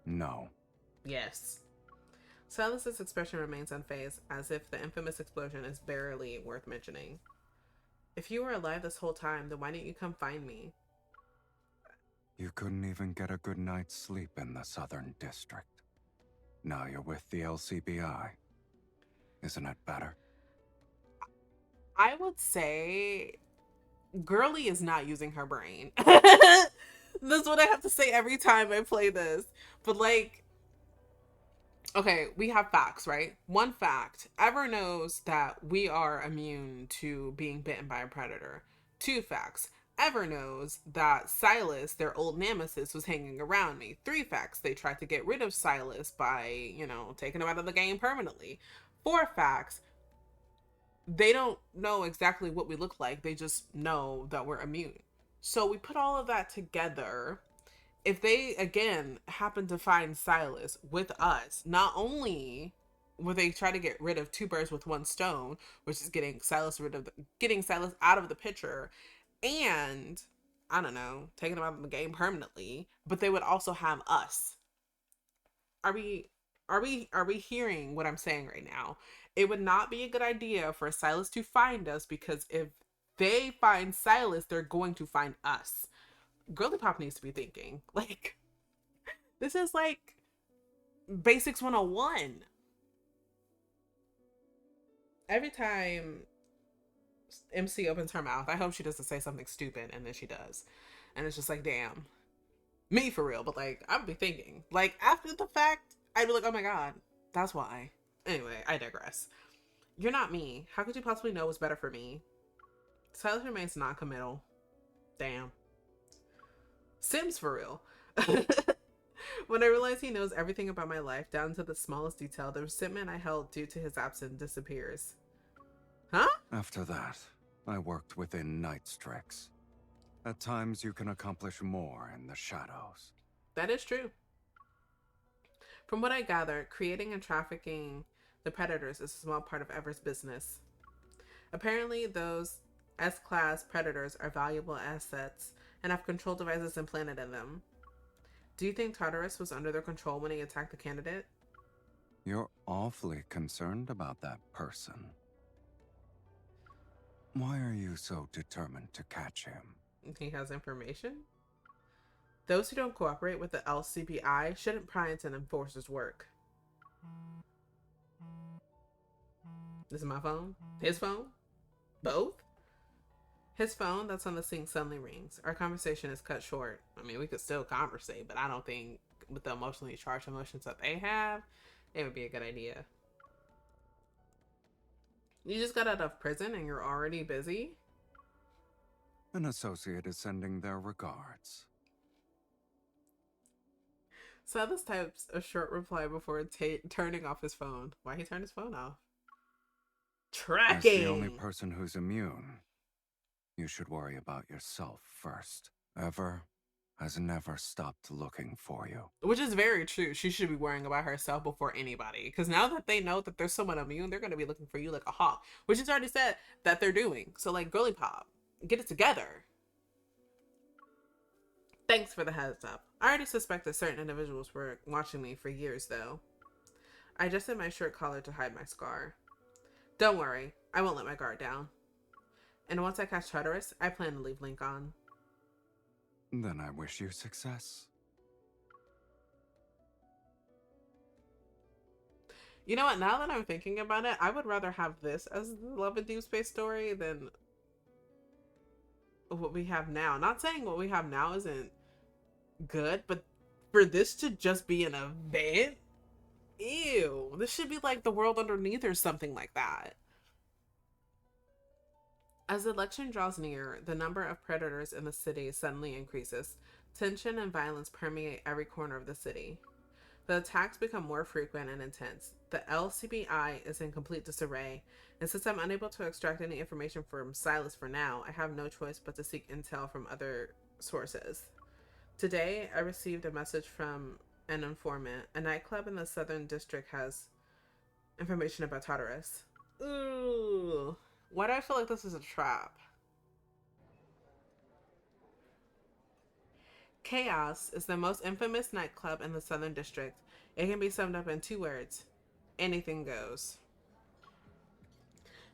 S7: No.
S1: Yes. Silas's expression remains unfazed, as if the infamous explosion is barely worth mentioning. If you were alive this whole time, then why didn't you come find me?
S7: You couldn't even get a good night's sleep in the Southern District. Now you're with the LCBI. Isn't it better?
S1: I would say Girly is not using her brain. That's what I have to say every time I play this. But like, okay, we have facts, right? One fact, Ever knows that we are immune to being bitten by a predator. Two facts, Ever knows that Silas, their old nemesis, was hanging around me. Three facts, they tried to get rid of Silas by, taking him out of the game permanently. Four facts, they don't know exactly what we look like. They just know that we're immune. So we put all of that together. If they, again, happen to find Silas with us, not only will they try to get rid of two birds with one stone, which is getting Silas out of the picture, and, I don't know, taking him out of the game permanently, but they would also have us. Are we hearing what I'm saying right now? It would not be a good idea for Silas to find us, because if they find Silas, they're going to find us. Girly Pop needs to be thinking. Like, this is like Basics 101. Every time MC opens her mouth, I hope she doesn't say something stupid, and then she does. And it's just like, damn. Me for real, but like, I would be thinking. Like, after the fact, I'd be like, oh my god, that's why. Anyway, I digress. You're not me. How could you possibly know what's better for me? Silas remains non-committal. Damn. Sims for real. When I realize he knows everything about my life, down to the smallest detail, the resentment I held due to his absence disappears. Huh?
S7: After that, I worked within Nightstrix. At times you can accomplish more in the shadows.
S1: That is true. From what I gather, creating and trafficking the predators is a small part of Ever's business. Apparently, those S-class predators are valuable assets and have control devices implanted in them. Do you think Tartarus was under their control when he attacked the candidate?
S7: You're awfully concerned about that person. Why are you so determined to catch him?
S1: He has information? Those who don't cooperate with the LCBI shouldn't pry into an enforcer's work. This is my phone? His phone? Both? His phone that's on the sink suddenly rings. Our conversation is cut short. I mean, we could still conversate, but I don't think with the emotionally charged emotions that they have, it would be a good idea. You just got out of prison and you're already busy?
S7: An associate is sending their regards.
S1: Silas types a short reply before turning off his phone. Why he turned his phone off? Tracking!
S7: As the only person who's immune, you should worry about yourself first. Ever, has never stopped looking for you.
S1: Which is very true. She should be worrying about herself before anybody. Because now that they know that there's someone immune, they're going to be looking for you like a hawk. Which is already said that they're doing. So, like, girly pop, get it together. Thanks for the heads up. I already suspected certain individuals were watching me for years, though. I adjusted my shirt collar to hide my scar. Don't worry, I won't let my guard down. And once I catch Tartarus, I plan to leave Link on.
S7: Then I wish you success.
S1: You know what? Now that I'm thinking about it, I would rather have this as the Love and Deepspace story than what we have now. Not saying what we have now isn't good, but for this to just be an event, ew. This should be like the world underneath or something like that. As the election draws near, the number of predators in the city suddenly increases. Tension and violence permeate every corner of the city. The attacks become more frequent and intense. The LCBI is in complete disarray, and since I'm unable to extract any information from Silas for now, I have no choice but to seek intel from other sources. Today, I received a message from an informant. A nightclub in the Southern District has information about Tartarus. Ooh. Why do I feel like this is a trap? Chaos is the most infamous nightclub in the Southern District. It can be summed up in 2 words. Anything goes.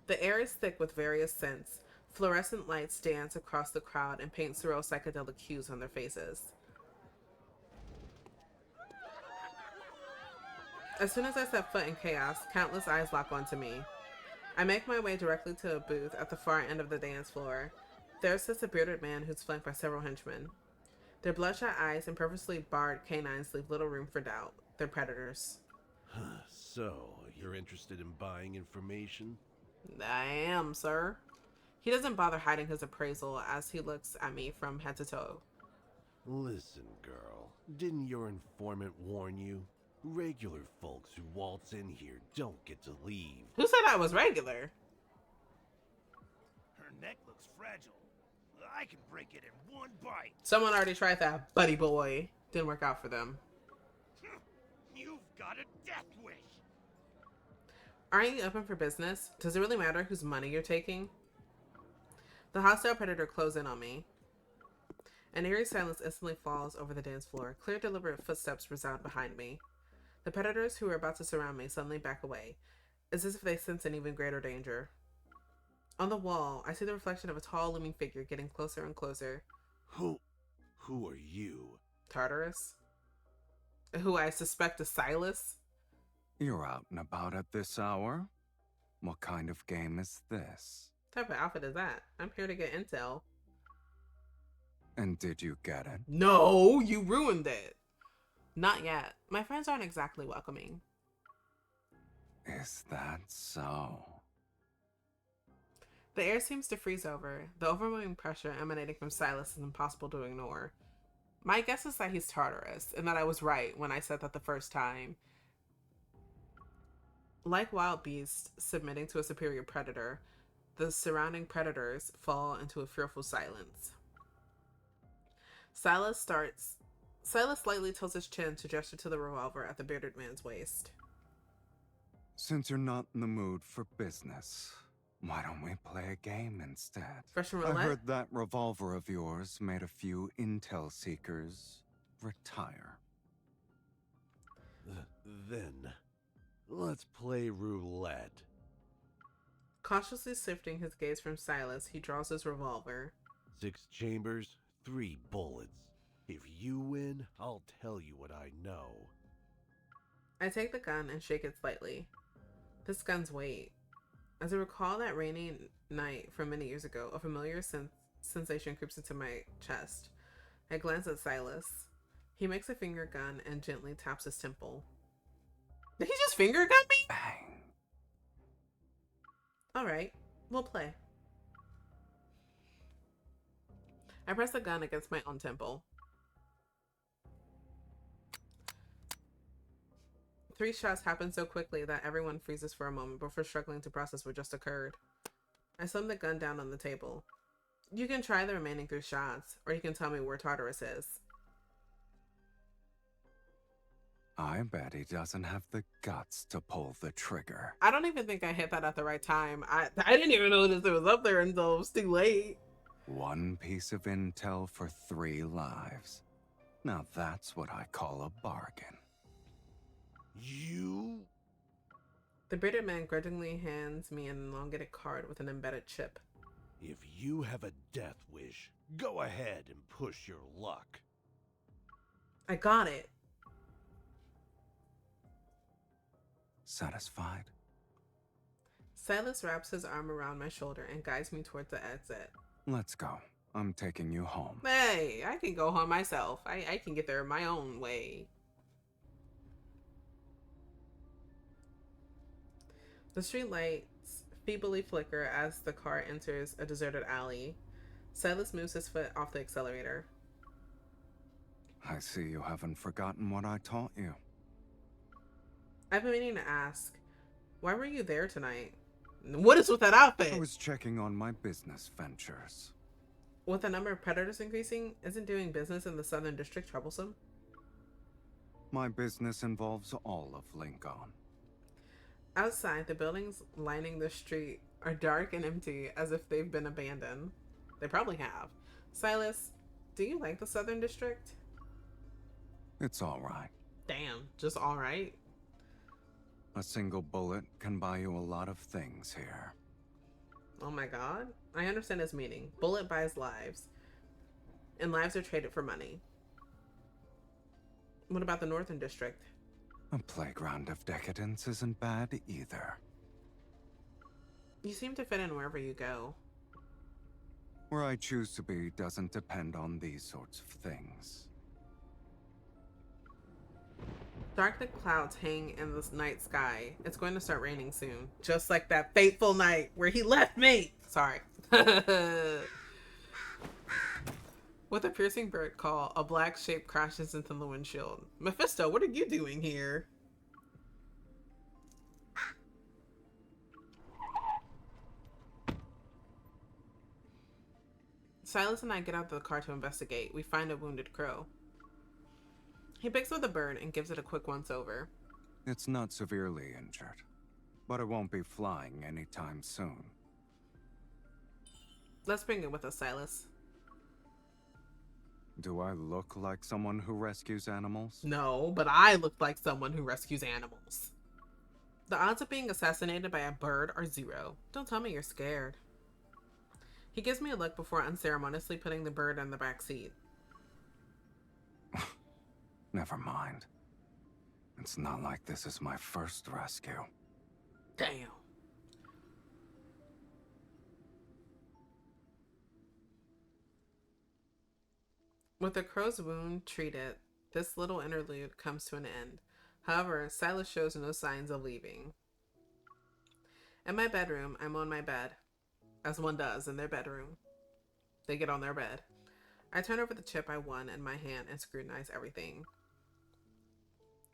S1: The air is thick with various scents. Fluorescent lights dance across the crowd and paint surreal psychedelic hues on their faces. As soon as I step foot in chaos, countless eyes lock onto me. I make my way directly to a booth at the far end of the dance floor. There sits a bearded man who's flanked by several henchmen. Their bloodshot eyes and purposely barred canines leave little room for doubt. They're predators.
S12: So, you're interested in buying information?
S1: I am, sir. He doesn't bother hiding his appraisal as he looks at me from head to toe.
S12: Listen, girl, didn't your informant warn you? Regular folks who waltz in here don't get to leave.
S1: Who said I was regular?
S10: Her neck looks fragile. I can break it in one bite.
S1: Someone already tried that, buddy boy. Didn't work out for them.
S10: You've got a death wish.
S1: Aren't you open for business? Does it really matter whose money you're taking? The hostile predator closes in on me. An eerie silence instantly falls over the dance floor. Clear, deliberate footsteps resound behind me. The predators who are about to surround me suddenly back away, as if they sense an even greater danger. On the wall, I see the reflection of a tall, looming figure getting closer and closer.
S12: Who are you?
S1: Tartarus? Who I suspect is Silas?
S7: You're out and about at this hour? What kind of game is this?
S1: What type of outfit is that? I'm here to get intel.
S7: And did you get it?
S1: No, you ruined it. Not yet. My friends aren't exactly welcoming.
S7: Is that so?
S1: The air seems to freeze over. The overwhelming pressure emanating from Silas is impossible to ignore. My guess is that he's Tartarus, and that I was right when I said that the first time. Like wild beasts submitting to a superior predator, the surrounding predators fall into a fearful silence. Silas slightly tilts his chin to gesture to the revolver at the bearded man's waist.
S7: Since you're not in the mood for business, why don't we play a game instead?
S1: Russian roulette?
S7: I heard that revolver of yours made a few intel seekers retire.
S12: Then, let's play roulette.
S1: Cautiously shifting his gaze from Silas, he draws his revolver.
S12: 6 chambers, 3 bullets. If you win, I'll tell you what I know.
S1: I take the gun and shake it slightly. This gun's weight. As I recall that rainy night from many years ago, a familiar sensation creeps into my chest. I glance at Silas. He makes a finger gun and gently taps his temple. Did he just finger gun me?
S7: Bang.
S1: Alright, we'll play. I press the gun against my own temple. 3 shots happen so quickly that everyone freezes for a moment before struggling to process what just occurred. I slam the gun down on the table. You can try the remaining 3 shots, or you can tell me where Tartarus is.
S7: I bet he doesn't have the guts to pull the trigger.
S1: I don't even think I hit that at the right time. I didn't even notice it was up there until it was too late.
S7: One piece of intel for 3 lives. Now that's what I call a bargain.
S12: You?
S1: The bearded man grudgingly hands me an elongated card with an embedded chip.
S12: If you have a death wish, go ahead and push your luck.
S1: I got it.
S7: Satisfied?
S1: Silas wraps his arm around my shoulder and guides me towards the exit.
S7: Let's go. I'm taking you home.
S1: Hey, I can go home myself. I can get there my own way. The street lights feebly flicker as the car enters a deserted alley. Silas moves his foot off the accelerator.
S7: I see you haven't forgotten what I taught you.
S1: I've been meaning to ask, why were you there tonight? What is with that outfit?
S7: I was checking on my business ventures.
S1: With the number of predators increasing, isn't doing business in the Southern District troublesome?
S7: My business involves all of Lincoln.
S1: Outside, the buildings lining the street are dark and empty, as if they've been abandoned. They probably have. Silas, do you like the Southern District?
S7: It's all right.
S1: Damn, just all right?
S7: A single bullet can buy you a lot of things here.
S1: Oh my god. I understand his meaning. Bullet buys lives. And lives are traded for money. What about the Northern District?
S7: A playground of decadence isn't bad either.
S1: You seem to fit in wherever you go.
S7: Where I choose to be doesn't depend on these sorts of things.
S1: Dark clouds hang in the night sky. It's going to start raining soon. Just like that fateful night where he left me. Sorry. With a piercing bird call, a black shape crashes into the windshield. Mephisto, what are you doing here? Silas and I get out of the car to investigate. We find a wounded crow. He picks up the bird and gives it a quick once-over.
S7: It's not severely injured, but it won't be flying anytime soon.
S1: Let's bring it with us, Silas.
S7: Do I look like someone who rescues animals?
S1: No, but I look like someone who rescues animals. The odds of being assassinated by a bird are 0. Don't tell me you're scared. He gives me a look before unceremoniously putting the bird in the back seat.
S7: Never mind. It's not like this is my first rescue.
S1: Damn. With the crow's wound treated, this little interlude comes to an end. However, Silas shows no signs of leaving. In my bedroom, I'm on my bed, as one does in their bedroom. They get on their bed. I turn over the chip I won in my hand and scrutinize everything.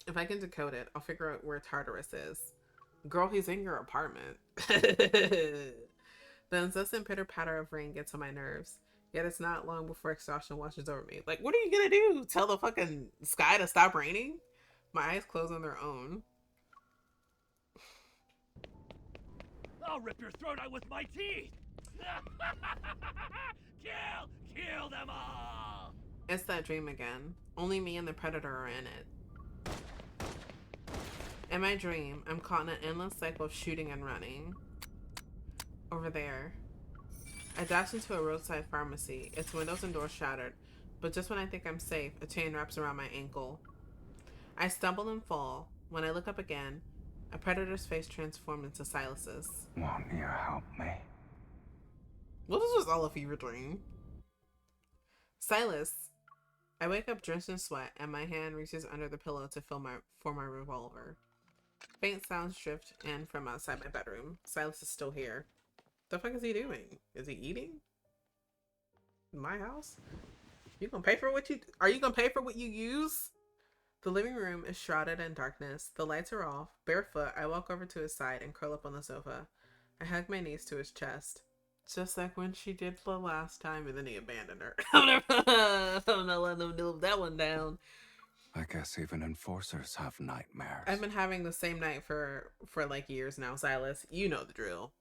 S1: If I can decode it, I'll figure out where Tartarus is. Girl, he's in your apartment. The incessant pitter-patter of rain gets on my nerves. Yet it's not long before exhaustion washes over me. Like, what are you gonna do? Tell the fucking sky to stop raining? My eyes close on their own.
S10: I'll rip your throat out with my teeth! Kill them all!
S1: It's that dream again. Only me and the predator are in it. In my dream, I'm caught in an endless cycle of shooting and running. Over there. I dash into a roadside pharmacy, its windows and doors shattered, but just when I think I'm safe, a chain wraps around my ankle. I stumble and fall. When I look up again, a predator's face transformed into Silas's.
S7: Won't you help me?
S1: What was this all a fever dream? Silas. I wake up drenched in sweat, and my hand reaches under the pillow to feel for my revolver. Faint sounds drift in from outside my bedroom. Silas is still here. The fuck is he doing? Is he eating? In my house? You gonna pay for what you... Are you gonna pay for what you use? The living room is shrouded in darkness. The lights are off. Barefoot, I walk over to his side and curl up on the sofa. I hug my knees to his chest. Just like when she did the last time, and then he abandoned her. I'm not letting him live that one down.
S7: I guess even enforcers have nightmares.
S1: I've been having the same night for like years now, Silas. You know the drill.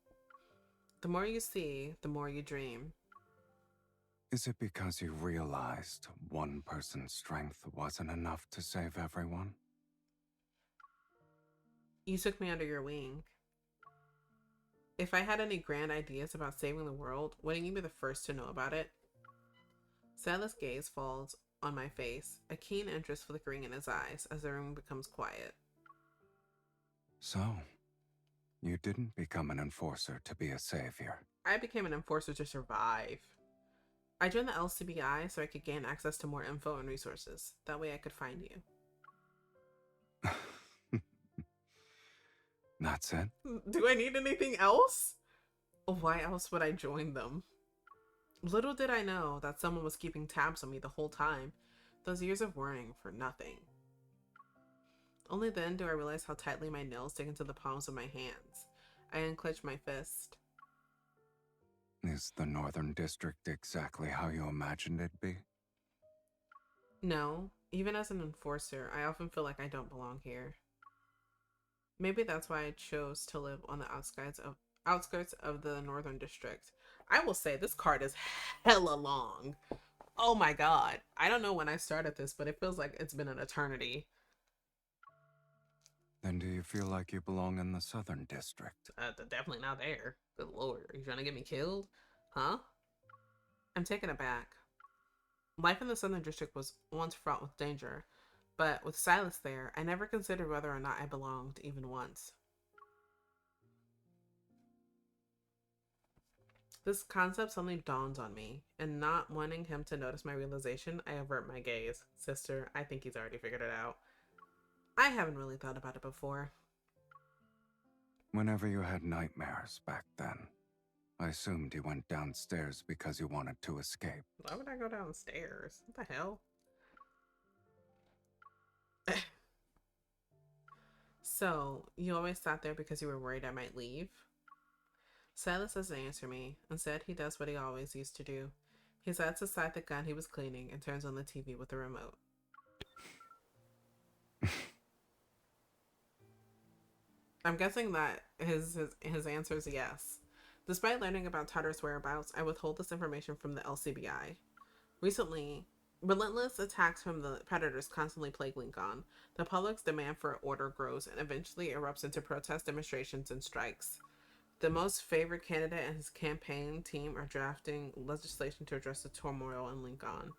S1: The more you see, the more you dream.
S7: Is it because you realized one person's strength wasn't enough to save everyone?
S1: You took me under your wing. If I had any grand ideas about saving the world, wouldn't you be the first to know about it? Silas' gaze falls on my face, a keen interest flickering in his eyes as the room becomes quiet.
S7: So, you didn't become an enforcer to be a savior.
S1: I became an enforcer to survive. I joined the LCBI so I could gain access to more info and resources. That way I could find you.
S7: That's it?
S1: Do I need anything else? Why else would I join them? Little did I know that someone was keeping tabs on me the whole time. Those years of worrying for nothing. Only then do I realize how tightly my nails stick into the palms of my hands. I unclench my fist.
S7: Is the Northern District exactly how you imagined it'd be?
S1: No. Even as an enforcer, I often feel like I don't belong here. Maybe that's why I chose to live on the outskirts of the Northern District. I will say this card is hella long. Oh my god. I don't know when I started this, but it feels like it's been an eternity.
S7: Then do you feel like you belong in the Southern District?
S1: Definitely not there. Good lord. Are you trying to get me killed? Huh? I'm taken aback. Life in the Southern District was once fraught with danger, but with Silas there, I never considered whether or not I belonged even once. This concept suddenly dawns on me, and not wanting him to notice my realization, I avert my gaze. Sister, I think he's already figured it out. I haven't really thought about it before.
S7: Whenever you had nightmares back then, I assumed you went downstairs because you wanted to escape.
S1: Why would I go downstairs? What the hell? So, you always sat there because you were worried I might leave? Silas doesn't answer me. Instead, he does what he always used to do. He sets aside the gun he was cleaning and turns on the TV with the remote. I'm guessing that his answer is yes. Despite learning about Tutter's whereabouts, I withhold this information from the LCBI. Recently, relentless attacks from the predators constantly plague Lincoln. The public's demand for order grows and eventually erupts into protest demonstrations and strikes. The most favored candidate and his campaign team are drafting legislation to address the turmoil in Lincoln.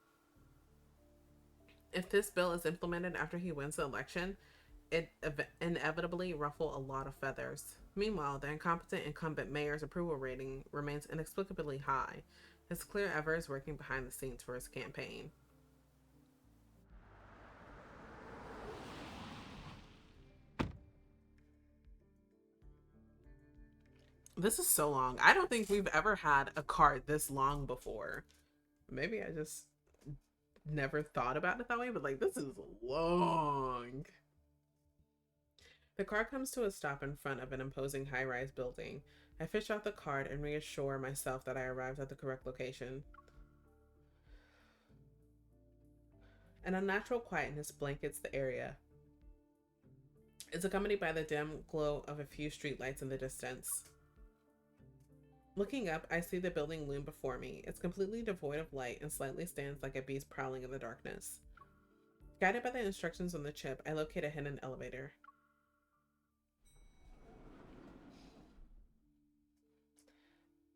S1: If this bill is implemented after he wins the election, it inevitably ruffle a lot of feathers. Meanwhile, the incompetent incumbent mayor's approval rating remains inexplicably high. It's clear Ever is working behind the scenes for his campaign. This is so long. I don't think we've ever had a card this long before. Maybe I just never thought about it that way, but like, this is long. The car comes to a stop in front of an imposing high-rise building. I fish out the card and reassure myself that I arrived at the correct location. An unnatural quietness blankets the area. It's accompanied by the dim glow of a few streetlights in the distance. Looking up, I see the building loom before me. It's completely devoid of light and slightly stands like a beast prowling in the darkness. Guided by the instructions on the chip, I locate a hidden elevator.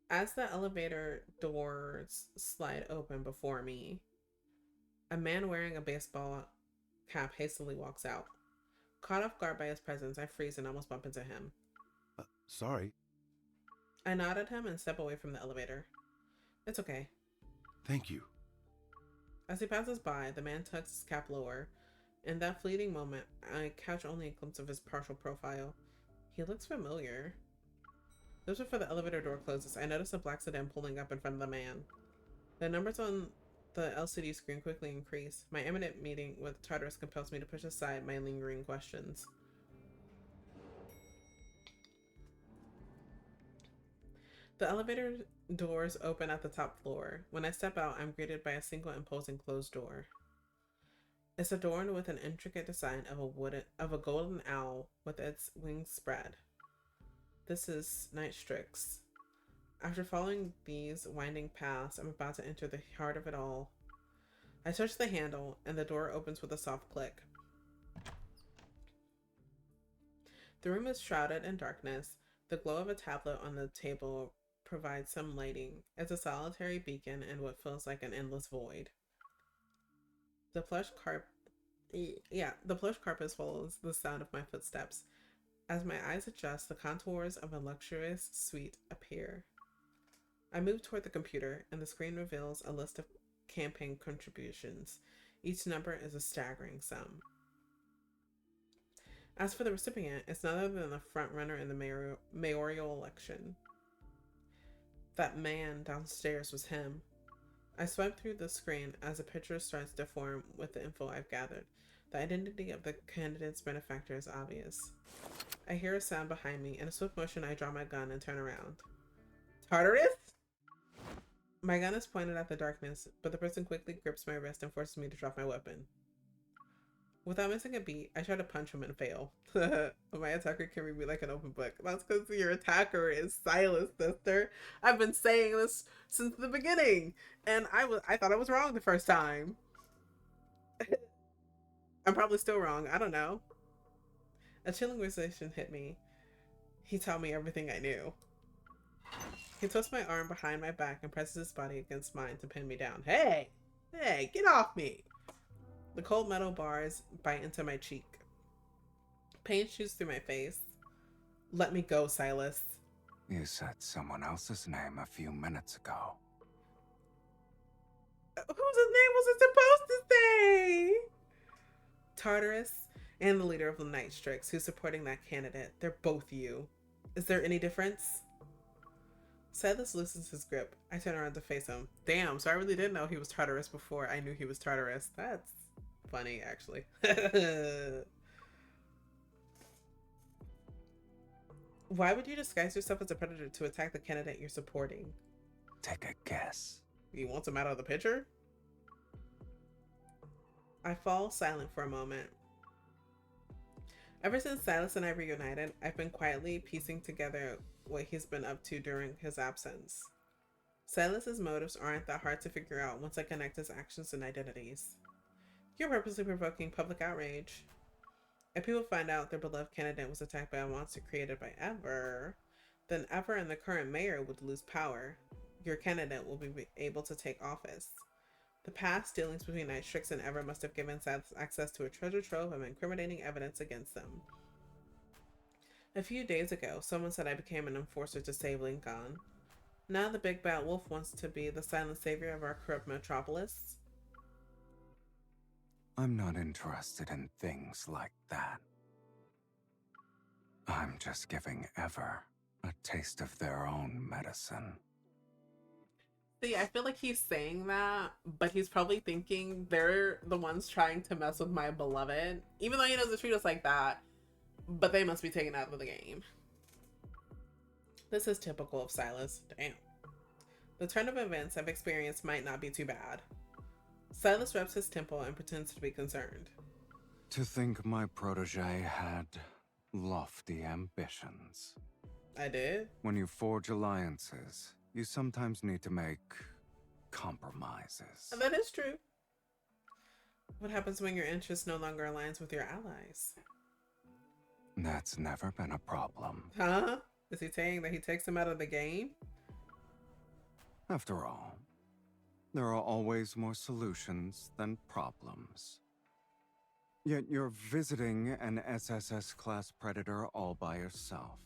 S1: As the elevator doors slide open before me, a man wearing a baseball cap hastily walks out. Caught off guard by his presence, I freeze and almost bump into him.
S12: Sorry.
S1: I nod at him and step away from the elevator. It's okay.
S12: Thank you.
S1: As he passes by, the man tucks his cap lower. In that fleeting moment, I catch only a glimpse of his partial profile. He looks familiar. Just before the elevator door closes, I notice a black sedan pulling up in front of the man. The numbers on the LCD screen quickly increase. My imminent meeting with Tartarus compels me to push aside my lingering questions. The elevator doors open at the top floor. When I step out, I'm greeted by a single imposing closed door. It's adorned with an intricate design of a golden owl with its wings spread. This is Night Strix. After following these winding paths, I'm about to enter the heart of it all. I touch the handle, and the door opens with a soft click. The room is shrouded in darkness. The glow of a tablet on the table provides some lighting. It's a solitary beacon in what feels like an endless void. The plush carpet follows the sound of my footsteps. As my eyes adjust, the contours of a luxurious suite appear. I move toward the computer, and the screen reveals a list of campaign contributions. Each number is a staggering sum. As for the recipient, it's none other than the front-runner in the mayoral election. That man downstairs was him. I swipe through the screen as a picture starts to form with the info I've gathered. The identity of the candidate's benefactor is obvious. I hear a sound behind me. In a swift motion, I draw my gun and turn around. Tartarus? My gun is pointed at the darkness, but the person quickly grips my wrist and forces me to drop my weapon. Without missing a beat, I try to punch him and fail. My attacker can read me like an open book. That's because your attacker is Silas, sister. I've been saying this since the beginning, and I thought I was wrong the first time. I'm probably still wrong. I don't know. A chilling realization hit me. He taught me everything I knew. He twists my arm behind my back and presses his body against mine to pin me down. Hey! Hey, get off me! The cold metal bars bite into my cheek. Pain shoots through my face. Let me go, Silas.
S7: You said someone else's name a few minutes ago.
S1: Whose name was it supposed to say? Tartarus and the leader of the Night Strix, who's supporting that candidate. They're both you. Is there any difference? Silas loosens his grip. I turn around to face him. Damn, so I really didn't know he was Tartarus before I knew he was Tartarus. That's funny, actually. Why would you disguise yourself as a predator to attack the candidate you're supporting?
S7: Take a guess.
S1: You want him out of the picture? I fall silent for a moment. Ever since Silas and I reunited, I've been quietly piecing together what he's been up to during his absence. Silas's motives aren't that hard to figure out once I connect his actions and identities. You're purposely provoking public outrage. If people find out their beloved candidate was attacked by a monster created by Ever, then Ever and the current mayor would lose power. Your candidate will be able to take office. The past dealings between Night Strix and Ever must have given Silas access to a treasure trove of incriminating evidence against them. A few days ago, someone said I became an enforcer to save Lincoln. Now the big bad wolf wants to be the silent savior of our corrupt metropolis.
S7: I'm not interested in things like that. I'm just giving Ever a taste of their own medicine.
S1: See, I feel like he's saying that, but he's probably thinking they're the ones trying to mess with my beloved. Even though he doesn't treat us like that, but they must be taken out of the game. This is typical of Silas. Damn. The turn of events I've experienced might not be too bad. Silas rubs his temple and pretends to be concerned.
S7: To think my protege had lofty ambitions.
S1: I did?
S7: When you forge alliances, you sometimes need to make compromises.
S1: That is true. What happens when your interest no longer aligns with your allies?
S7: That's never been a problem.
S1: Huh? Is he saying that he takes him out of the game?
S7: After all, there are always more solutions than problems. Yet you're visiting an SSS-class predator all by yourself.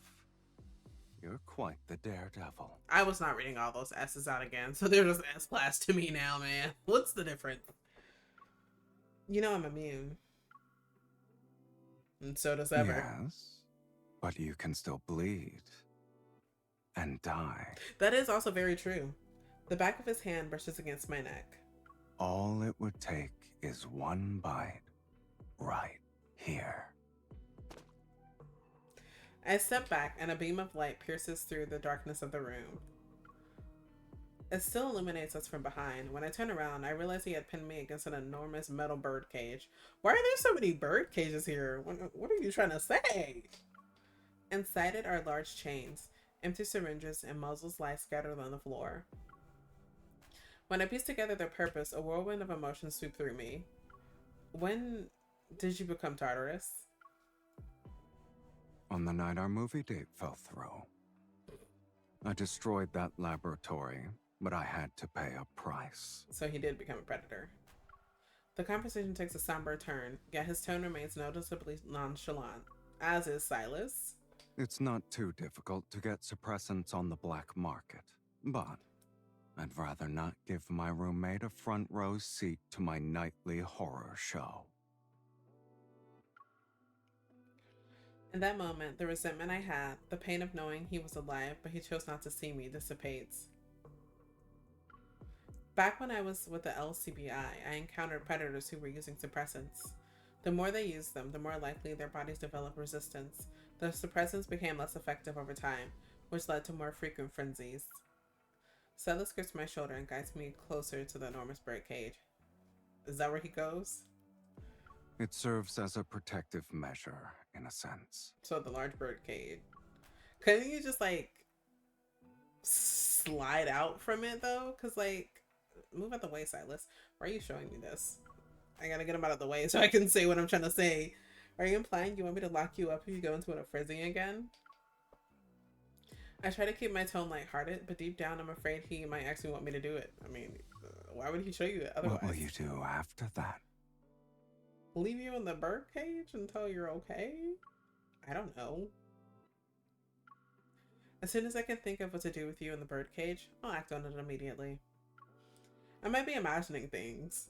S7: You're quite the daredevil.
S1: I was not reading all those S's out again, so they're just S-class to me now, man. What's the difference? You know I'm immune. And so does Ever.
S7: Yes, but you can still bleed and die.
S1: That is also very true. The back of his hand brushes against my neck.
S7: All it would take is one bite right here.
S1: I step back and a beam of light pierces through the darkness of the room. It still illuminates us from behind. When I turn around, I realize he had pinned me against an enormous metal bird cage. Why are there so many bird cages here? What are you trying to say? Inside it are large chains, empty syringes, and muzzles lie scattered on the floor. When I piece together their purpose, a whirlwind of emotions sweep through me. When did you become Tartarus?
S7: On the night our movie date fell through. I destroyed that laboratory, but I had to pay a price.
S1: So he did become a predator. The conversation takes a somber turn, yet his tone remains noticeably nonchalant, as is Silas.
S7: It's not too difficult to get suppressants on the black market, but I'd rather not give my roommate a front row seat to my nightly horror show.
S1: In that moment, the resentment I had, the pain of knowing he was alive but he chose not to see me, dissipates. Back when I was with the LCBI, I encountered predators who were using suppressants. The more they used them, the more likely their bodies developed resistance. The suppressants became less effective over time, which led to more frequent frenzies. Silas grips my shoulder and guides me closer to the enormous bird cage. Is that where he goes?
S7: It serves as a protective measure, in a sense.
S1: So the large bird cage. Couldn't you just, like, slide out from it, though? Because, like, move out the way, Silas. Why are you showing me this? I gotta get him out of the way so I can say what I'm trying to say. Are you implying you want me to lock you up if you go into a frenzy again? I try to keep my tone lighthearted, but deep down I'm afraid he might actually want me to do it. I mean, why would he show you it otherwise?
S7: What will you do after that?
S1: Leave you in the bird cage until you're okay? I don't know. As soon as I can think of what to do with you in the bird cage, I'll act on it immediately. I might be imagining things.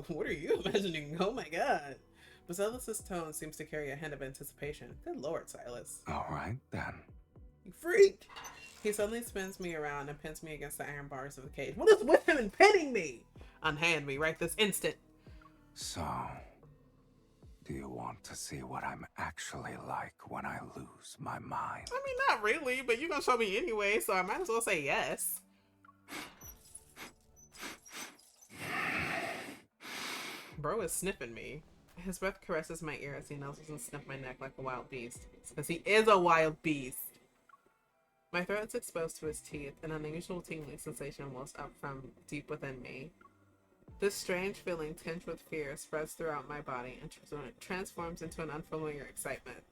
S1: What are you imagining? Oh my god. But Silas's tone seems to carry a hint of anticipation. Good lord, Silas.
S7: All right, then.
S1: You freak! He suddenly spins me around and pins me against the iron bars of the cage. What is with him and pinning me? Unhand me right this instant.
S7: So, do you want to see what I'm actually like when I lose my mind?
S1: I mean, not really, but you're gonna show me anyway, so I might as well say yes. Bro is sniffing me. His breath caresses my ear as he nuzzles and sniffs my neck like a wild beast. Because he is a wild beast. My throat is exposed to his teeth, and an unusual tingling sensation wells up from deep within me. This strange feeling, tinged with fear, spreads throughout my body and transforms into an unfamiliar excitement.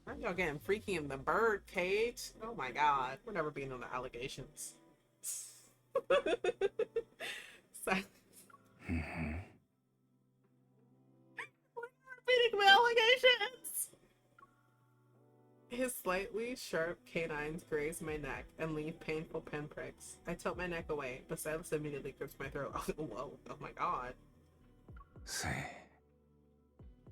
S1: Aren't y'all getting freaky in the bird cage? Oh my god. We're never being on the allegations. Repeating my allegations! His slightly sharp canines graze my neck and leave painful pinpricks. I tilt my neck away, but Silas immediately grips my throat. Whoa, oh my god.
S7: See,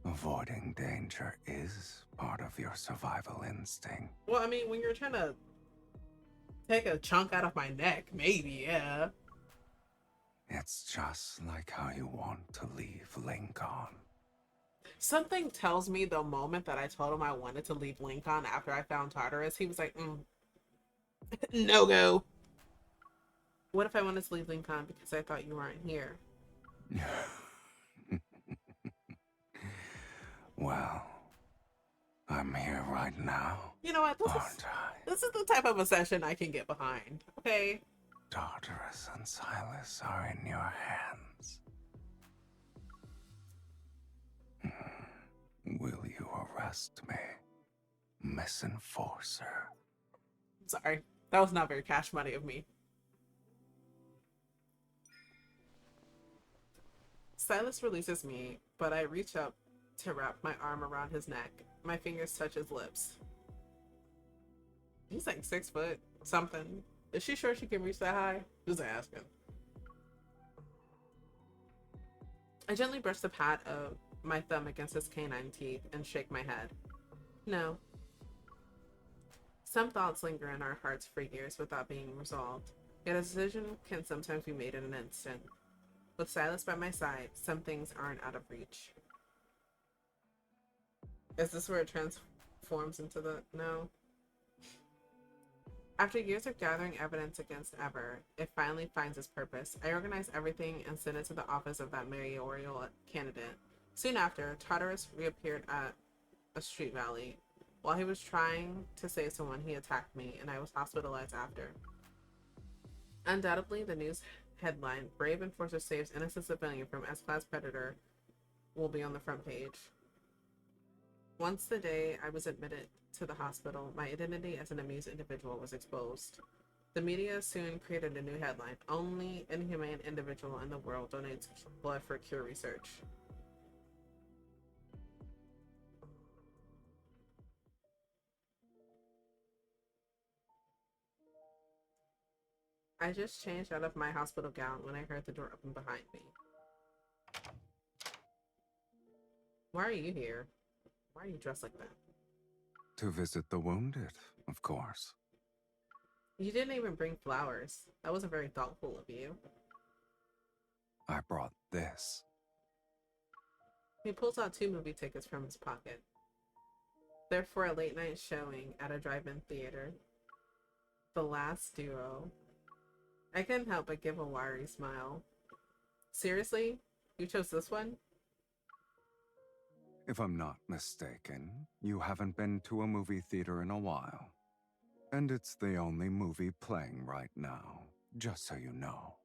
S7: avoiding danger is part of your survival instinct.
S1: Well, I mean, when you're trying to take a chunk out of my neck, maybe, yeah.
S7: It's just like how you want to leave Lincoln.
S1: Something tells me the moment that I told him I wanted to leave Lincoln after I found Tartarus, he was like, no go. What if I wanted to leave Lincoln because I thought you weren't here?
S7: Well, I'm here right now.
S1: You know what? This is the type of a session I can get behind. Okay?
S7: Tartarus and Silas are in your hands. Will you arrest me, Miss Enforcer?
S1: Sorry, that was not very cash money of me. Silas releases me, but I reach up to wrap my arm around his neck. My fingers touch his lips. He's like 6 foot something. Is she sure she can reach that high? Just asking. I gently brush the pad of my thumb against his canine teeth and shake my head. No. Some thoughts linger in our hearts for years without being resolved, yet a decision can sometimes be made in an instant. With Silas by my side, some things aren't out of reach. Is this where it transforms into the... No. After years of gathering evidence against Ever, it finally finds its purpose. I organize everything and send it to the office of that mayoral candidate. Soon after, Tartarus reappeared at a street valley. While he was trying to save someone, he attacked me, and I was hospitalized after. Undoubtedly, the news headline, Brave Enforcer Saves Innocent Civilian from S-Class Predator, will be on the front page. Once the day I was admitted to the hospital, my identity as an amused individual was exposed. The media soon created a new headline, Only Inhumane Individual in the World Donates Blood for Cure Research. I just changed out of my hospital gown when I heard the door open behind me. Why are you here? Why are you dressed like that?
S7: To visit the wounded, of course.
S1: You didn't even bring flowers. That wasn't very thoughtful of you.
S7: I brought this.
S1: He pulls out 2 movie tickets from his pocket. They're for a late night showing at a drive-in theater. The Last Duo. I couldn't help but give a wiry smile. Seriously? You chose this one?
S7: If I'm not mistaken, you haven't been to a movie theater in a while. And it's the only movie playing right now, just so you know.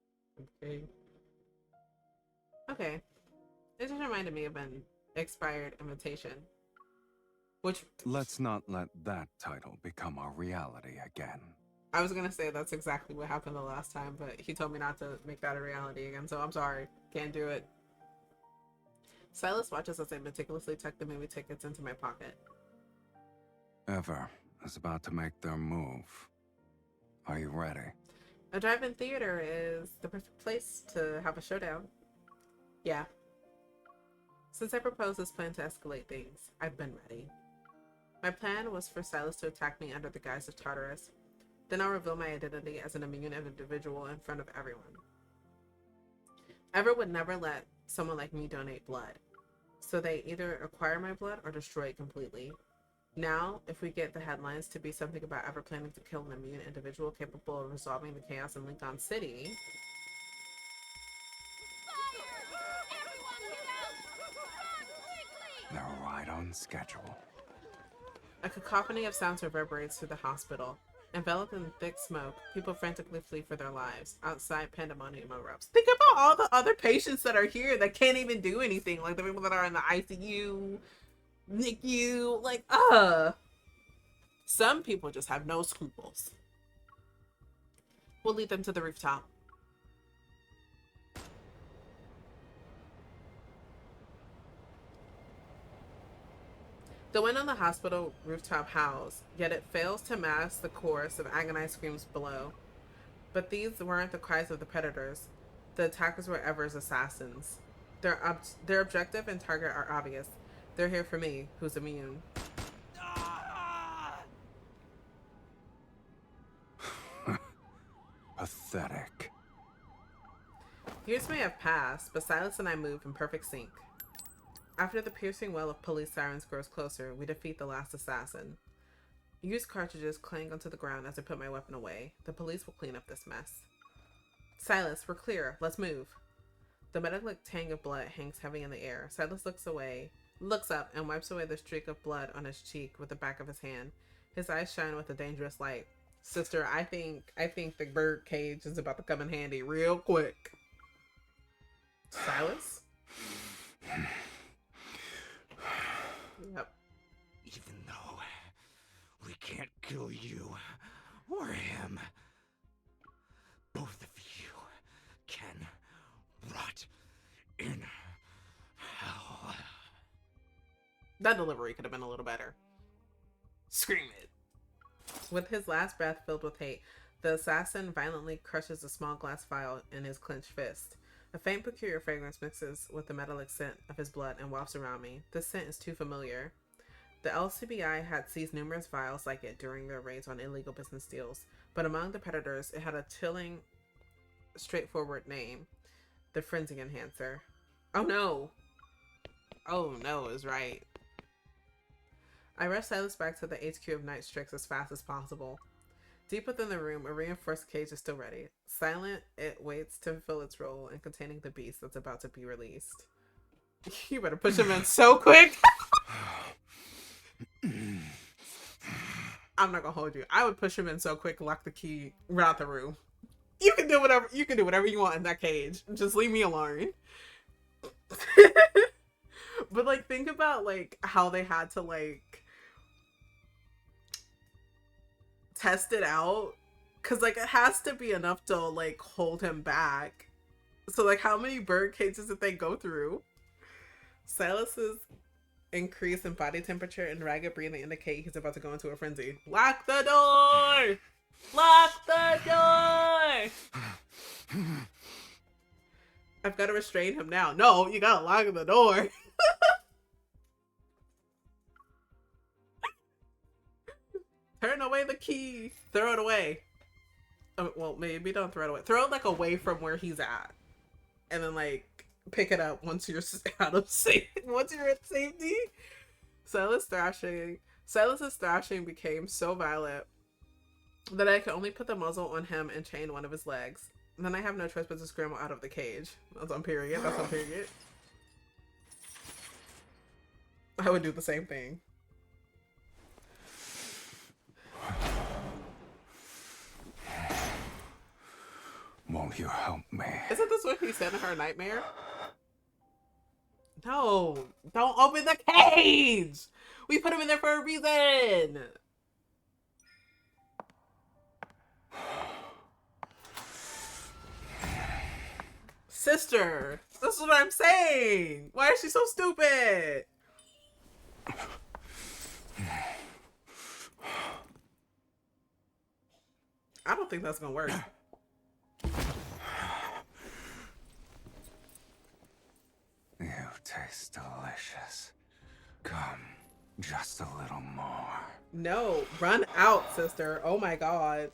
S1: Okay. It just reminded me of an expired invitation. Which...
S7: Let's not let that title become our reality again.
S1: I was gonna say that's exactly what happened the last time, but he told me not to make that a reality again, so I'm sorry. Can't do it. Silas watches as I meticulously tuck the movie tickets into my pocket.
S7: Ever is about to make their move. Are you ready?
S1: A drive-in theater is the perfect place to have a showdown. Yeah. Since I proposed this plan to escalate things, I've been ready. My plan was for Silas to attack me under the guise of Tartarus. Then I'll reveal my identity as an immune individual in front of everyone. Ever would never let someone like me donate blood. So they either acquire my blood or destroy it completely. Now, if we get the headlines to be something about Ever planning to kill an immune individual capable of resolving the chaos in Lincoln City...
S7: They're right on schedule.
S1: A cacophony of sounds reverberates through the hospital. Enveloped in thick smoke, people frantically flee for their lives. Outside, pandemonium erupts. Think about all the other patients that are here that can't even do anything. Like the people that are in the ICU, NICU, like, Some people just have no scruples. We'll lead them to the rooftop. The wind on the hospital rooftop howls, yet it fails to mask the chorus of agonized screams below. But these weren't the cries of the predators. The attackers were Ever's assassins. Their objective and target are obvious. They're here for me, who's immune.
S7: Pathetic.
S1: Years may have passed, but Silas and I move in perfect sync. After the piercing wail of police sirens grows closer, we defeat the last assassin. Used cartridges clang onto the ground as I put my weapon away. The police will clean up this mess. Silas, we're clear. Let's move. The metallic tang of blood hangs heavy in the air. Silas looks up, and wipes away the streak of blood on his cheek with the back of his hand. His eyes shine with a dangerous light. Sister, I think the bird cage is about to come in handy real quick. Silas? Yep.
S13: Even though we can't kill you or him, both of you can rot in hell.
S1: That delivery could have been a little better. Scream it. With his last breath filled with hate, the assassin violently crushes a small glass vial in his clenched fist. A faint peculiar fragrance mixes with the metallic scent of his blood and wafts around me. This scent is too familiar. The LCBI had seized numerous vials like it during their raids on illegal business deals, but among the predators, it had a chilling, straightforward name. The Frenzy Enhancer. Oh no! Oh no is right. I rush Silas back to the HQ of Night Strix as fast as possible. Deep within the room, a reinforced cage is still ready. Silent, it waits to fulfill its role in containing the beast that's about to be released. You better push him in so quick. I'm not gonna hold you. I would push him in so quick, lock the key, run out the room. You can do whatever you want in that cage. Just leave me alone. But like, think about like how they had to like test it out, because like it has to be enough to like hold him back. So like, how many bird cages did they go through? Silas's increase in body temperature and ragged breathing indicate he's about to go into a frenzy. Lock the door! Lock the door! I've got to restrain him now. No, you gotta lock the door. Turn away the key. Throw it away. Well, maybe don't throw it away. Throw it like away from where he's at, and then like pick it up once you're out of once you're at safety. Silas's thrashing became so violent that I could only put the muzzle on him and chain one of his legs. And then I have no choice but to scramble out of the cage. That's on period. That's on period. I would do the same thing.
S7: Won't you help me?
S1: Isn't this what he said in her nightmare? No, don't open the cage! We put him in there for a reason! Sister, this is what I'm saying! Why is she so stupid? I don't think that's gonna work.
S7: You taste delicious. Come, just a little more.
S1: No, run out, sister. Oh my god.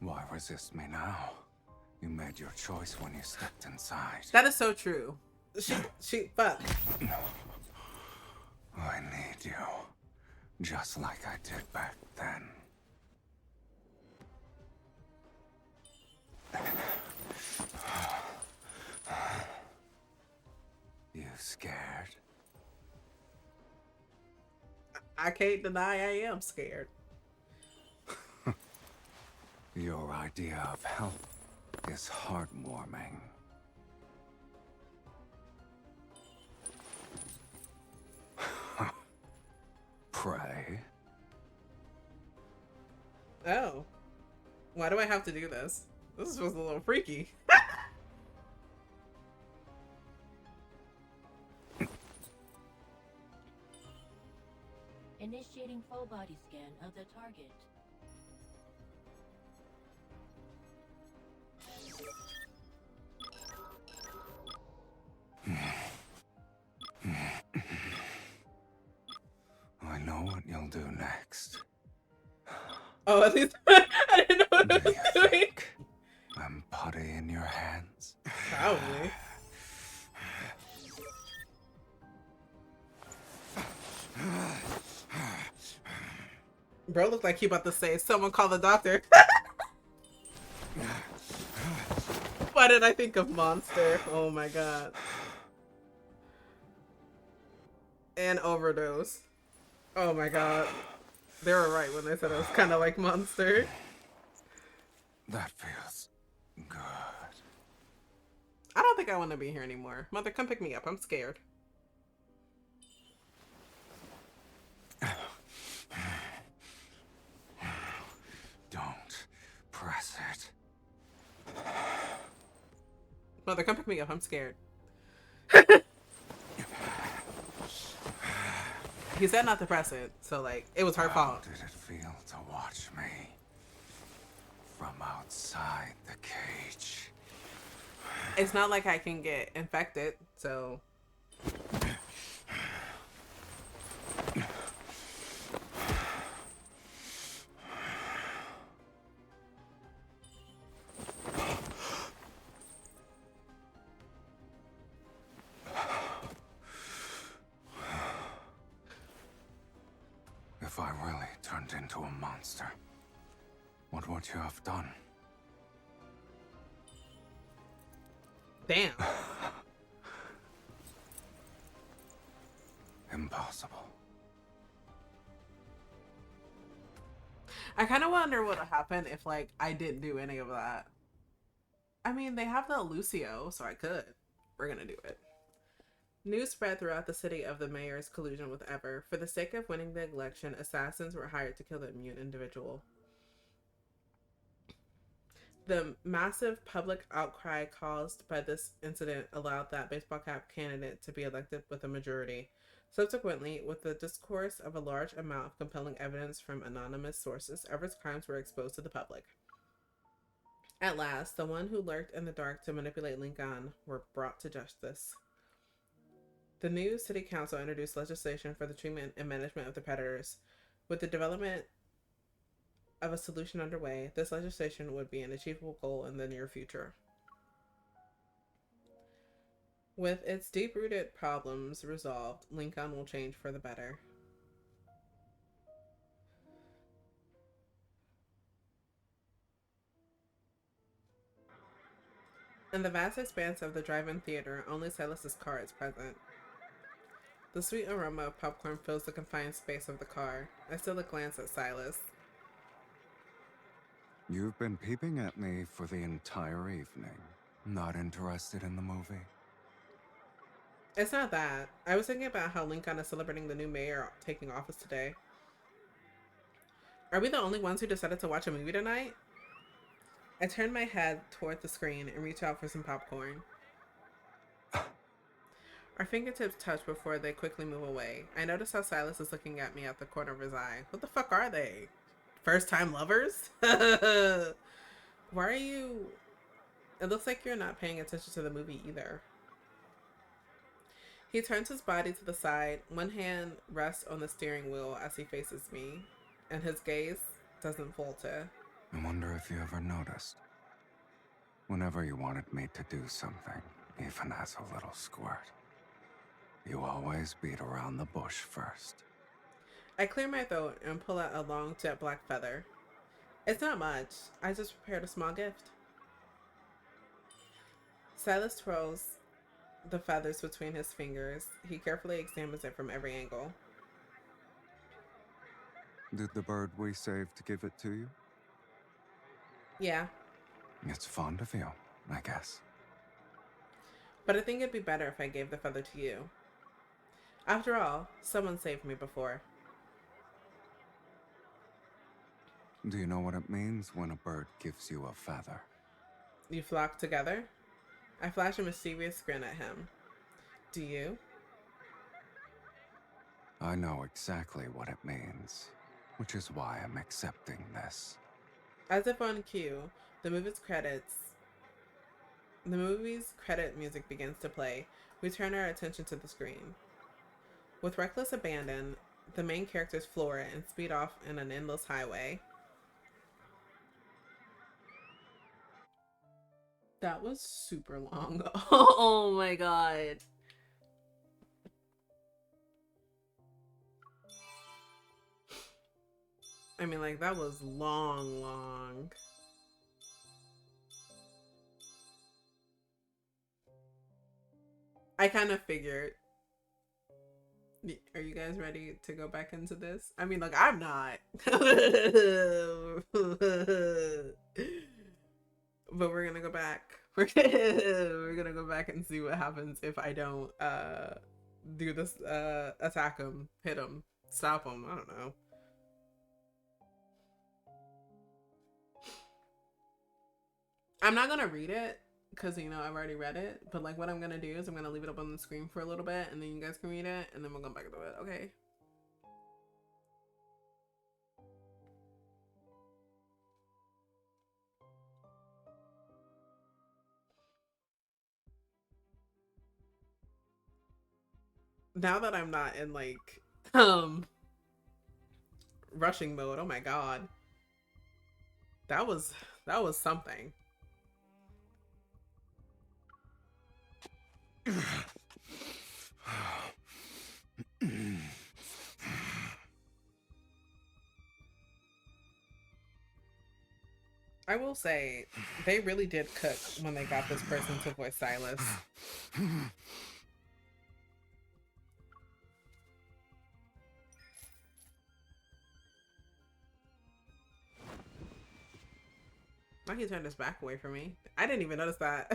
S7: Why resist me now? You made your choice when you stepped inside.
S1: That is so true. Fuck.
S7: I need you. Just like I did back then. You scared?
S1: I can't deny I am scared.
S7: Your idea of help is heartwarming. Pray.
S1: Oh. Why do I have to do this? This was a little freaky.
S3: Initiating full body scan of the target.
S7: I know what you'll do next.
S1: Oh, at least I didn't know what I was doing.
S7: I'm putty in your hands.
S1: Probably. Bro looked like he about to say, someone call the doctor. Why did I think of Monster? Oh my god. And Overdose. Oh my god. They were right when they said it was kind of like Monster.
S7: That feels good.
S1: I don't think I want to be here anymore. Mother, come pick me up. I'm scared.
S7: Don't press it.
S1: Mother, come pick me up. I'm scared. He said not to press it, so like, it was her fault.
S7: How did it feel to watch me from outside the cage?
S1: It's not like I can get infected, so.
S7: if I really turned into a monster? What would you have done?
S1: Damn.
S7: Impossible.
S1: I kind of wonder what would happen if, like, I didn't do any of that. I mean, they have the Lucio, so I could. We're gonna do it. News spread throughout the city of the mayor's collusion with Ever. For the sake of winning the election, assassins were hired to kill the immune individual. The massive public outcry caused by this incident allowed that baseball cap candidate to be elected with a majority. Subsequently, with the discourse of a large amount of compelling evidence from anonymous sources, Everett's crimes were exposed to the public. At last, the one who lurked in the dark to manipulate Lincoln were brought to justice. The new city council introduced legislation for the treatment and management of the predators. With the development of a solution underway, this legislation would be an achievable goal in the near future. With its deep-rooted problems resolved, Lincoln will change for the better. In the vast expanse of the drive-in theater, only Silas's car is present. The sweet aroma of popcorn fills the confined space of the car. I steal a glance at Silas.
S7: You've been peeping at me for the entire evening. Not interested in the movie?
S1: It's not that. I was thinking about how Lincoln is celebrating the new mayor taking office today. Are we the only ones who decided to watch a movie tonight? I turned my head toward the screen and reached out for some popcorn. Our fingertips touch before they quickly move away. I notice how Silas is looking at me out the corner of his eye. What the fuck are they? First-time lovers? Why are you... It looks like you're not paying attention to the movie either. He turns his body to the side. One hand rests on the steering wheel as he faces me, and his gaze doesn't falter.
S7: I wonder if you ever noticed. Whenever you wanted me to do something, even as a little squirt, you always beat around the bush first.
S1: I clear my throat and pull out a long jet black feather. It's not much. I just prepared a small gift. Silas twirls the feathers between his fingers. He carefully examines it from every angle.
S7: Did the bird we saved give it to you?
S1: Yeah.
S7: It's fond of you, I guess.
S1: But I think it'd be better if I gave the feather to you. After all, someone saved me before.
S7: Do you know what it means when a bird gives you a feather?
S1: You flock together? I flash a mischievous grin at him. Do you?
S7: I know exactly what it means, which is why I'm accepting this.
S1: As if on cue, the movie's credit music begins to play. We turn our attention to the screen. With reckless abandon, the main characters floor it and speed off in an endless highway. That was super long. Oh my god. I mean, like, that was long. I kind of figured. Are you guys ready to go back into this? I mean, like, I'm not. But we're gonna go back. We're gonna go back and see what happens if I don't do this, attack him, hit him, stop him, I don't know. I'm not gonna read it because, you know, I've already read it, but like what I'm gonna do is I'm gonna leave it up on the screen for a little bit and then you guys can read it and then we'll go back to it, okay? Now that I'm not in like rushing mode, oh my god. That was something. I will say, they really did cook when they got this person to voice Silas. Why he turned his back away from me? I didn't even notice that.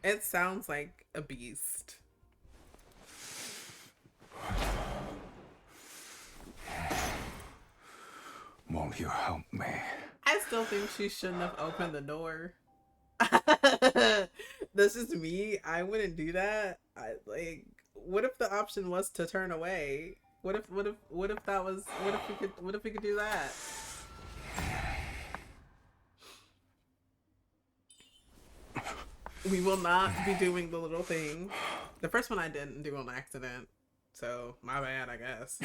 S1: It sounds like a beast.
S7: Won't you help me?
S1: I still think she shouldn't have opened the door. That's just me. I wouldn't do that. What if the option was to turn away? What if we could do that? We will not be doing the little thing. The first one I didn't do on accident. So, my bad, I guess.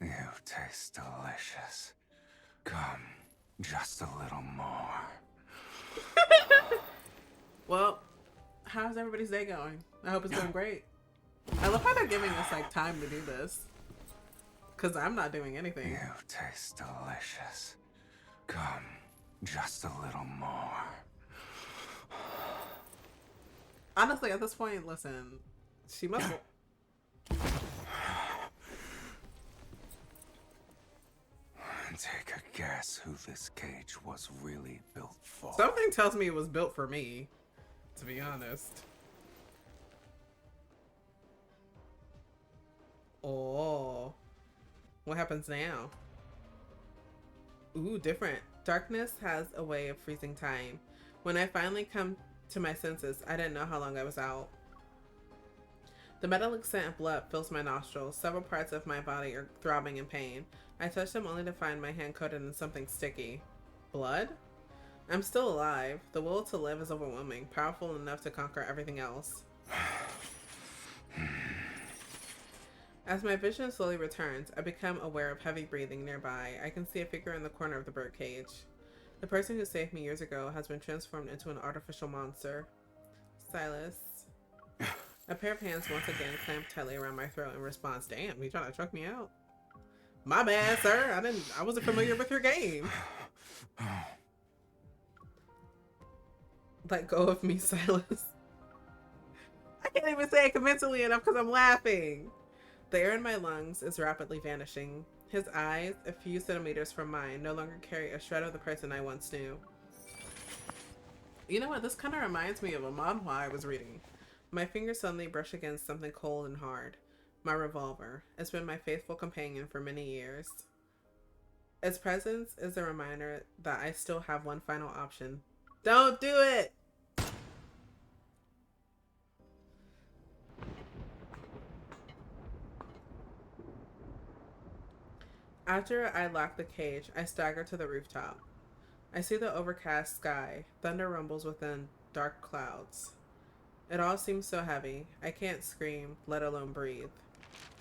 S7: You taste delicious. Come, just a little more.
S1: Well, how's everybody's day going? I hope it's going great. I love how they're giving us like time to do this. Cause I'm not doing anything.
S7: You taste delicious. Come, just a little more.
S1: Honestly, at this point, listen, she must.
S7: Take a guess who this cage was really built for.
S1: Something tells me it was built for me, to be honest. Oh, what happens now? Ooh, different. Darkness has a way of freezing time. When I finally come to my senses, I didn't know how long I was out. The metallic scent of blood fills my nostrils. Several parts of my body are throbbing in pain. I touch them only to find my hand coated in something sticky. Blood? I'm still alive. The will to live is overwhelming, powerful enough to conquer everything else. As my vision slowly returns, I become aware of heavy breathing nearby. I can see a figure in the corner of the birdcage. The person who saved me years ago has been transformed into an artificial monster. Silas. A pair of hands once again clamped tightly around my throat in response. Damn, you trying to choke me out? My bad, sir. I wasn't familiar with your game. Let go of me, Silas. I can't even say it convincingly enough because I'm laughing. The air in my lungs is rapidly vanishing. His eyes, a few centimeters from mine, no longer carry a shred of the person I once knew. You know what? This kind of reminds me of a manhwa I was reading. My fingers suddenly brush against something cold and hard. My revolver. It's been my faithful companion for many years. Its presence is a reminder that I still have one final option. Don't do it! After I lock the cage, I stagger to the rooftop. I see the overcast sky. Thunder rumbles within dark clouds. It all seems so heavy. I can't scream, let alone breathe.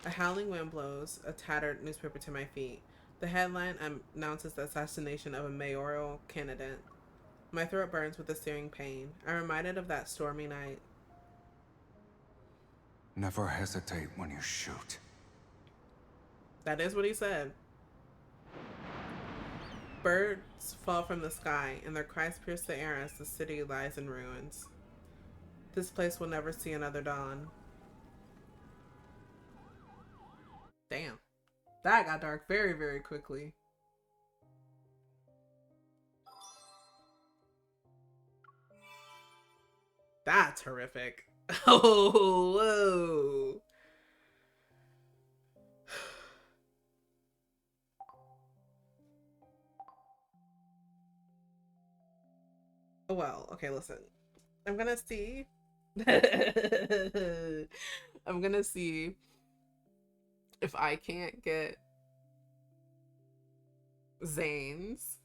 S1: A howling wind blows a tattered newspaper to my feet. The headline announces the assassination of a mayoral candidate. My throat burns with a searing pain. I'm reminded of that stormy night.
S7: Never hesitate when you shoot.
S1: That is what he said. Birds fall from the sky, and their cries pierce the air as the city lies in ruins. This place will never see another dawn. Damn. That got dark very, very quickly. That's horrific. Oh, whoa. Well, okay, listen. I'm gonna see. I'm gonna see if I can't get Zane's,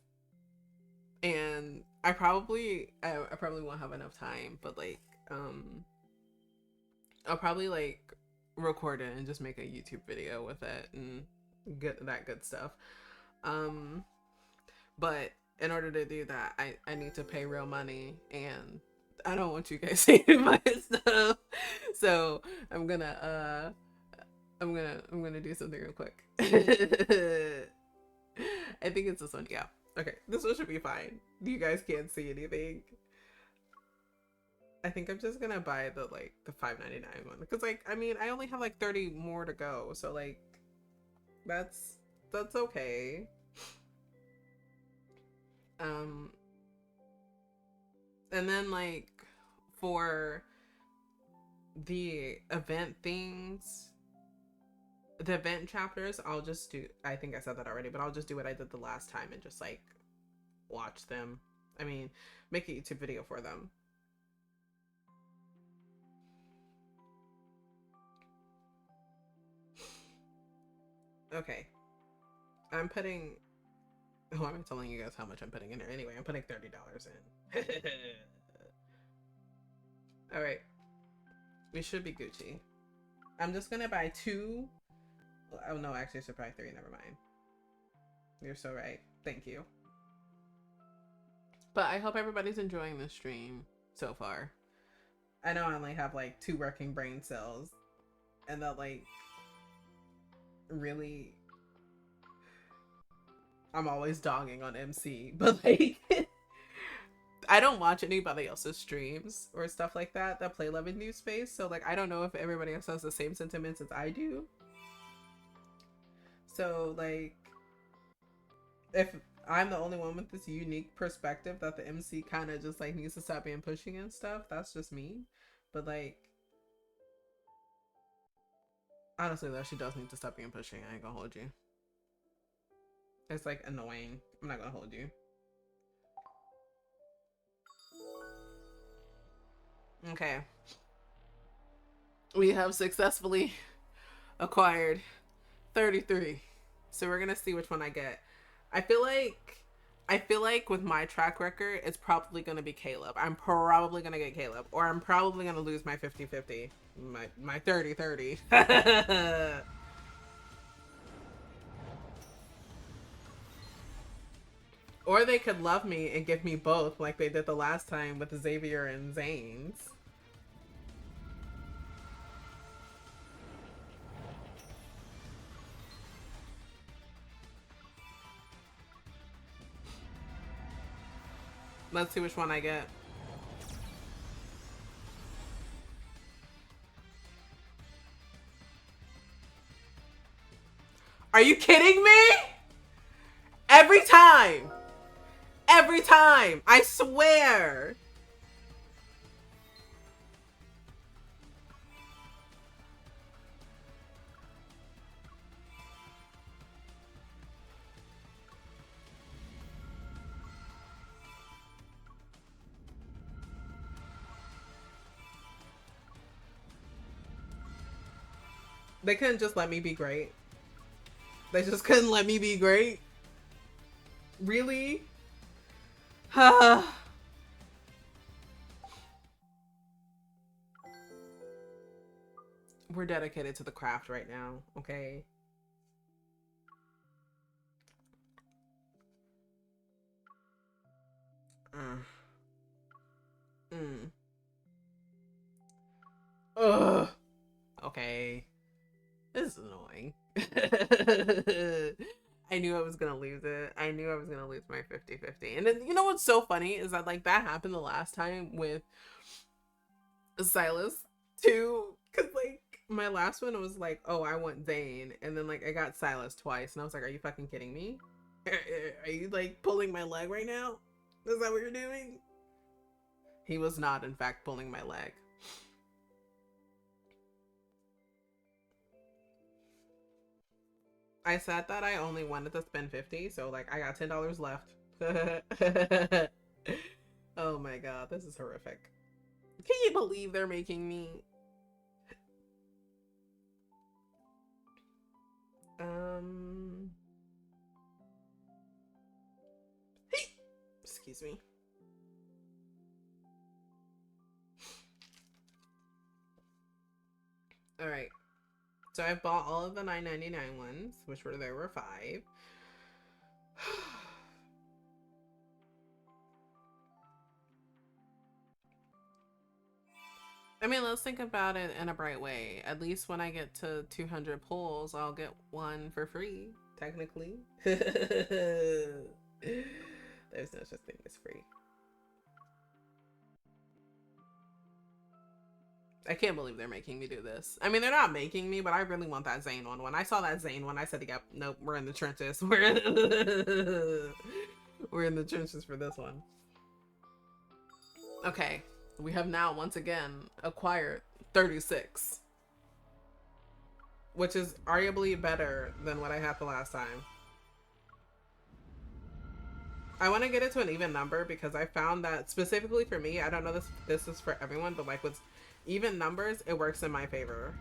S1: and I probably won't have enough time, but like I'll probably like record it and just make a YouTube video with it and get that good stuff. But in order to do that, I need to pay real money, and I don't want you guys seeing my stuff. So I'm gonna do something real quick. I think it's this one. Yeah. Okay. This one should be fine. You guys can't see anything. I think I'm just gonna buy the $5.99 one. Because I mean I only have 30 more to go. So that's okay. And then for the event things, the event chapters, I'll just do, I think I said that already, but I'll just do what I did the last time and just watch them. I mean, make a YouTube video for them. Okay. I'm putting, oh, I'm telling you guys how much I'm putting in there. Anyway, I'm putting $30 in. All right. We should be Gucci. I'm just gonna buy 2. Oh no, actually I should buy 3. Never mind. You're so right. Thank you. But I hope everybody's enjoying this stream so far. I know I only have 2 working brain cells, and that really, I'm always dogging on MC, but I don't watch anybody else's streams or stuff like that play Love in Deepspace, so I don't know if everybody else has the same sentiments as I do. So if I'm the only one with this unique perspective that the MC kind of just needs to stop being pushing and stuff, that's just me. But honestly though, she does need to stop being pushing. I ain't gonna hold you. It's annoying. I'm not gonna hold you. Okay. We have successfully acquired 33. So we're gonna see which one I get. I feel like with my track record, it's probably gonna be Caleb. I'm probably gonna get Caleb. Or I'm probably gonna lose my 50-50. My 30-30. Or they could love me and give me both like they did the last time with Xavier and Zane's. Let's see which one I get. Are you kidding me? Every time. Every time. I swear. They couldn't just let me be great. They just couldn't let me be great. Really? We're dedicated to the craft right now, okay? Ugh. Okay. This is annoying. I knew I was gonna lose it. I knew I was gonna lose my 50-50. And then, you know what's so funny is that that happened the last time with Silas too. Cause my last one was oh, I want Zane. And then I got Silas twice. And I was like, are you fucking kidding me? Are you pulling my leg right now? Is that what you're doing? He was not, in fact, pulling my leg. I said that I only wanted to spend 50, so I got $10 left. Oh my god, this is horrific. Can you believe they're making me? Excuse me. All right. So I bought all of the $9.99 ones, which there were 5. I mean, let's think about it in a bright way. At least when I get to 200 pulls, I'll get one for free, technically. There's no such thing as free. I can't believe they're making me do this. I mean, they're not making me, but I really want that Zane one. When I saw that Zane one, I said, yep, nope, we're in the trenches. We're in the trenches for this one. Okay, we have now once again acquired 36, which is arguably better than what I had the last time. I want to get it to an even number because I found that specifically for me, I don't know this is for everyone, but like with even numbers, it works in my favor.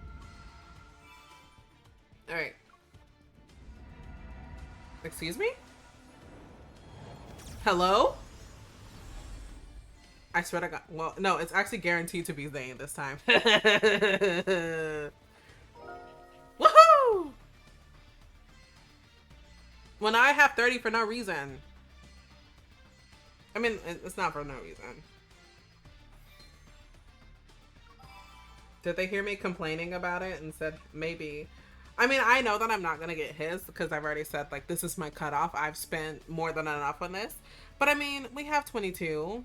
S1: All right. Excuse me? Hello? I swear to God. Well, no, it's actually guaranteed to be Zane this time. Woohoo! When I have 30 for no reason. I mean, it's not for no reason. Did they hear me complaining about it and said maybe? I mean, I know that I'm not gonna get his because I've already said like this is my cutoff. I've spent more than enough on this. But I mean, we have 22.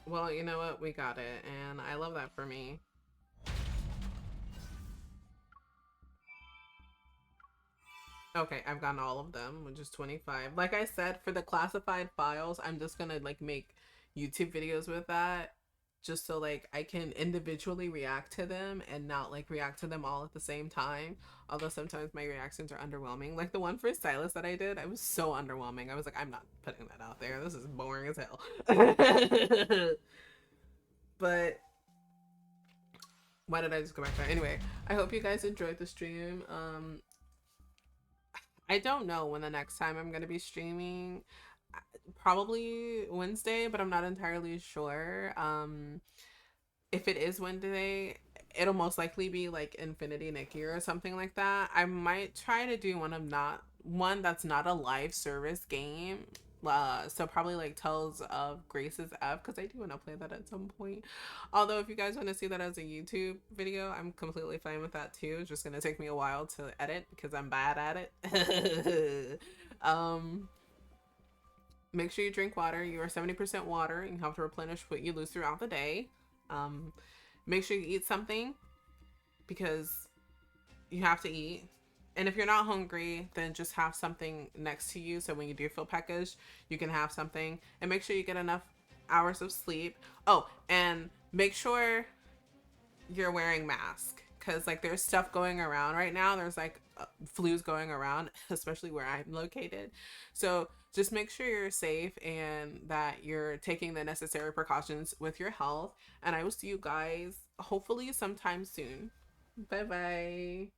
S1: Well, you know what? We got it, and I love that for me. Okay, I've gotten all of them, which is 25. Like I said, for the classified files, I'm just gonna like make YouTube videos with that just so like I can individually react to them and not like react to them all at the same time. Although sometimes my reactions are underwhelming. Like the one for Silas that I did, I was so underwhelming. I was like, I'm not putting that out there. This is boring as hell. But why did I just go back there? Anyway, I hope you guys enjoyed the stream. I don't know when the next time I'm gonna be streaming. Probably Wednesday, but I'm not entirely sure. If it is Wednesday, it'll most likely be like Infinity Nikki or something like that. I might try to do one that's not a live service game. So probably like Tales of Grace's F, because I do want to play that at some point. Although if you guys want to see that as a YouTube video, I'm completely fine with that too. It's just gonna take me a while to edit because I'm bad at it. Make sure you drink water. You are 70% water. You have to replenish what you lose throughout the day. Make sure you eat something because you have to eat. And if you're not hungry, then just have something next to you. So when you do feel peckish, you can have something. And make sure you get enough hours of sleep. Oh, and make sure you're wearing mask. Because like there's stuff going around right now. There's like flus going around, especially where I'm located. So just make sure you're safe and that you're taking the necessary precautions with your health. And I will see you guys hopefully sometime soon. Bye bye.